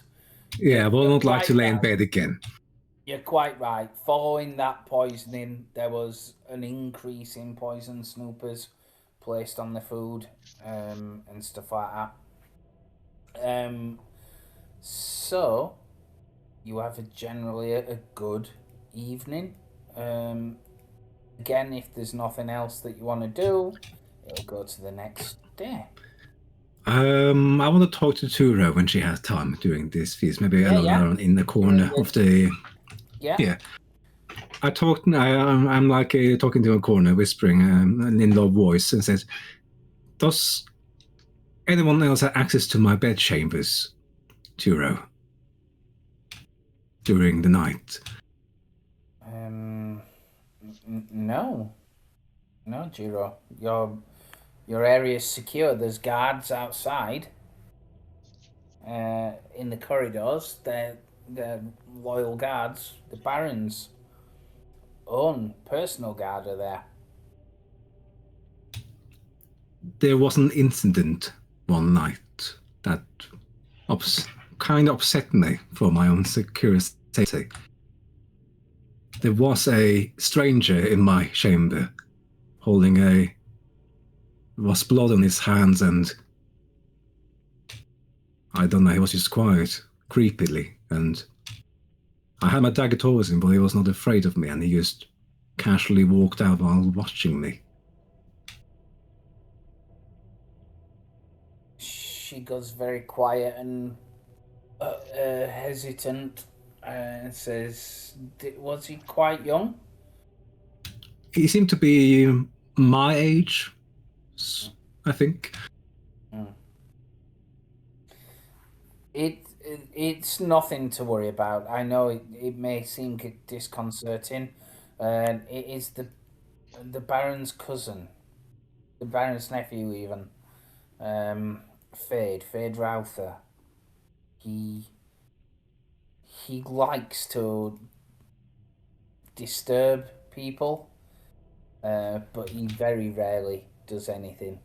Yeah, I will not like to Quite lay in right. bed again. You're quite right. Following that poisoning, there was an increase in poison snoopers placed on the food and stuff like that. So you have generally a good evening. Again, if there's nothing else that you want to do, it'll go to the next day. I want to talk to Tura when she has time during this feast. Maybe Yeah, alone in the corner of the. Yeah. Yeah. I'm like talking to a corner, whispering in low voice, and says, "Does anyone else have access to my bed chambers, Turo, during the night?" No, Jiro. Your area is secure. There's guards outside. In the corridors, they're loyal guards. The Baron's own personal guard are there. There was an incident one night that kind of upset me for my own security. There was a stranger in my chamber holding there was blood on his hands, and I don't know, he was just quiet, creepily, and I had my dagger towards him, but he was not afraid of me, and he just casually walked out while watching me. She goes very quiet and hesitant and says, was he quite young? He seemed to be my age, I think. It's nothing to worry about. I know it may seem disconcerting. It is the Baron's cousin, the Baron's nephew even. Fade Routher. He likes to disturb people, but he very rarely does anything.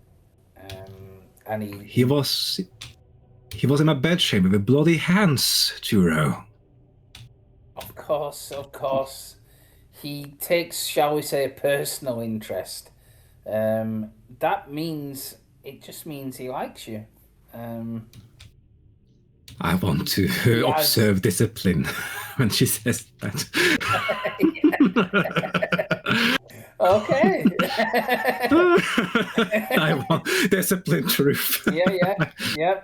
And he was in my bedchamber with bloody hands, Turo. Of course. He takes, shall we say, a personal interest. That means, it just means he likes you. I want to observe discipline when she says that. Okay. I want discipline, truth. Yeah.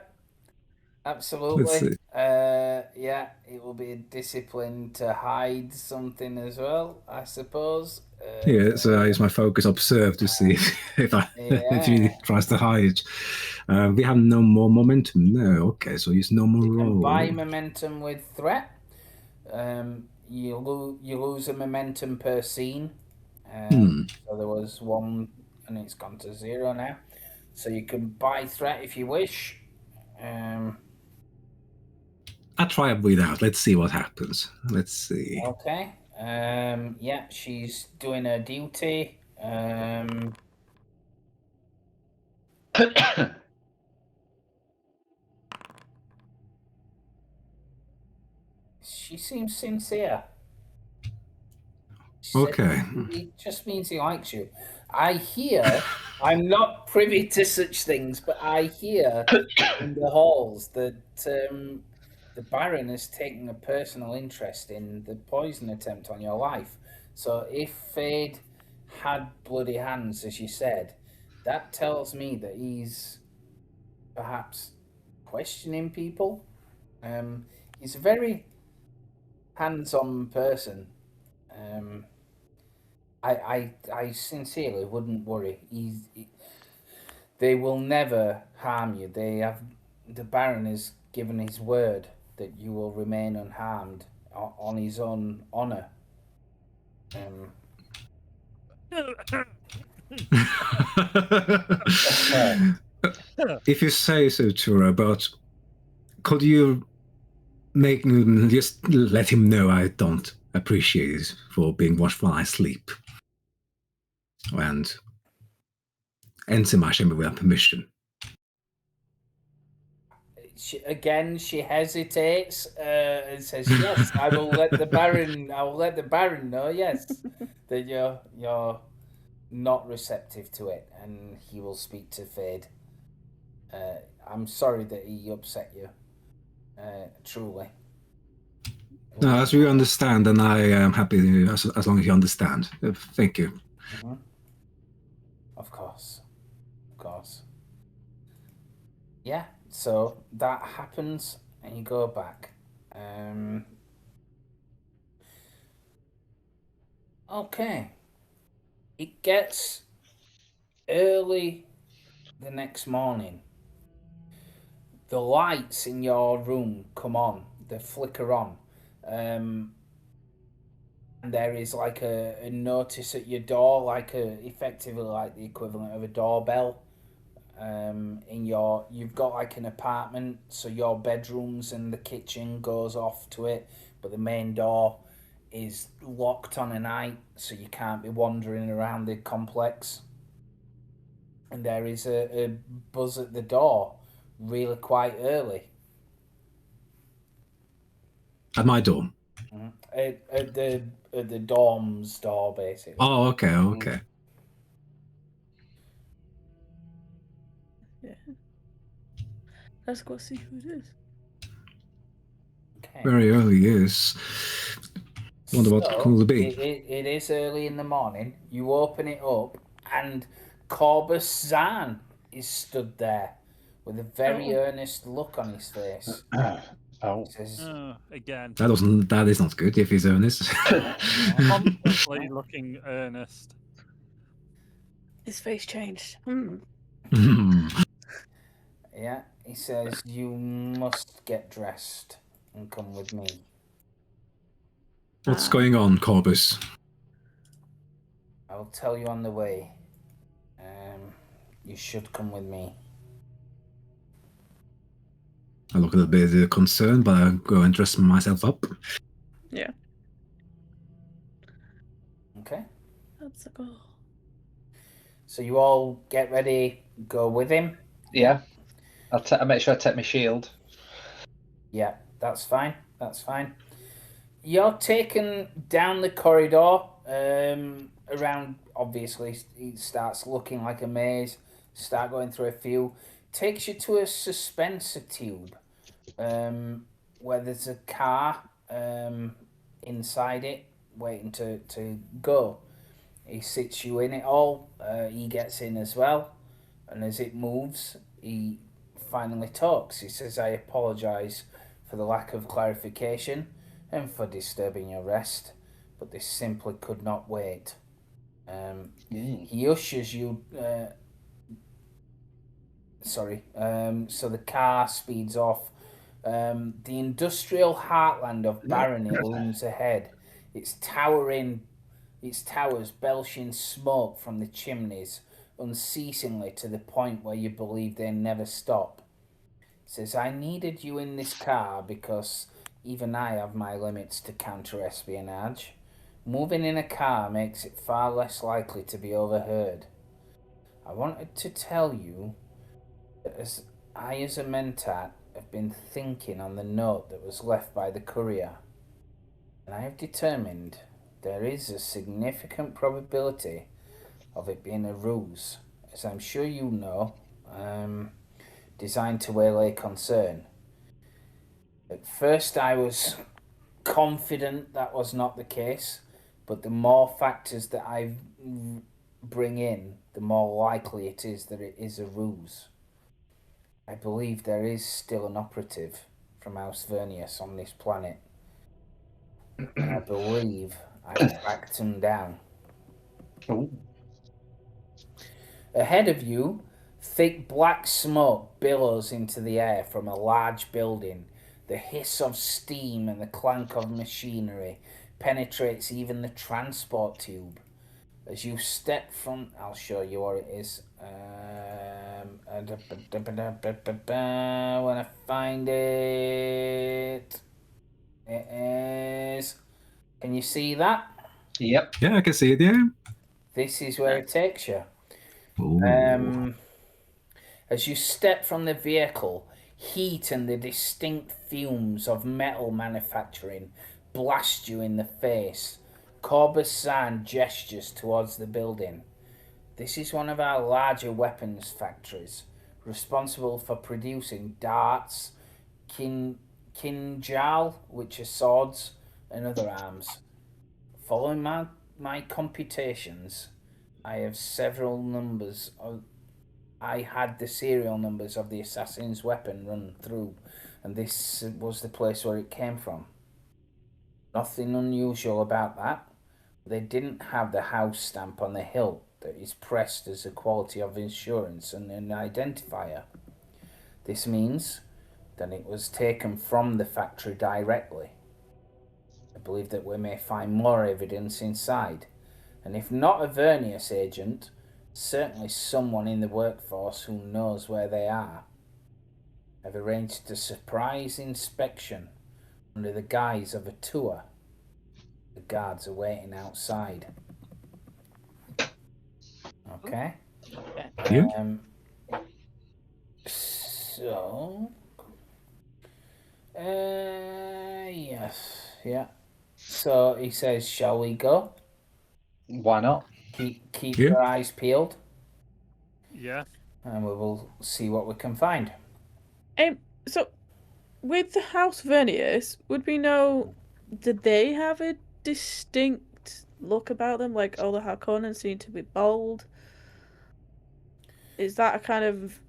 Absolutely. It will be a discipline to hide something as well, I suppose. So I use my focus observe to see if he tries to hide. We have no more momentum. No, okay, so use no more roll. You can buy momentum with threat. You lose a momentum per scene. So there was 1, and it's gone to 0 now. So you can buy threat if you wish. I'll try it without. Let's see what happens. Let's see. Okay. She's doing her duty. She seems sincere. Okay. It just means he likes you. I hear, I'm not privy to such things, but I hear in the halls that the Baron has taken a personal interest in the poison attempt on your life. So if Fade had bloody hands, as you said, that tells me that he's perhaps questioning people. He's a very hands-on person. I sincerely wouldn't worry. They will never harm you. The Baron has given his word that you will remain unharmed on his own honor. If you say so, Tura, but could you just let him know I don't appreciate it for being watched while I sleep, and enter my chamber without permission? She hesitates and says, "Yes, I will let the Baron. I will let the Baron know. Yes, that you're not receptive to it, and he will speak to Fade. I'm sorry that he upset you. Truly." No, as you understand, and I am happy as long as you understand. Thank you. Of course. Yeah, so that happens, and you go back. Okay. It gets early the next morning. The lights in your room come on, they flicker on. And there is like a notice at your door, like effectively like the equivalent of a doorbell. You've got like an apartment, so your bedrooms and the kitchen goes off to it, but the main door is locked on a night, so you can't be wandering around the complex. And there is a buzz at the door, really quite early. At my dorm. At the dorm's door, basically. Oh, okay. Yeah. Let's go see who it is. Okay. Very early, yes. Wonder what could it be. It is early in the morning. You open it up, and Corbus Zahn is stood there with a very earnest look on his face. Oh. He says, Again. That is not good if he's earnest. Constantly looking earnest. His face changed. yeah, he says, you must get dressed and come with me. What's going on, Corbus? I will tell you on the way. You should come with me. I look a little bit concerned, but I go and dress myself up. Yeah. Okay. That's the goal. So you all get ready, go with him? Yeah. I'll make sure I take my shield. Yeah, that's fine. That's fine. You're taken down the corridor. Around, obviously, it starts looking like a maze. Start going through a few. Takes you to a suspenser tube, where there's a car inside it, waiting to go. He sits you in it all. He gets in as well, and as it moves, he finally talks. He says, "I apologise for the lack of clarification and for disturbing your rest, but this simply could not wait." He ushers you. So the car speeds off. The industrial heartland of Barony looms ahead. Its towers belching smoke from the chimneys unceasingly to the point where you believe they never stop. It says, I needed you in this car because even I have my limits to counter-espionage. Moving in a car makes it far less likely to be overheard. I wanted to tell you that as a mentat have been thinking on the note that was left by the courier, and I have determined there is a significant probability of it being a ruse, as I'm sure you know, designed to waylay concern. At first I was confident that was not the case, but the more factors that I bring in, the more likely it is that it is a ruse. I believe there is still an operative from House Vernius on this planet. And I believe I've tracked him down. Ooh. Ahead of you, thick black smoke billows into the air from a large building. The hiss of steam and the clank of machinery penetrates even the transport tube. As you step from... I'll show you what it is. When I find it... It is... Can you see that? Yep. Yeah, I can see it, yeah. This is where it takes you. Ooh. As you step from the vehicle, heat and the distinct fumes of metal manufacturing blast you in the face. Corbus Zahn gestures towards the building. This is one of our larger weapons factories, responsible for producing darts, kinjal, which are swords, and other arms. Following my computations, I have several numbers of I had the serial numbers of the assassin's weapon run through, and this was the place where it came from. Nothing unusual about that. They didn't have the house stamp on the hilt that is pressed as a quality of insurance and an identifier. This means that it was taken from the factory directly. I believe that we may find more evidence inside, and if not a Vernius agent, certainly someone in the workforce who knows where they are. I've arranged a surprise inspection under the guise of a tour. The guards are waiting outside. Okay. Yeah. So, yes, yeah. So he says, "Shall we go? Why not? Keep Yeah. your eyes peeled, Yeah. and we will see what we can find." So, with the House Vernius, would we know? Did they have a distinct look about them? Like, oh, the Harkonnen seem to be bold. Is that a kind of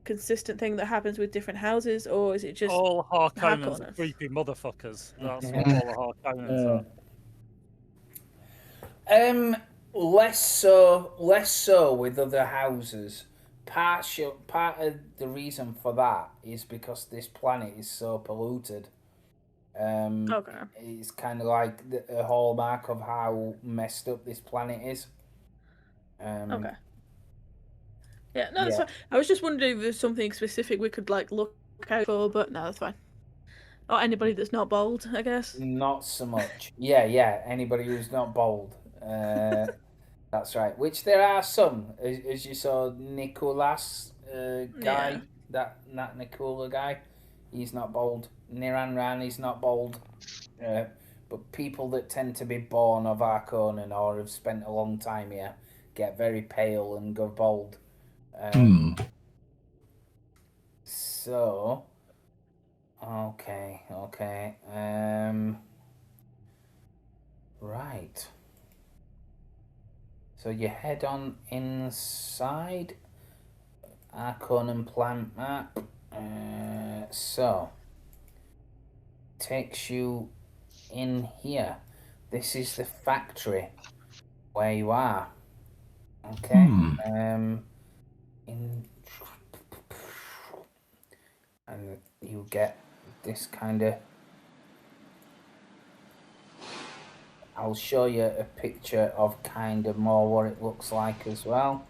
consistent thing that happens with different houses, or is it just All Harkonnens are Harkonnens? creepy motherfuckers. That's Mhm. what all the Harkonnens are. Less so with other houses. Part of the reason for that is because this planet is so polluted. Okay. It's kind of like a hallmark of how messed up this planet is. Okay. Yeah, no, that's Yeah. fine. I was just wondering if there's something specific we could like look out for, but no, that's fine. Or anybody that's not bold, I guess. Not so much. Yeah. Anybody who's not bold. That's right. Which there are some, as you saw, Nicolas guy, that Nicola guy. He's not bold. Niran Ran, he's not bold. But people that tend to be born of Harkonnen or have spent a long time here get very pale and go bold. So, okay. Right. So you head on inside. Harkonnen plant map. So, takes you in here. This is the factory where you are. Okay. And you get this kind of. I'll show you a picture of kind of more what it looks like as well.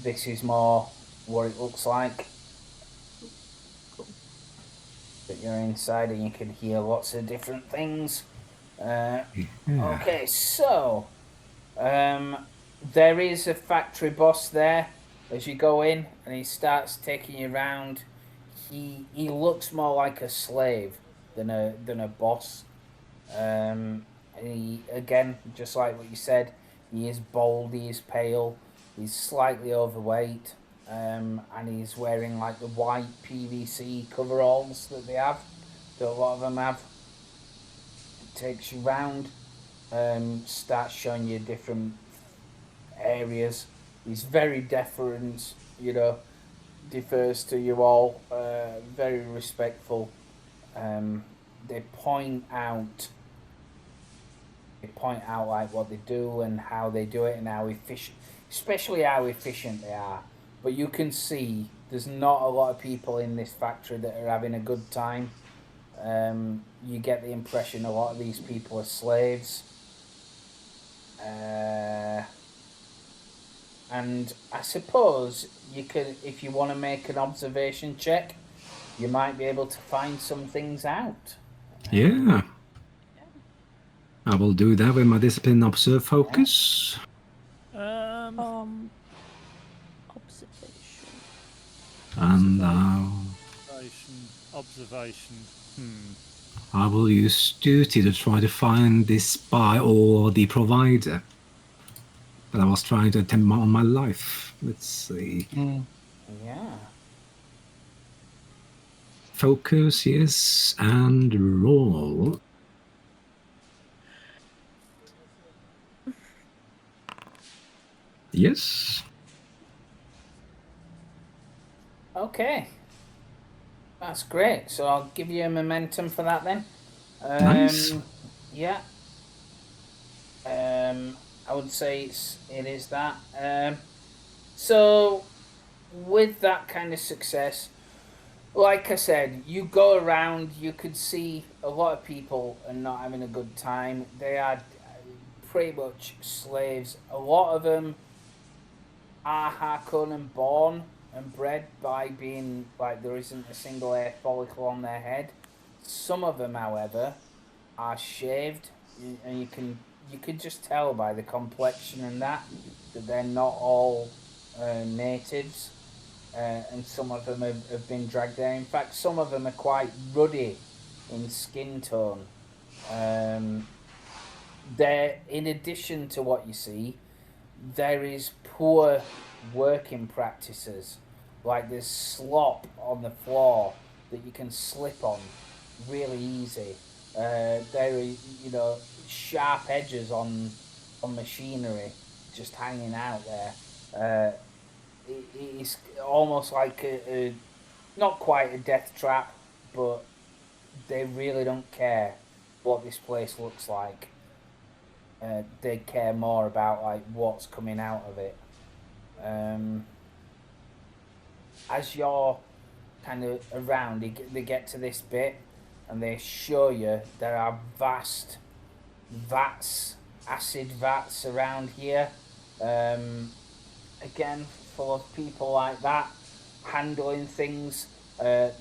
This is more what it looks like. But you're inside and you can hear lots of different things. Okay, so there is a factory boss there as you go in, and he starts taking you around. He looks more like a slave than a boss. He, again, just like what you said, he is bold, he is pale, he's slightly overweight, and he's wearing like the white PVC coveralls that they have, that a lot of them have. Takes you round, starts showing you different areas. He's very deferent, defers to you all, very respectful. They point out like what they do and how they do it and how efficient, especially how efficient they are. But you can see there's not a lot of people in this factory that are having a good time. You get the impression a lot of these people are slaves. And I suppose you could, if you want to make an observation check, you might be able to find some things out. Yeah. I will do that with my discipline observe focus. Observation. And now Observation. I will use duty to try to find the spy or the provider that I was trying to attempt on my life. Let's see. Yeah. Focus, yes, and roll. Yes. Okay. That's great. So I'll give you a momentum for that then. Nice. Yeah. I would say it is that. So with that kind of success, like I said, you go around, you could see a lot of people are not having a good time. They are pretty much slaves. A lot of them are Harkonnen born and bred by being like there isn't a single hair follicle on their head. Some of them, however, are shaved, and you can just tell by the complexion and that they're not all natives, and some of them have been dragged there. In fact, some of them are quite ruddy in skin tone. There, in addition to what you see, there is poor working practices. Like there's slop on the floor that you can slip on really easy. There is, sharp edges on machinery just hanging out there. It's almost like not quite a death trap, but they really don't care what this place looks like. They care more about like what's coming out of it. As you're kind of around, they get to this bit and they show you there are vast vats, acid vats around here. Again, full of people like that handling things that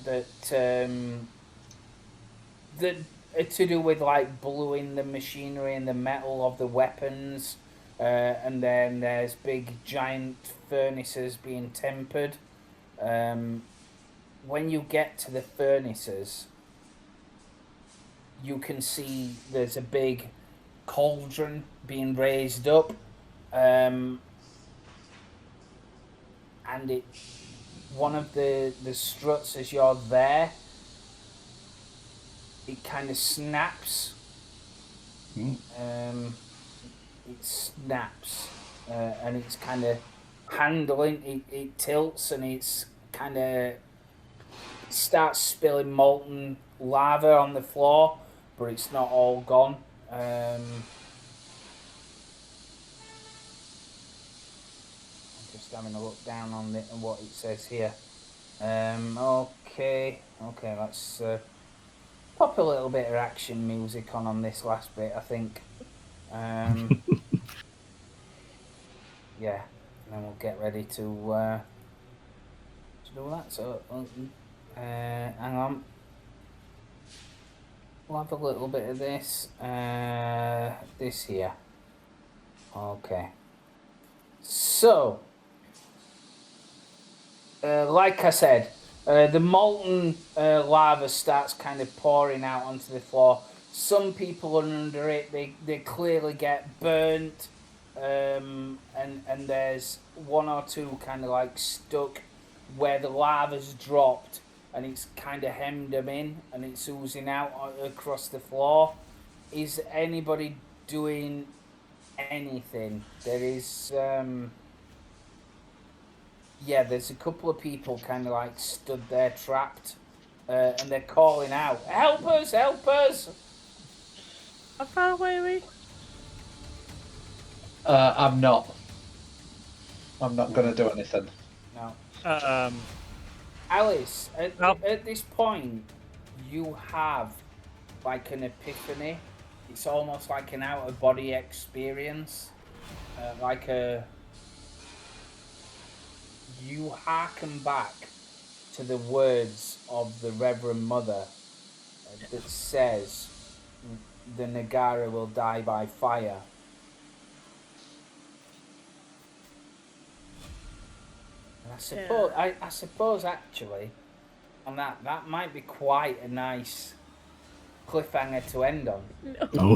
are to do with like bluing the machinery and the metal of the weapons, and then there's big giant furnaces being tempered. When you get to the furnaces, you can see there's a big cauldron being raised up, and one of the struts as you're there, it kind of snaps. It snaps, and it's kind of handling. It tilts and it's kind of it starts spilling molten lava on the floor, but it's not all gone. I'm just having a look down on it and what it says here. Okay, let's pop a little bit of action music on this last bit, I think. Yeah, and then we'll get ready to do that. So, hang on. We'll have a little bit of this. This here. Okay. So, like I said, the molten lava starts kind of pouring out onto the floor. Some people are under it. They clearly get burnt. And there's one or two kind of like stuck where the lava's dropped and it's kind of hemmed them in and it's oozing out across the floor. Is anybody doing anything? There is there's a couple of people kind of like stood there trapped, and they're calling out, help us, help us. How far away are we? I'm not going to do anything. No. Alice, at this point, you have like an epiphany. It's almost like an out-of-body experience. You hearken back to the words of the Reverend Mother that says the Nagara will die by fire. And I suppose actually, on that might be quite a nice cliffhanger to end on. No.